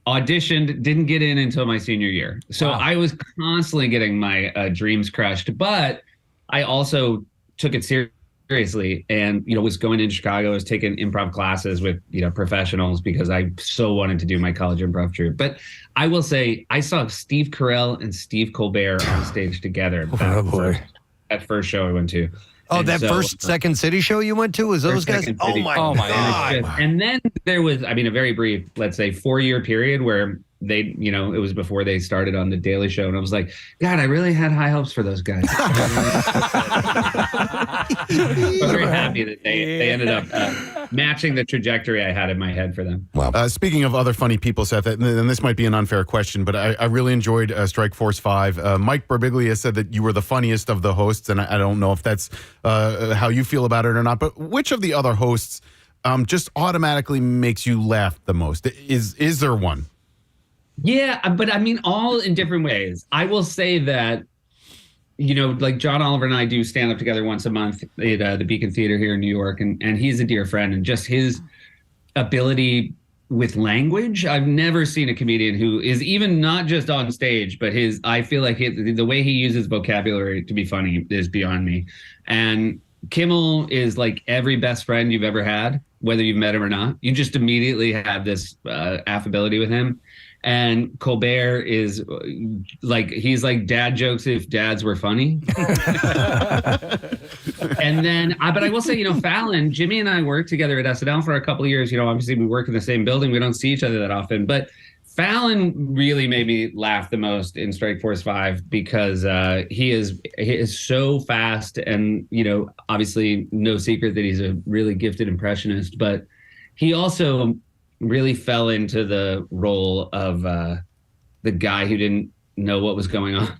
Auditioned, didn't get in until my senior year. So I was constantly getting my dreams crushed, but I also took it seriously and, was going into Chicago, I was taking improv classes with, professionals because I so wanted to do my college improv troupe. But I will say, I saw Steve Carell and Steve Colbert on stage together. That first show I went to. Oh, and first Second City show you went to was those guys? Oh my God. And then there was, a very brief, let's say 4-year period where they, it was before they started on the Daily Show. And I was like, God, I really had high hopes for those guys. I'm very happy that they ended up matching the trajectory I had in my head for them. Wow. Speaking of other funny people, Seth, and this might be an unfair question, but I really enjoyed Strike Force 5. Mike Birbiglia said that you were the funniest of the hosts, and I don't know if that's how you feel about it or not, but which of the other hosts just automatically makes you laugh the most? Is there one? Yeah, but all in different ways. I will say that, like John Oliver and I do stand up together once a month at the Beacon Theater here in New York, and he's a dear friend, and just his ability with language. I've never seen a comedian who is even not just on stage, but I feel like the way he uses vocabulary to be funny is beyond me. And Kimmel is like every best friend you've ever had, whether you've met him or not. You just immediately have this affability with him. And Colbert is he's like dad jokes if dads were funny. And then, but I will say, Fallon, Jimmy and I worked together at SNL for a couple of years. Obviously we work in the same building. We don't see each other that often, but Fallon really made me laugh the most in Strike Force 5 because he is so fast, and obviously no secret that he's a really gifted impressionist, but he also really fell into the role of the guy who didn't know what was going on.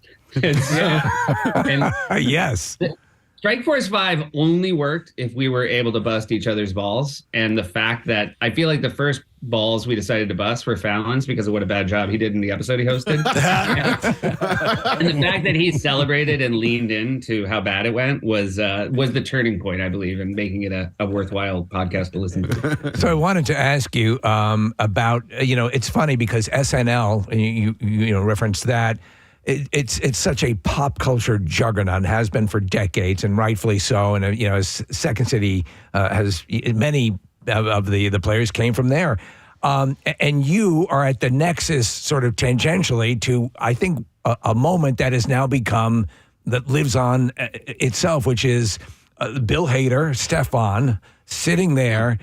Yes. Strike Force 5 only worked if we were able to bust each other's balls. And the fact that I feel like the first balls we decided to bust were Fallon's because of what a bad job he did in the episode he hosted. And the fact that he celebrated and leaned into how bad it went was the turning point, I believe, in making it a worthwhile podcast to listen to. So I wanted to ask you about, it's funny because SNL, you referenced that, it's such a pop culture juggernaut, has been for decades, and rightfully so. And Second City has many of the players came from there. And you are at the nexus, sort of tangentially, to, I think, a moment that has now become, that lives on itself, which is Bill Hader, Stefan, sitting there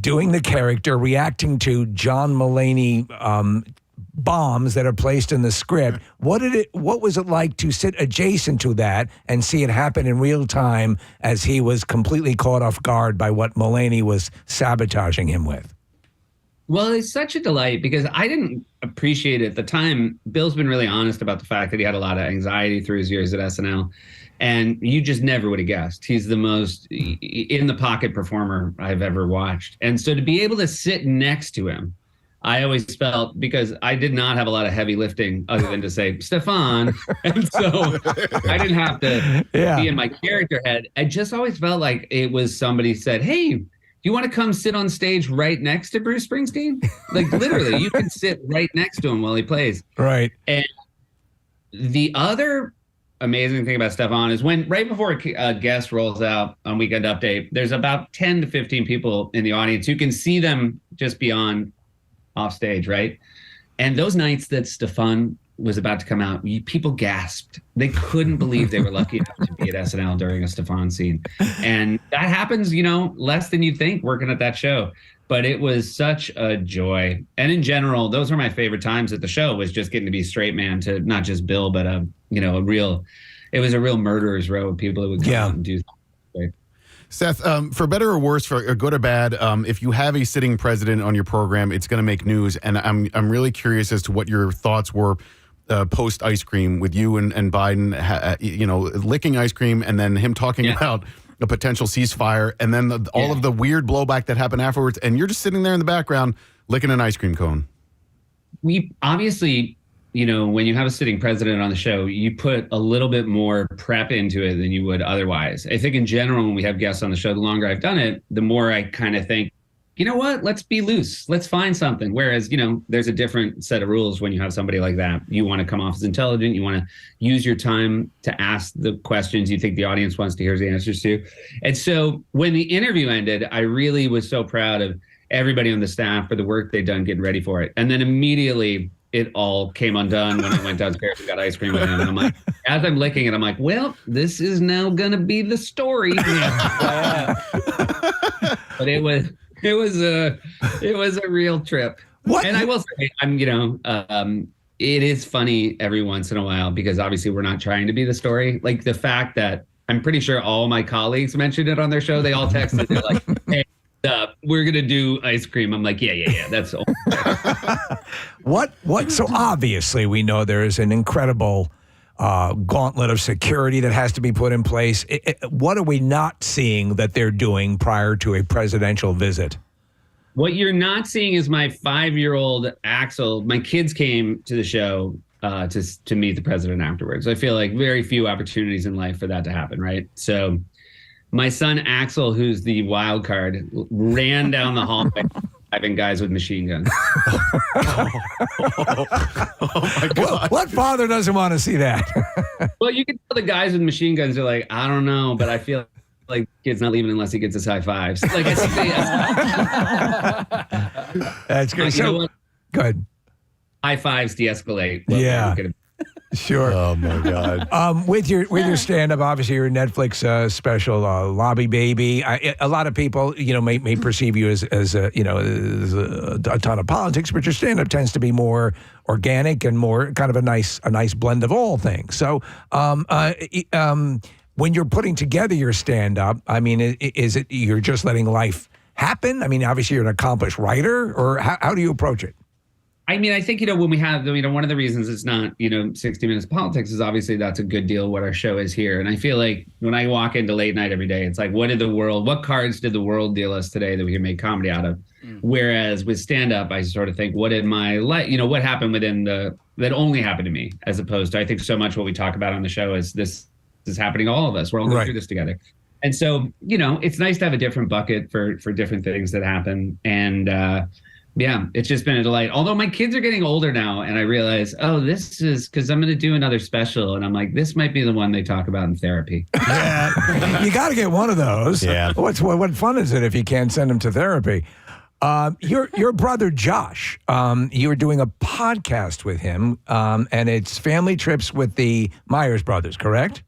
doing the character, reacting to John Mulaney bombs that are placed in the script. What was it like to sit adjacent to that and see it happen in real time as he was completely caught off guard by what Mulaney was sabotaging him with? Well, it's such a delight because I didn't appreciate it at the time. Bill's been really honest about the fact that he had a lot of anxiety through his years at SNL. And you just never would have guessed. He's the most in-the-pocket performer I've ever watched. And so to be able to sit next to him, I always felt, because I did not have a lot of heavy lifting other than to say, Stefan. And so I didn't have to be in my character head. I just always felt like it was somebody said, hey, do you want to come sit on stage right next to Bruce Springsteen? Like literally, you can sit right next to him while he plays. Right. And the other amazing thing about Stefan is when right before a guest rolls out on Weekend Update, there's about 10 to 15 people in the audience. You can see them just beyond off stage, right? And those nights that Stefan was about to come out, people gasped. They couldn't believe they were lucky enough to be at SNL during a Stefan scene. And that happens, less than you'd think working at that show. But it was such a joy. And in general, those were my favorite times at the show, was just getting to be straight man to not just Bill, but it was a real murderer's row of people that would come out and do things. Seth, for better or worse, for good or bad, if you have a sitting president on your program, it's going to make news. And I'm really curious as to what your thoughts were post ice cream with you and Biden, licking ice cream and then him talking about a potential ceasefire and then all of the weird blowback that happened afterwards. And you're just sitting there in the background licking an ice cream cone. We obviously, when you have a sitting president on the show, you put a little bit more prep into it than you would otherwise. I think in general, when we have guests on the show, the longer I've done it, the more I kind of think, you know what, let's be loose. Let's find something. Whereas, there's a different set of rules when you have somebody like that. You want to come off as intelligent. You want to use your time to ask the questions you think the audience wants to hear the answers to. And so when the interview ended, I really was so proud of everybody on the staff for the work they'd done getting ready for it. And then immediately it all came undone when I went downstairs and got ice cream with him. And I'm like, as I'm licking it, I'm like, well, this is now going to be the story. But it was a real trip. What? And I will say, it is funny every once in a while because obviously we're not trying to be the story. Like the fact that I'm pretty sure all my colleagues mentioned it on their show. They all texted. They're like, hey, we're going to do ice cream. I'm like, yeah. That's all. What? So obviously we know there is an incredible gauntlet of security that has to be put in place. What are we not seeing that they're doing prior to a presidential visit? What you're not seeing is my 5-year-old Axel. My kids came to the show to meet the president afterwards. I feel like very few opportunities in life for that to happen, right? So my son Axel, who's the wild card, ran down the hallway having guys with machine guns. Oh my God. What father doesn't want to see that? Well, you can tell the guys with machine guns are like, I don't know, but I feel like kid's not leaving unless he gets his high fives. Like I think that's good. So good. High fives de-escalate. Yeah. Sure. Oh my God. With your stand-up, obviously your Netflix special, Lobby Baby. A lot of people, may perceive you as a ton of politics, but your stand-up tends to be more organic and more kind of a nice blend of all things. So, when you're putting together your stand-up, I mean, is it you're just letting life happen? I mean, obviously you're an accomplished writer, or how do you approach it? I mean, I think, when we have, one of the reasons it's not, 60 Minutes of Politics is obviously that's a good deal what our show is here. And I feel like when I walk into late night every day, it's like, what cards did the world deal us today that we can make comedy out of? Whereas with stand-up, I sort of think, what did my life, what happened within that only happened to me, as opposed to, I think so much what we talk about on the show is this is happening to all of us. We're all going through this together. And so, it's nice to have a different bucket for different things that happen. And, yeah, it's just been a delight. Although my kids are getting older now, and I realize, this is because I'm going to do another special, and I'm like, this might be the one they talk about in therapy. Yeah, you got to get one of those. Yeah. What fun is it if you can't send them to therapy? Your brother Josh, you were doing a podcast with him, and it's family trips with the Meyers brothers, correct?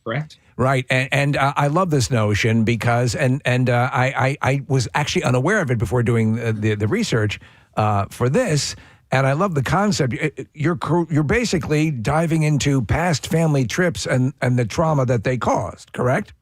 Correct. Right, and I love this notion because, I was actually unaware of it before doing the research for this, and I love the concept. You're basically diving into past family trips and the trauma that they caused, correct?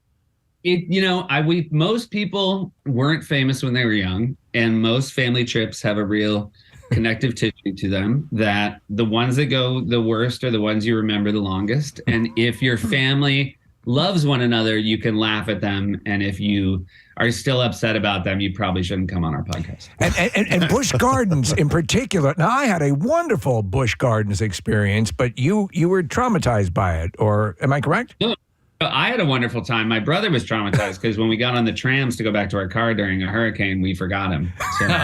Most people weren't famous when they were young, and most family trips have a real connective tissue to them. That the ones that go the worst are the ones you remember the longest, and if your family loves one another, you can laugh at them. And if you are still upset about them, you probably shouldn't come on our podcast. And Busch Gardens in particular. Now, I had a wonderful Busch Gardens experience, but you were traumatized by it, or am I correct? No, I had a wonderful time. My brother was traumatized because when we got on the trams to go back to our car during a hurricane, we forgot him. So. Wait,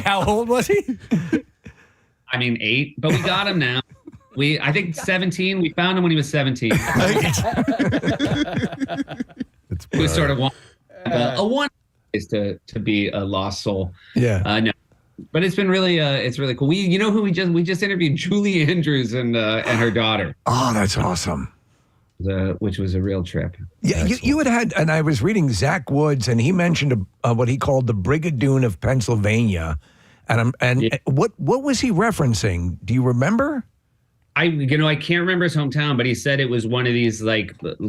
how old was he? 8, but we got him now. I think 17. We found him when he was 17. It was sort of a one is to be a lost soul. Yeah. No, but it's been really it's really cool. We just interviewed Julie Andrews and her daughter. Oh, that's awesome. Which was a real trip. Yeah, you had, and I was reading Zach Woods, and he mentioned what he called the Brigadoon of Pennsylvania, what was he referencing? Do you remember? I can't remember his hometown, but he said it was one of these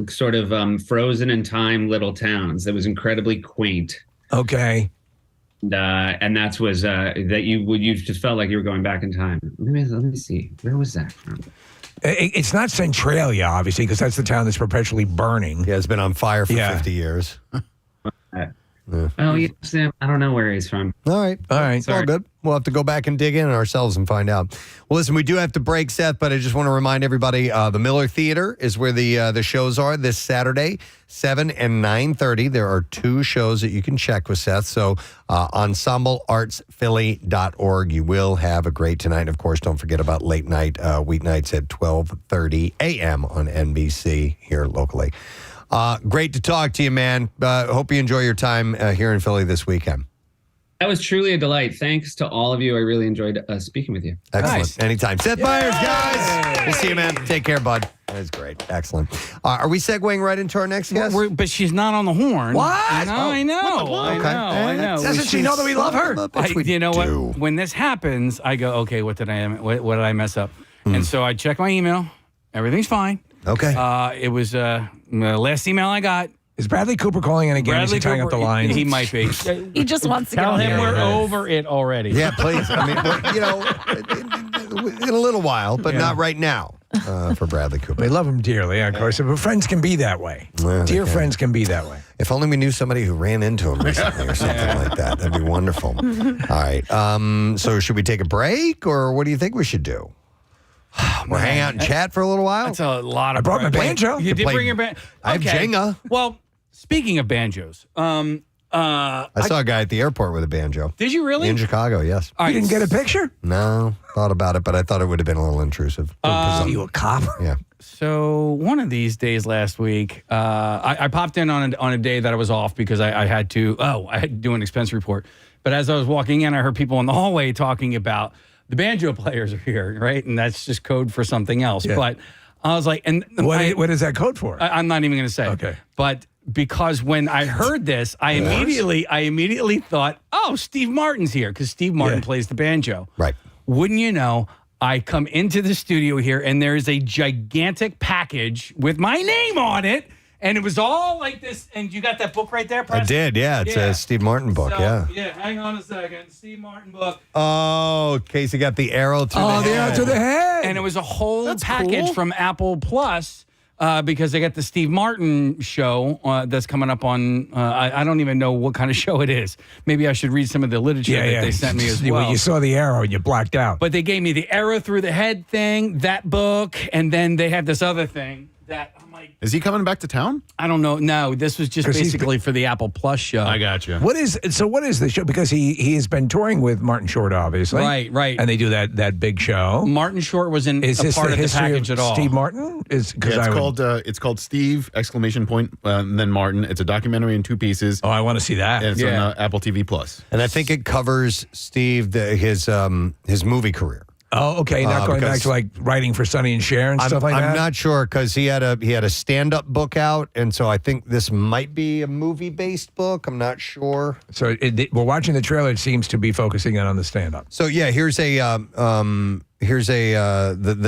sort of frozen in time little towns that was incredibly quaint. Okay. And that was that you just felt like you were going back in time. Let me see. Where was that from? It's not Centralia, obviously, because that's the town that's perpetually burning. Yeah, it's been on fire for 50 years. Oh, yeah, Sam, I don't know where he's from. All right. It's all good. We'll have to go back and dig in ourselves and find out. Well, listen, we do have to break, Seth, but I just want to remind everybody, the Miller Theater is where the shows are this Saturday, 7 and 9:30. There are 2 shows that you can check with Seth. So ensembleartsphilly.org. You will have a great tonight. And of course, don't forget about late night, weeknights at 12:30 a.m. on NBC here locally. Great to talk to you, man. Hope you enjoy your time here in Philly this weekend. That was truly a delight. Thanks to all of you. I really enjoyed speaking with you. Excellent. Nice. Anytime. Seth Meyers, guys. We'll see you, man. Take care, bud. That was great. Excellent. Are we segueing right into our next guest? But she's not on the horn. What? I know. Doesn't she know that we love her? You know what? When this happens, I go, okay, what did I mess up? And so I check my email. Everything's fine. Okay. It was the last email I got. Is Bradley Cooper calling in again? Is he tying up the lines? He might be. He just wants to tell get him on we're there. over it already. Yeah, please. I mean, in a little while, but not right now for Bradley Cooper. We love him dearly, of course, but friends can be that way. Dear friends can be that way. If only we knew somebody who ran into him recently or something like that. That'd be wonderful. All right. So should we take a break, or what do you think we should do? We'll hang out and chat for a little while. That's a lot of. I brought my banjo. You did bring your banjo. I have Jenga. Well, speaking of banjos, I saw a guy at the airport with a banjo. Did you really? In Chicago, yes. You didn't get a picture? No, thought about it, but I thought it would have been a little intrusive. You a cop? Yeah. So one of these days last week, I popped in on a day that I was off because I had to do an expense report. But as I was walking in, I heard people in the hallway talking about the banjo players are here, right? And that's just code for something else. Yeah. But I was like, and what is that code for? I'm not even going to say. Okay. But because when I heard this, I immediately thought, oh, Steve Martin's here because Steve Martin plays the banjo. Right. Wouldn't you know, I come into the studio here and there is a gigantic package with my name on it. And it was all like this. And you got that book right there, Preston? I did, yeah. It's a Steve Martin book, yeah. Yeah, hang on a second. Steve Martin book. Oh, Casey got the arrow to the head. The arrow to the head. And it was a whole package from Apple Plus because they got the Steve Martin show that's coming up on, I don't even know what kind of show it is. Maybe I should read some of the literature that they sent me as well. You saw the arrow and you blacked out. But they gave me the arrow through the head thing, that book, and then they had this other thing. that I'm like, Is he coming back to town? I don't know. No, this was just 'Cause he's basically for the Apple Plus show. I got you. What is the show? Because he has been touring with Martin Short, obviously. Right. And they do that big show. Martin Short wasn't Is a this part the of the history package of at all. Steve Martin? It's called Steve ! And then Martin. It's a documentary in 2 pieces. Oh, I want to see that. And it's on Apple TV Plus. And I think it covers Steve his movie career. Oh, okay. Not going back to like writing for Sonny and Cher and stuff like that. I'm not sure because he had a stand-up book out, and so I think this might be a movie-based book. I'm not sure. So we're watching the trailer. It seems to be focusing on the stand-up. So yeah, here's the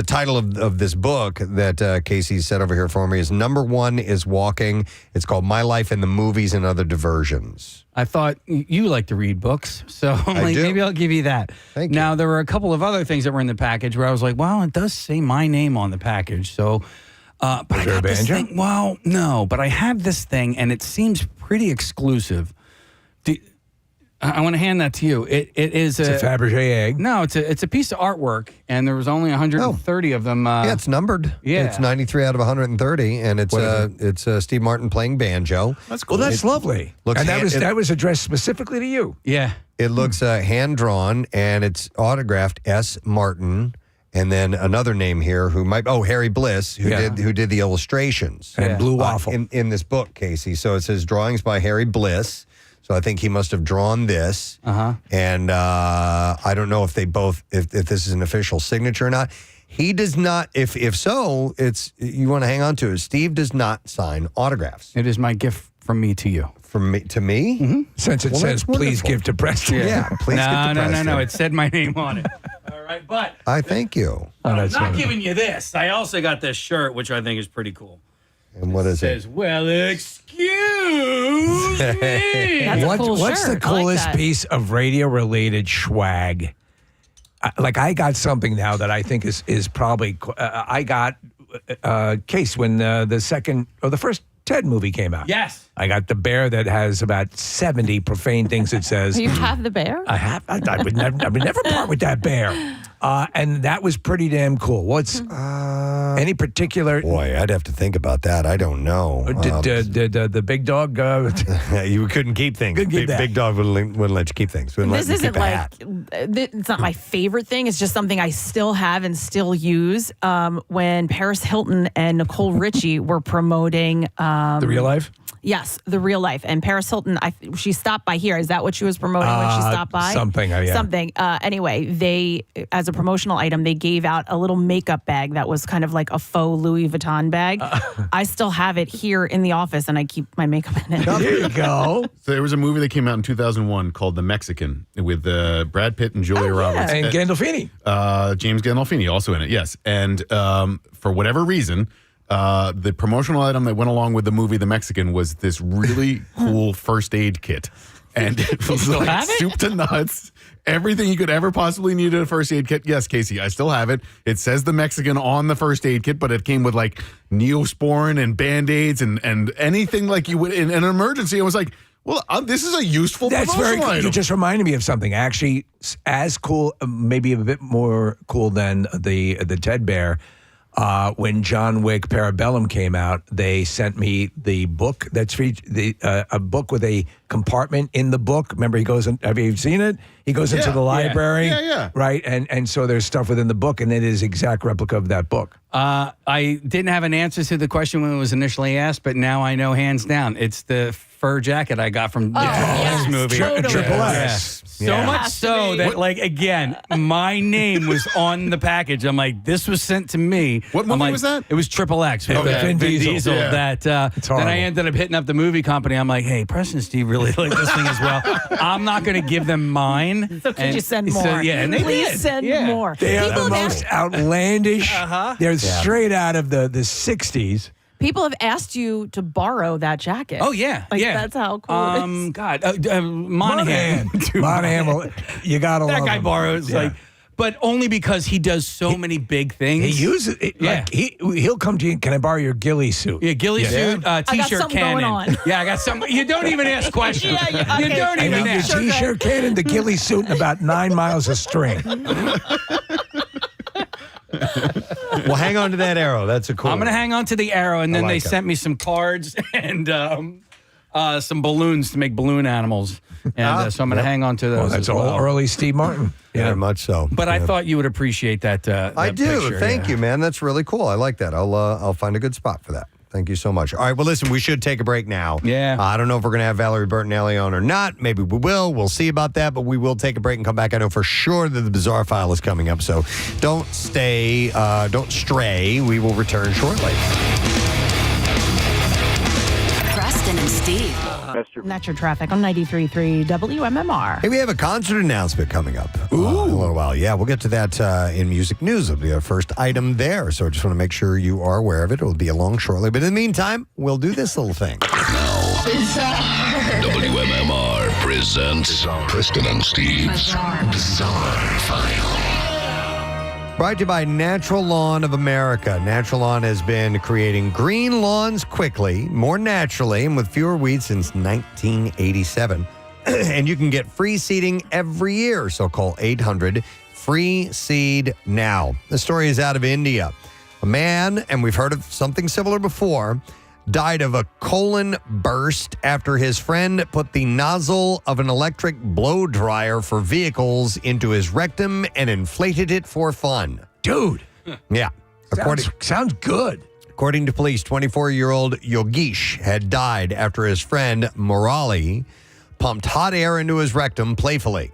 title of this book that Casey said over here for me is Number One is Walking. It's called My Life in the Movies and Other Diversions. I thought you like to read books, so I'm like, do. maybe I'll give you that. Thank you. Now, there were a couple of other things that were in the package where I was like, well, it does say my name on the package. So, but I there a got this banjo? thing. Well, no, but I have this thing, and it seems pretty exclusive. I want to hand that to you. It is It's a Fabergé egg. No, it's a piece of artworart, and there was only 130 of them. Yeah, it's numbered. Yeah. It's 93 out of 130, and it's Steve Martin playing banjo. That's cool. Well, that's lovely. looks And hand- that was addressed specifically to you. Yeah. It looks hand-drawn, and it's autographed S. Martin, and then another name here Harry Bliss, who did the illustrations. And Blue Waffle. In this book, Casey. So it says drawings by Harry Bliss. So I think he must have drawn this. And I don't know if if this is an official signature or not. He does not. If so, you want to hang on to it. Steve does not sign autographs. It is my gift from me to you. From me to me? Mm-hmm. Since it says, please give to Preston. Yeah, please give to Preston. No. It said my name on it. All right, but I thank you. I'm that's not wonderful. giving you this. I also got this shirt, which I think is pretty cool. And what is It it? says, well, excuse me. That's a cool What's shirt. the I like coolest that. piece of radio-related swag? I got something now that I think is probably. I got Case when the first Ted movie came out. Yes. I got the bear that has about 70 profane things it says. You have the bear? I have. I would never part with that bear. And that was pretty damn cool. What's any particular? Boy, I'd have to think about that. I don't know. Did the big dog? You couldn't keep things. Couldn't keep that. Big dog wouldn't let you keep things. Wouldn't let This you isn't keep a hat. it's not my favorite thing. It's just something I still have and still use. When Paris Hilton and Nicole Richie were promoting The Real Life? Yes, The Real Life. And Paris Hilton, she stopped by here. Is that what she was promoting when she stopped by? Something, yeah. Something. Anyway, they, as a promotional item, they gave out a little makeup bag that was kind of like a faux Louis Vuitton bag. I still have it here in the office, and I keep my makeup in it. There you go. So there was a movie that came out in 2001 called The Mexican with Brad Pitt and Julia Roberts. And Gandolfini. James Gandolfini also in it, yes. And for whatever reason, the promotional item that went along with the movie The Mexican was this really cool first aid kit. And it was still like have it? soup to nuts. Everything you could ever possibly need in a first aid kit. Yes, Casey, I still have it. It says The Mexican on the first aid kit, but it came with like Neosporin and Band-Aids and anything like you would in an emergency. I was like, well, this is a useful That's very promotional cool. item. You just reminded me of something. Actually, as cool, maybe a bit more cool than the Ted Bear. When John Wick Parabellum came out, they sent me the book that's a book with a compartment in the book. Remember, he goes in, have you seen it? He goes into the library, right? And so there's stuff within the book, and it is exact replica of that book. I didn't have an answer to the question when it was initially asked, but now I know hands down. It's the fur jacket I got from the yes, movie. totally. Triple S. So much so that, like, again, my name was on the package. I'm like, this was sent to me. What movie I'm like, was that? It was Triple X with Vin Diesel. That then horrible. I ended up hitting up the movie company. I'm like, hey, Preston and Steve really like this thing as well. I'm not going to give them mine. So could you send more? So, yeah, and they Please did. send Yeah. more. They are People the have most outlandish. They're straight out of the 60s. People have asked you to borrow that jacket. Oh, yeah. Like, yeah. that's how cool it is. God. Monahan. Dude, Monahan, you got to love that guy him. borrows, like, but only because he does so many big things. He uses it. Yeah. Like he'll come to you. Can I borrow your ghillie suit? Yeah, ghillie suit, got t-shirt something cannon. going on. Yeah, I got some. You don't even ask questions. Yeah, You okay. don't I even need your ask. t-shirt cannon, the ghillie suit, and about 9 miles of string. Well, hang on to that arrow. That's a cool I'm going to hang on to the arrow, and then they like it. sent me some cards and some balloons to make balloon animals. And so I'm going to hang on to those. Well, that's as well. all early Steve Martin. Very much so. But I thought you would appreciate that. I do. picture, Thank you, man. That's really cool. I like that. I'll find a good spot for that. Thank you so much. All right. Well, listen, we should take a break now. Yeah. I don't know if we're going to have Valerie Bertinelli on or not. Maybe we will. We'll see about that. But we will take a break and come back. I know for sure that the Bizarre File is coming up. So don't stray. We will return shortly. Preston and Steve. That's your traffic on 93.3 WMMR. Hey, we have a concert announcement coming up in a little while. Yeah, we'll get to that in music news. It'll be our first item there. So I just want to make sure you are aware of it. It'll be along shortly. But in the meantime, we'll do this little thing. WMMR presents Preston and Steve's Bizarre File. Brought to you by Natural Lawn of America. Natural Lawn has been creating green lawns quickly, more naturally, and with fewer weeds since 1987. And you can get free seeding every year. So call 800-FREE-SEED now. The story is out of India. A man, and we've heard of something similar before, died of a colon burst after his friend put the nozzle of an electric blow dryer for vehicles into his rectum and inflated it for fun. Dude. Yeah. Sounds good. According to police, 24-year-old Yogesh had died after his friend Murali pumped hot air into his rectum playfully.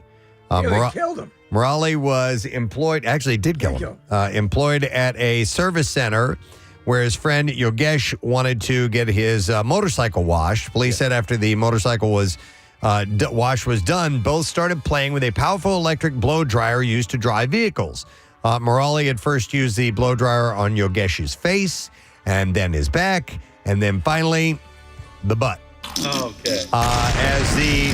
They killed him. Murali was employed, actually it did kill him, employed at a service center where his friend Yogesh wanted to get his motorcycle washed. Police said after the motorcycle wash was done, both started playing with a powerful electric blow dryer used to dry vehicles. Murali had first used the blow dryer on Yogesh's face, and then his back, and then finally the butt. Okay. As the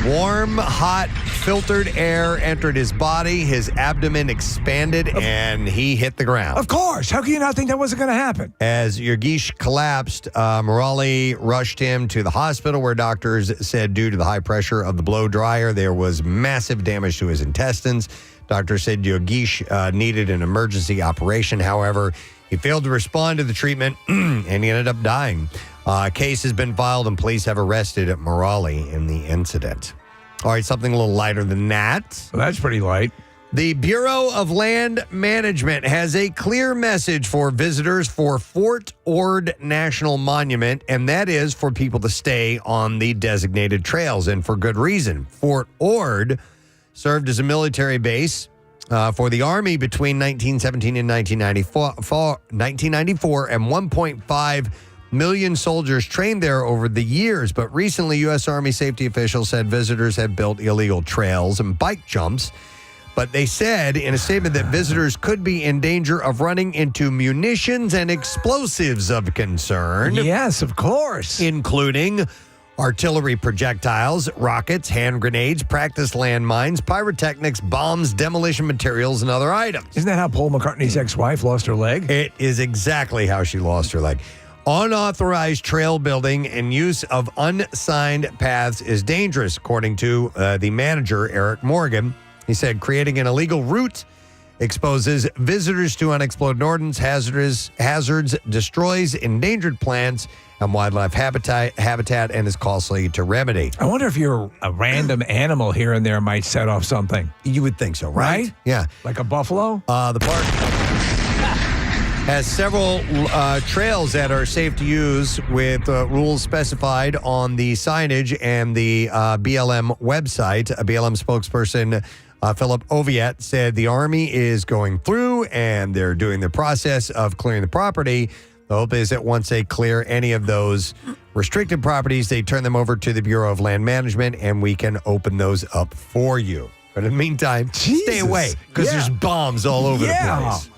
warm, hot, filtered air entered his body, his abdomen expanded, and he hit the ground. Of course. How can you not think that wasn't going to happen? As Yogesh collapsed, Murali rushed him to the hospital where doctors said due to the high pressure of the blow dryer, there was massive damage to his intestines. Doctors said Yogesh needed an emergency operation. However, he failed to respond to the treatment, and he ended up dying. A case has been filed, and police have arrested Murali in the incident. All right, something a little lighter than that. Well, that's pretty light. The Bureau of Land Management has a clear message for visitors for Fort Ord National Monument, and that is for people to stay on the designated trails, and for good reason. Fort Ord served as a military base for the Army between 1917 and 1994, and 1.5 million soldiers trained there over the years. But recently, U.S. Army safety officials said visitors had built illegal trails and bike jumps. But they said in a statement that visitors could be in danger of running into munitions and explosives of concern. Yes, of course. Including artillery projectiles, rockets, hand grenades, practice landmines, pyrotechnics, bombs, demolition materials, and other items. Isn't that how Paul McCartney's ex-wife lost her leg? It is exactly how she lost her leg. Unauthorized trail building and use of unsigned paths is dangerous, according to the manager, Eric Morgan. He said creating an illegal route exposes visitors to unexploded ordnance hazards, destroys endangered plants and wildlife habitat, and is costly to remedy. I wonder if you're a random animal here and there might set off something. You would think so, right? Yeah. Like a buffalo? The park has several trails that are safe to use with rules specified on the signage and the BLM website. A BLM spokesperson, Philip Oviatt, said the Army is going through and they're doing the process of clearing the property. The hope is that once they clear any of those restricted properties, they turn them over to the Bureau of Land Management and we can open those up for you. But in the meantime, stay away because there's bombs all over the place.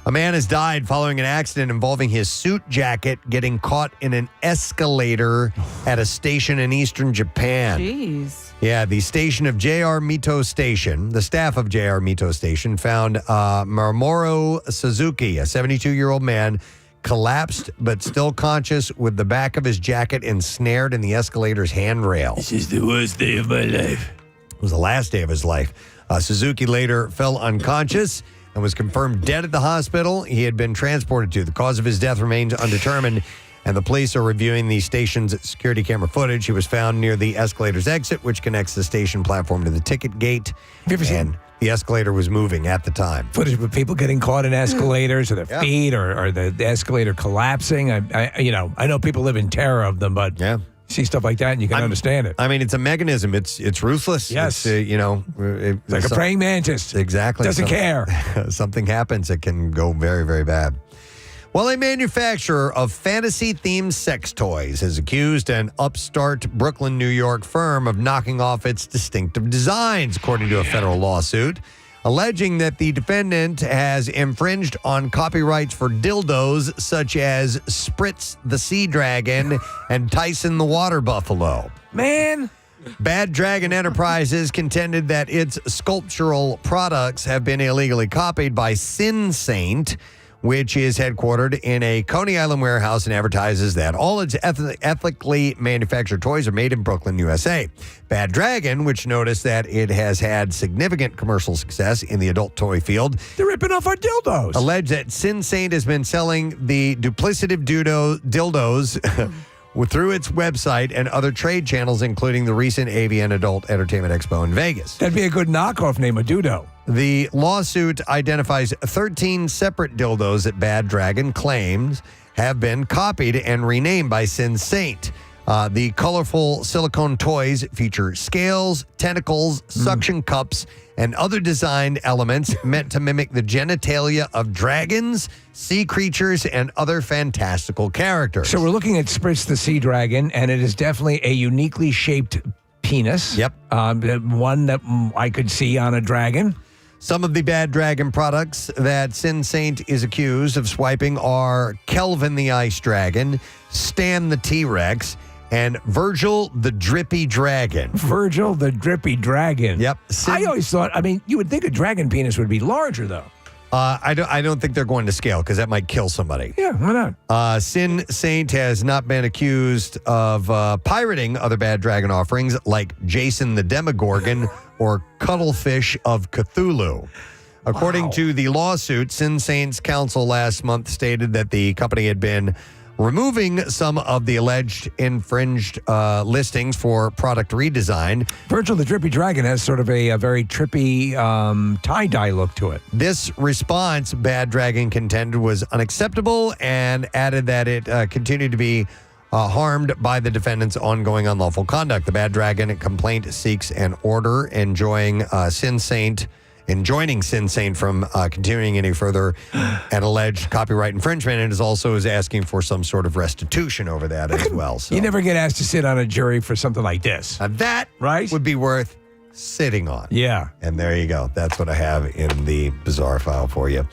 A man has died following an accident involving his suit jacket getting caught in an escalator at a station in eastern Japan. Jeez. Yeah, the station of JR Mito Station, the staff of JR Mito Station found Mamoru Suzuki, a 72-year-old man, collapsed but still conscious with the back of his jacket ensnared in the escalator's handrail. This is the worst day of my life. It was the last day of his life. Suzuki later fell unconscious and was confirmed dead at the hospital he had been transported to. The cause of his death remains undetermined, and the police are reviewing the station's security camera footage. He was found near the escalator's exit, which connects the station platform to the ticket gate. Have you ever seen the escalator was moving at the time. footage with people getting caught in escalators or their feet or the escalator collapsing? I know people live in terror of them, but see stuff like that and you can understand it. I mean, it's a mechanism. It's ruthless. Yes. It's like a praying mantis. Exactly. Doesn't care. Something happens, it can go very, very bad. Well, a manufacturer of fantasy-themed sex toys has accused an upstart Brooklyn, New York firm of knocking off its distinctive designs, according to a federal lawsuit, alleging that the defendant has infringed on copyrights for dildos such as Spritz the Sea Dragon and Tyson the Water Buffalo. Man. Bad Dragon Enterprises contended that its sculptural products have been illegally copied by Sin Saint, which is headquartered in a Coney Island warehouse and advertises that all its ethically manufactured toys are made in Brooklyn, USA. Bad Dragon, which noticed that it has had significant commercial success in the adult toy field. They're ripping off our dildos. Alleged that Sin Saint has been selling the duplicative dildos through its website and other trade channels, including the recent AVN Adult Entertainment Expo in Vegas. That'd be a good knockoff name, a Dudo. The lawsuit identifies 13 separate dildos that Bad Dragon claims have been copied and renamed by Sin Saint. The colorful silicone toys feature scales, tentacles, suction cups, and other designed elements meant to mimic the genitalia of dragons, sea creatures, and other fantastical characters. So we're looking at Spritz the Sea Dragon, and it is definitely a uniquely shaped penis. Yep. One that I could see on a dragon. Some of the Bad Dragon products that Sin Saint is accused of swiping are Kelvin the Ice Dragon, Stan the T-Rex, and Virgil the Drippy Dragon. Virgil the Drippy Dragon. Yep. I always thought, you would think a dragon penis would be larger, though. I don't think they're going to scale because that might kill somebody. Yeah, why not? Sin Saint has not been accused of pirating other Bad Dragon offerings like Jason the Demogorgon or Cuttlefish of Cthulhu. According to the lawsuit, Sin Saint's counsel last month stated that the company had been removing some of the alleged infringed listings for product redesign. Virgil the Drippy Dragon has sort of a very trippy tie-dye look to it. This response, Bad Dragon contended, was unacceptable and added that it continued to be harmed by the defendant's ongoing unlawful conduct. The Bad Dragon complaint seeks an order enjoining Sin Saint from continuing any further an alleged copyright infringement, and is asking for some sort of restitution over that as well. So you never get asked to sit on a jury for something like this. That would be worth sitting on. Yeah. And there you go. That's what I have in the bizarre file for you. All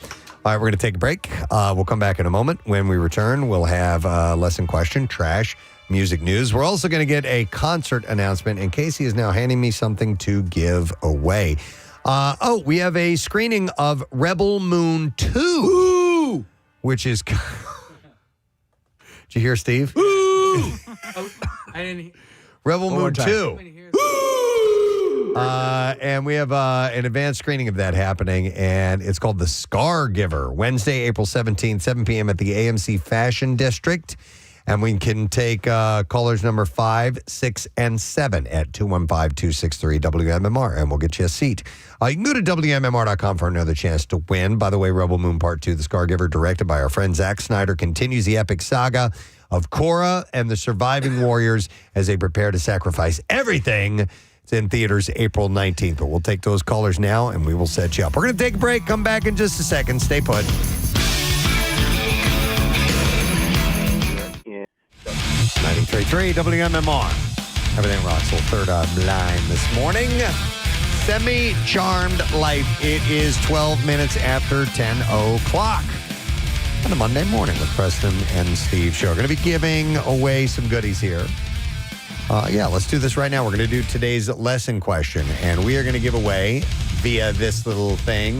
right, we're going to take a break. We'll come back in a moment. When we return, we'll have lesson question, trash, music news. We're also going to get a concert announcement, and Casey is now handing me something to give away. We have a screening of Rebel Moon 2, which is... Did you hear, Steve? I didn't. Rebel Moon 2. And we have an advanced screening of that happening, and it's called The Scar Giver, Wednesday, April 17th, 7 p.m. at the AMC Fashion District. And we can take callers number 5, 6, and 7 at 215-263-WMMR, and we'll get you a seat. You can go to WMMR.com for another chance to win. By the way, Rebel Moon Part 2, The Scar Giver, directed by our friend Zack Snyder, continues the epic saga of Korra and the surviving warriors as they prepare to sacrifice everything. It's in theaters April 19th, but we'll take those callers now, and we will set you up. We're going to take a break, come back in just a second. Stay put. 93.3 WMMR. Everything rocks. Little third eye blind this morning. Semi-charmed life. It is 12 minutes after 10 o'clock on a Monday morning with Preston and Steve show. We're going to be giving away some goodies here. Let's do this right now. We're going to do today's lesson question, and we are going to give away via this little thing.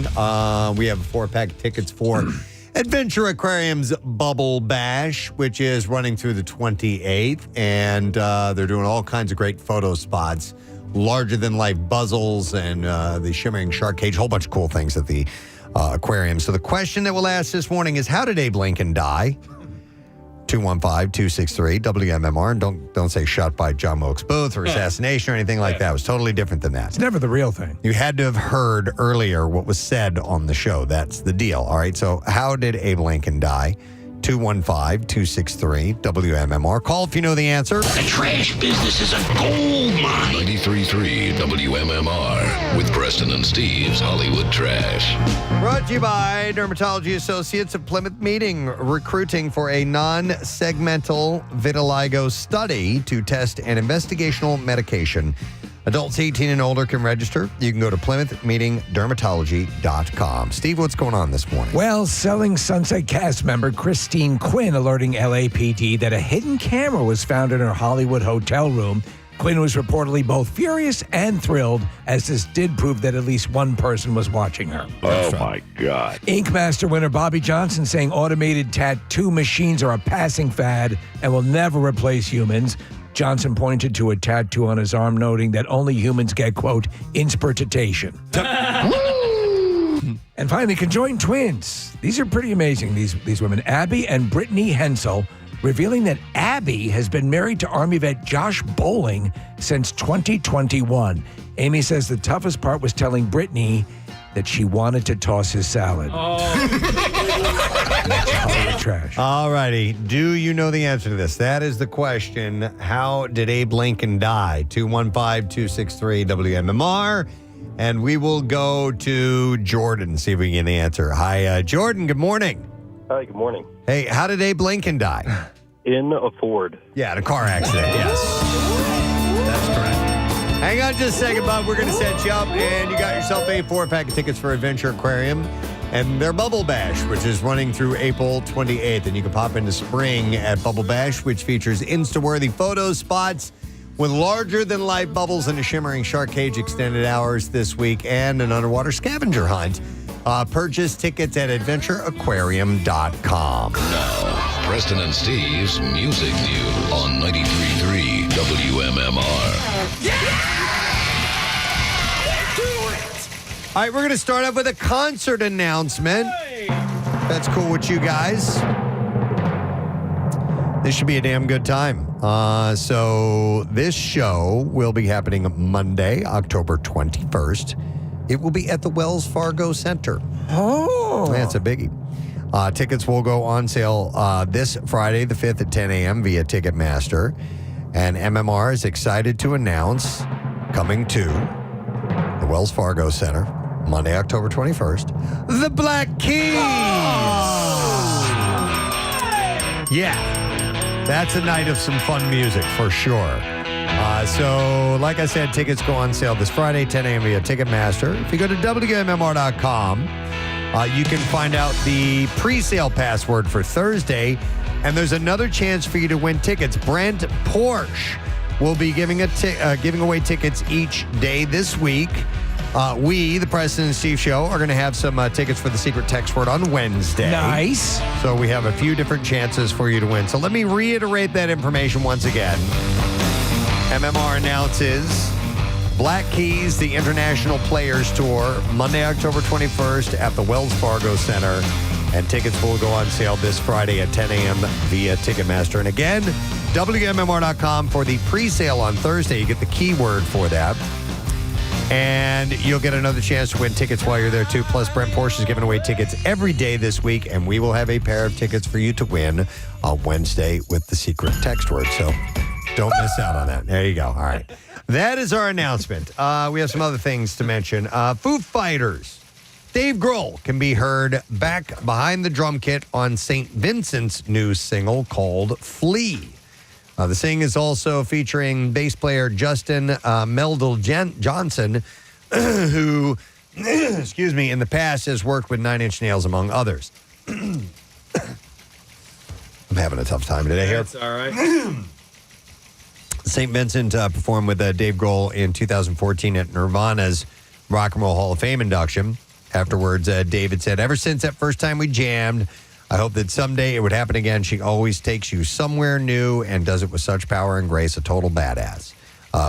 We have 4-pack tickets for Adventure Aquarium's Bubble Bash, which is running through the 28th, and they're doing all kinds of great photo spots, larger-than-life buzzles and the shimmering shark cage, a whole bunch of cool things at the aquarium. So the question that we'll ask this morning is, how did Abe Lincoln die? 215-263-WMMR. And don't say shot by John Wilkes Booth or assassination or anything like that. It was totally different than that. It's never the real thing. You had to have heard earlier what was said on the show. That's the deal. All right. So how did Abe Lincoln die? 215-263-WMMR. Call if you know the answer. The trash business is a gold mine. 93.3 WMMR with Preston and Steve's Hollywood Trash. Brought to you by Dermatology Associates of Plymouth Meeting, recruiting for a non-segmental vitiligo study to test an investigational medication. Adults 18 and older can register. You can go to PlymouthMeetingDermatology.com. Steve, what's going on this morning? Well, Selling Sunset cast member Christine Quinn alerting LAPD that a hidden camera was found in her Hollywood hotel room. Quinn was reportedly both furious and thrilled, as this did prove that at least one person was watching her. Oh, my God. Ink Master winner Bobby Johnson saying automated tattoo machines are a passing fad and will never replace humans. Johnson pointed to a tattoo on his arm, noting that only humans get, quote, inspirtation. And finally, conjoined twins. These are pretty amazing, these women. Abby and Brittany Hensel, revealing that Abby has been married to Army vet Josh Bowling since 2021. Amy says the toughest part was telling Brittany that she wanted to toss his salad. That's Hollywood Trash. All righty. Do you know the answer to this? That is the question. How did Abe Lincoln die? 215-263-WMMR. And we will go to Jordan, see if we can get the answer. Hi, Jordan. Good morning. Hi, good morning. Hey, how did Abe Lincoln die? In a Ford. Yeah, in a car accident, yes. That's correct. Hang on just a second, Bob. We're going to set you up, and you got yourself a 4-pack of tickets for Adventure Aquarium and their Bubble Bash, which is running through April 28th. And you can pop into spring at Bubble Bash, which features Insta-worthy photo spots with larger-than-life bubbles and a shimmering shark cage extended hours this week and an underwater scavenger hunt. Purchase tickets at adventureaquarium.com. Now, Preston and Steve's Music News on 93.3 WMMR. All right, we're going to start off with a concert announcement. That's cool with you guys. This should be a damn good time. So this show will be happening Monday, October 21st. It will be at the Wells Fargo Center. Oh. That's a biggie. Tickets will go on sale this Friday, the 5th at 10 a.m. via Ticketmaster. And MMR is excited to announce coming to the Wells Fargo Center Monday, October 21st, the Black Keys. Yeah, that's a night of some fun music for sure. So, like I said, tickets go on sale this Friday, 10 a.m. via Ticketmaster. If you go to WMMR.com, you can find out the pre-sale password for Thursday, and there's another chance for you to win tickets. Brent Porsche will be giving away tickets each day this week. We, the Preston and Steve Show, are going to have some tickets for the secret text word on Wednesday. Nice. So we have a few different chances for you to win. So let me reiterate that information once again. MMR announces Black Keys, the International Players Tour, Monday, October 21st at the Wells Fargo Center. And tickets will go on sale this Friday at 10 a.m. via Ticketmaster. And again, WMMR.com for the pre-sale on Thursday. You get the keyword for that. And you'll get another chance to win tickets while you're there, too. Plus, Brent Porsche is giving away tickets every day this week, and we will have a pair of tickets for you to win on Wednesday with the secret text word. So don't miss out on that. There you go. All right. That is our announcement. We have some other things to mention. Foo Fighters. Dave Grohl can be heard back behind the drum kit on St. Vincent's new single called Flee. The sing is also featuring bass player Justin Meldal Johnson, who, excuse me, in the past has worked with 9 Inch Nails, among others. I'm having a tough time today here. That's all right. St. Vincent performed with Dave Grohl in 2014 at Nirvana's Rock and Roll Hall of Fame induction. Afterwards, David said, "Ever since that first time we jammed, I hope that someday it would happen again. She always takes you somewhere new and does it with such power and grace, a total badass."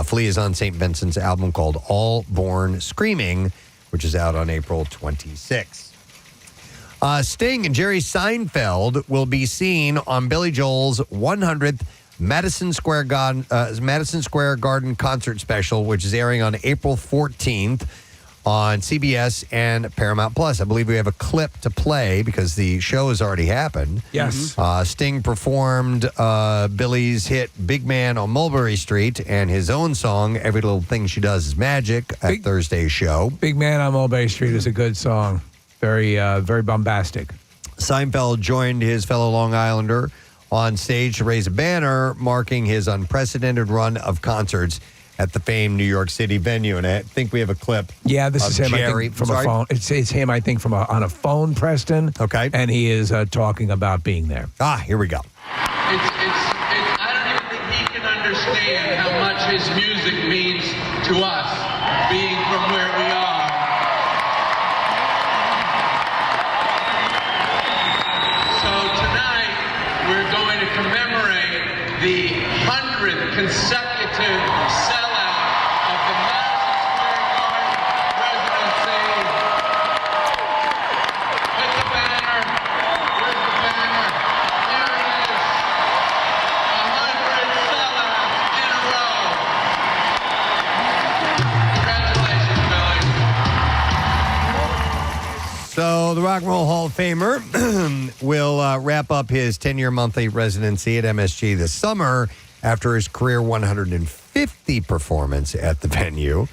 Flea is on St. Vincent's album called All Born Screaming, which is out on April 26th. Sting and Jerry Seinfeld will be seen on Billy Joel's 100th Madison Square Garden concert special, which is airing on April 14th on CBS and Paramount Plus. I believe we have a clip to play because the show has already happened. Yes. Sting performed Billy's hit Big Man on Mulberry Street and his own song, Every Little Thing She Does Is Magic, at Thursday's show. Big Man on Mulberry Street is a good song. Very, very bombastic. Seinfeld joined his fellow Long Islander on stage to raise a banner marking his unprecedented run of concerts at the famed New York City venue. And I think we have a clip. Yeah, this is him, Jerry. I think, from a phone. It's him, I think, on a phone, Preston. Okay. And he is talking about being there. Here we go. I don't even think he can understand how much his music means to us, being from where we are. So tonight, we're going to commemorate the 100th consecutive sellout of the Madison Square Garden residency. With the banner. Where's the banner? There it is. 100 sellouts in a row. Congratulations, Billy. So the Rock and Roll Hall of Famer will wrap up his 10-year monthly residency at MSG this summer after his career 150 performance at the venue.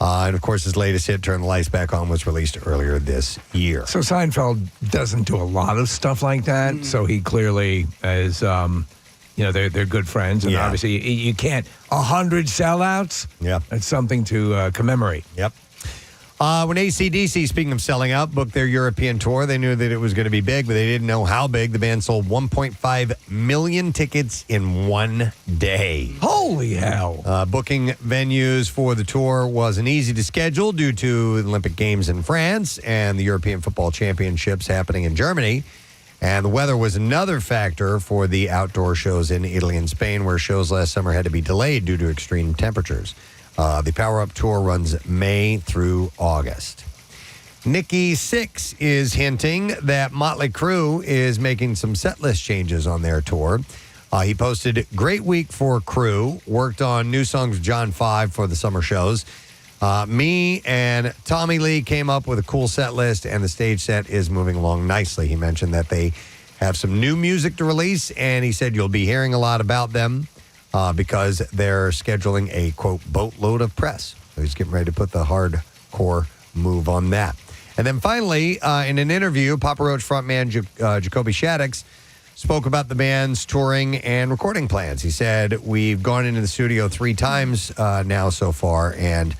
And, of course, his latest hit, Turn the Lights Back On, was released earlier this year. So Seinfeld doesn't do a lot of stuff like that. So he clearly is, they're good friends. And obviously you can't, 100 sellouts? Yeah. That's something to commemorate. Yep. When AC/DC, speaking of selling out, booked their European tour, they knew that it was going to be big, but they didn't know how big. The band sold 1.5 million tickets in one day. Holy hell. Booking venues for the tour wasn't easy to schedule due to the Olympic Games in France and the European Football Championships happening in Germany. And the weather was another factor for the outdoor shows in Italy and Spain, where shows last summer had to be delayed due to extreme temperatures. The Power Up Tour runs May through August. Nikki Sixx is hinting that Motley Crue is making some set list changes on their tour. He posted, "Great week for Crue. Worked on new songs with John 5 for the summer shows. Me and Tommy Lee came up with a cool set list, and the stage set is moving along nicely." He mentioned that they have some new music to release, and he said you'll be hearing a lot about them. Because they're scheduling a, quote, boatload of press. So he's getting ready to put the hardcore move on that. And then finally, in an interview, Papa Roach frontman Jacoby Shaddix spoke about the band's touring and recording plans. He said, "We've gone into the studio 3 times now so far, and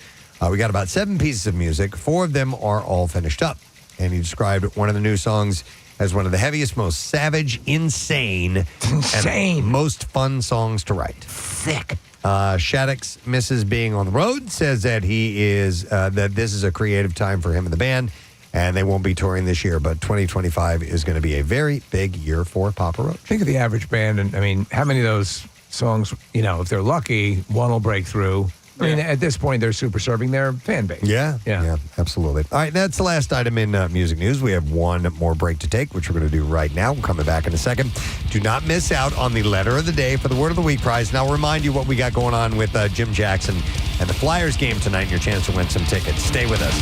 we got about 7 pieces of music. 4 of them are all finished up." And he described one of the new songs as one of the heaviest, most savage, insane, and most fun songs to write. Sick. Shaddix misses being on the road, says that that this is a creative time for him and the band, and they won't be touring this year, but 2025 is going to be a very big year for Papa Roach. Think of the average band, and I mean, how many of those songs, if they're lucky, one will break through. I mean, at this point, they're super serving their fan base. Yeah, absolutely. All right, that's the last item in music news. We have one more break to take, which we're going to do right now. We're coming back in a second. Do not miss out on the letter of the day for the Word of the Week prize. And I'll remind you what we got going on with Jim Jackson and the Flyers game tonight and your chance to win some tickets. Stay with us.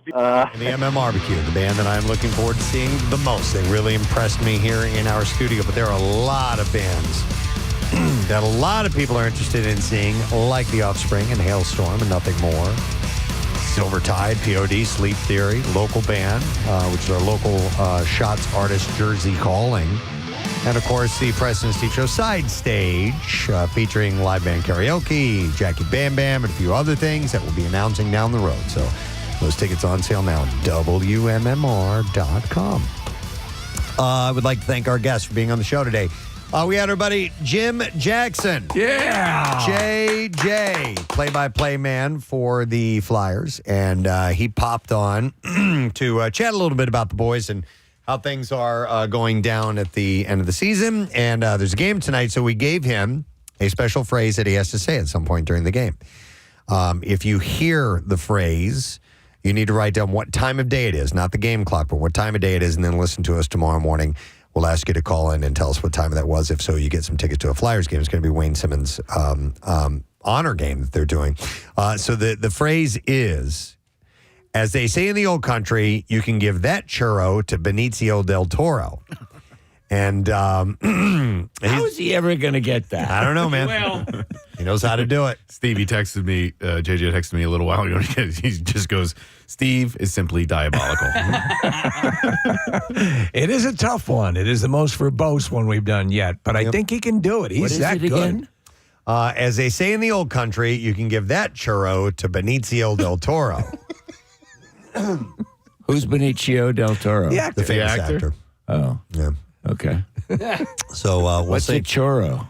In the MM Barbecue, the band that I'm looking forward to seeing the most. They really impressed me here in our studio, but there are a lot of bands that a lot of people are interested in seeing, like The Offspring and Hailstorm and Nothing More. Silver Tide, POD, Sleep Theory, local band, which is our local Shots artist, Jersey Calling. And, of course, the Preston and Steve Show side stage featuring live band karaoke, Jackie Bam Bam, and a few other things that we'll be announcing down the road. So those tickets on sale now at WMMR.com. I would like to thank our guests for being on the show today. We had our buddy Jim Jackson. Yeah. JJ, play-by-play man for the Flyers. And he popped on to chat a little bit about the boys and how things are going down at the end of the season. And there's a game tonight, so we gave him a special phrase that he has to say at some point during the game. If you hear the phrase, you need to write down what time of day it is, not the game clock, but what time of day it is, and then listen to us tomorrow morning. We'll ask you to call in and tell us what time that was. If so, you get some tickets to a Flyers game. It's going to be Wayne Simmons' honor game that they're doing. So the phrase is, as they say in the old country, you can give that churro to Benicio del Toro. And how is he ever going to get that? I don't know, man. He knows how to do it. Steve, he texted me, JJ texted me a little while ago. He just goes, Steve is simply diabolical. It is a tough one. It is the most verbose one we've done yet, but I think he can do it. He's that good. Again? As they say in the old country, you can give that churro to Benicio del Toro. Who's Benicio del Toro? The famous actor. Oh. Yeah. Okay. So we'll What's see. a churro?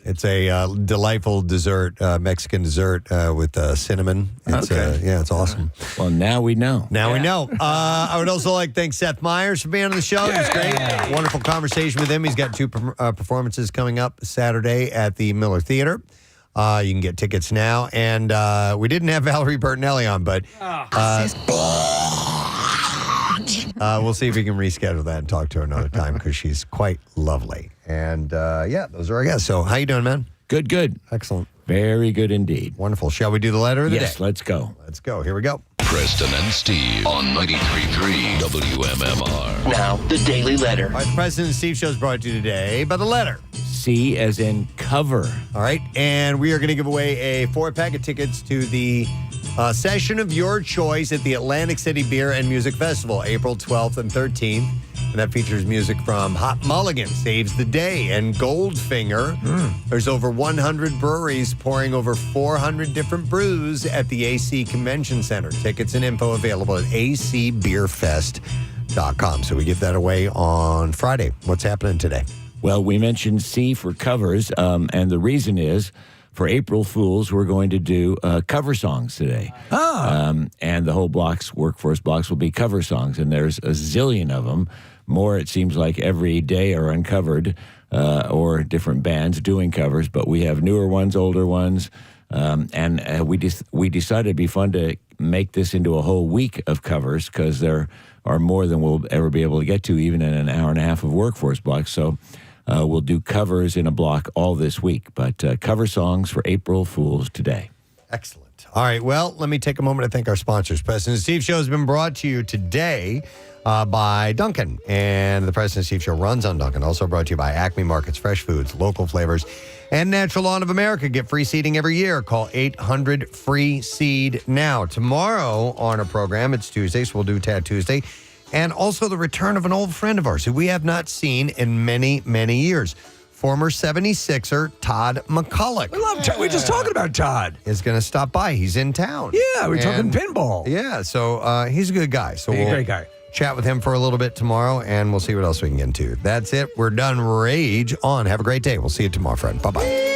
It's a delightful dessert, Mexican dessert with cinnamon. It's, it's awesome. Well, now we know. Now we know. I would also like to thank Seth Meyers for being on the show. It was great. Wonderful conversation with him. He's got 2 performances coming up Saturday at the Miller Theater. You can get tickets now. And we didn't have Valerie Bertinelli on, but we'll see if we can reschedule that and talk to her another time because she's quite lovely. And those are our guests. So how you doing, man? Good, good. Excellent. Very good indeed. Wonderful. Shall we do the letter of the day? Yes, let's go. Let's go. Here we go. Preston and Steve on 93.3 WMMR. Now, the Daily Letter. All right, the President and Steve show is brought to you today by the letter. C as in cover. All right, and we are going to give away a 4-pack of tickets to the session of your choice at the Atlantic City Beer and Music Festival, April 12th and 13th. And that features music from Hot Mulligan, Saves the Day, and Goldfinger. There's over 100 breweries pouring over 400 different brews at the AC Convention Center. Tickets and info available at acbeerfest.com. So we give that away on Friday. What's happening today? Well, we mentioned C for covers, and the reason is for April Fools, we're going to do cover songs today. And the whole workforce blocks will be cover songs, and there's a zillion of them. More, it seems like, every day are uncovered, or different bands doing covers, but we have newer ones, older ones, and we decided it'd be fun to make this into a whole week of covers because there are more than we'll ever be able to get to, even in an hour and a half of workforce blocks. So we'll do covers in a block all this week, but cover songs for April Fools today. Excellent. All right, well, let me take a moment to thank our sponsors. President Steve Show has been brought to you today by Dunkin', and the President Steve Show runs on Dunkin'. Also brought to you by Acme Markets, fresh foods, local flavors, and Natural Lawn of America. Get free seeding every year. Call 800-FREE-SEED now. Tomorrow on our program, it's Tuesday, so we'll do Tat Tuesday, and also the return of an old friend of ours who we have not seen in many, many years. Former 76er Todd McCulloch. We love Todd. We're just talking about Todd. Is going to stop by. He's in town. Yeah, we're talking pinball. Yeah, so he's a good guy. So He's a we'll great guy. chat with him for a little bit tomorrow, and we'll see what else we can get into. That's it. We're done. Rage on. Have a great day. We'll see you tomorrow, friend. Bye-bye.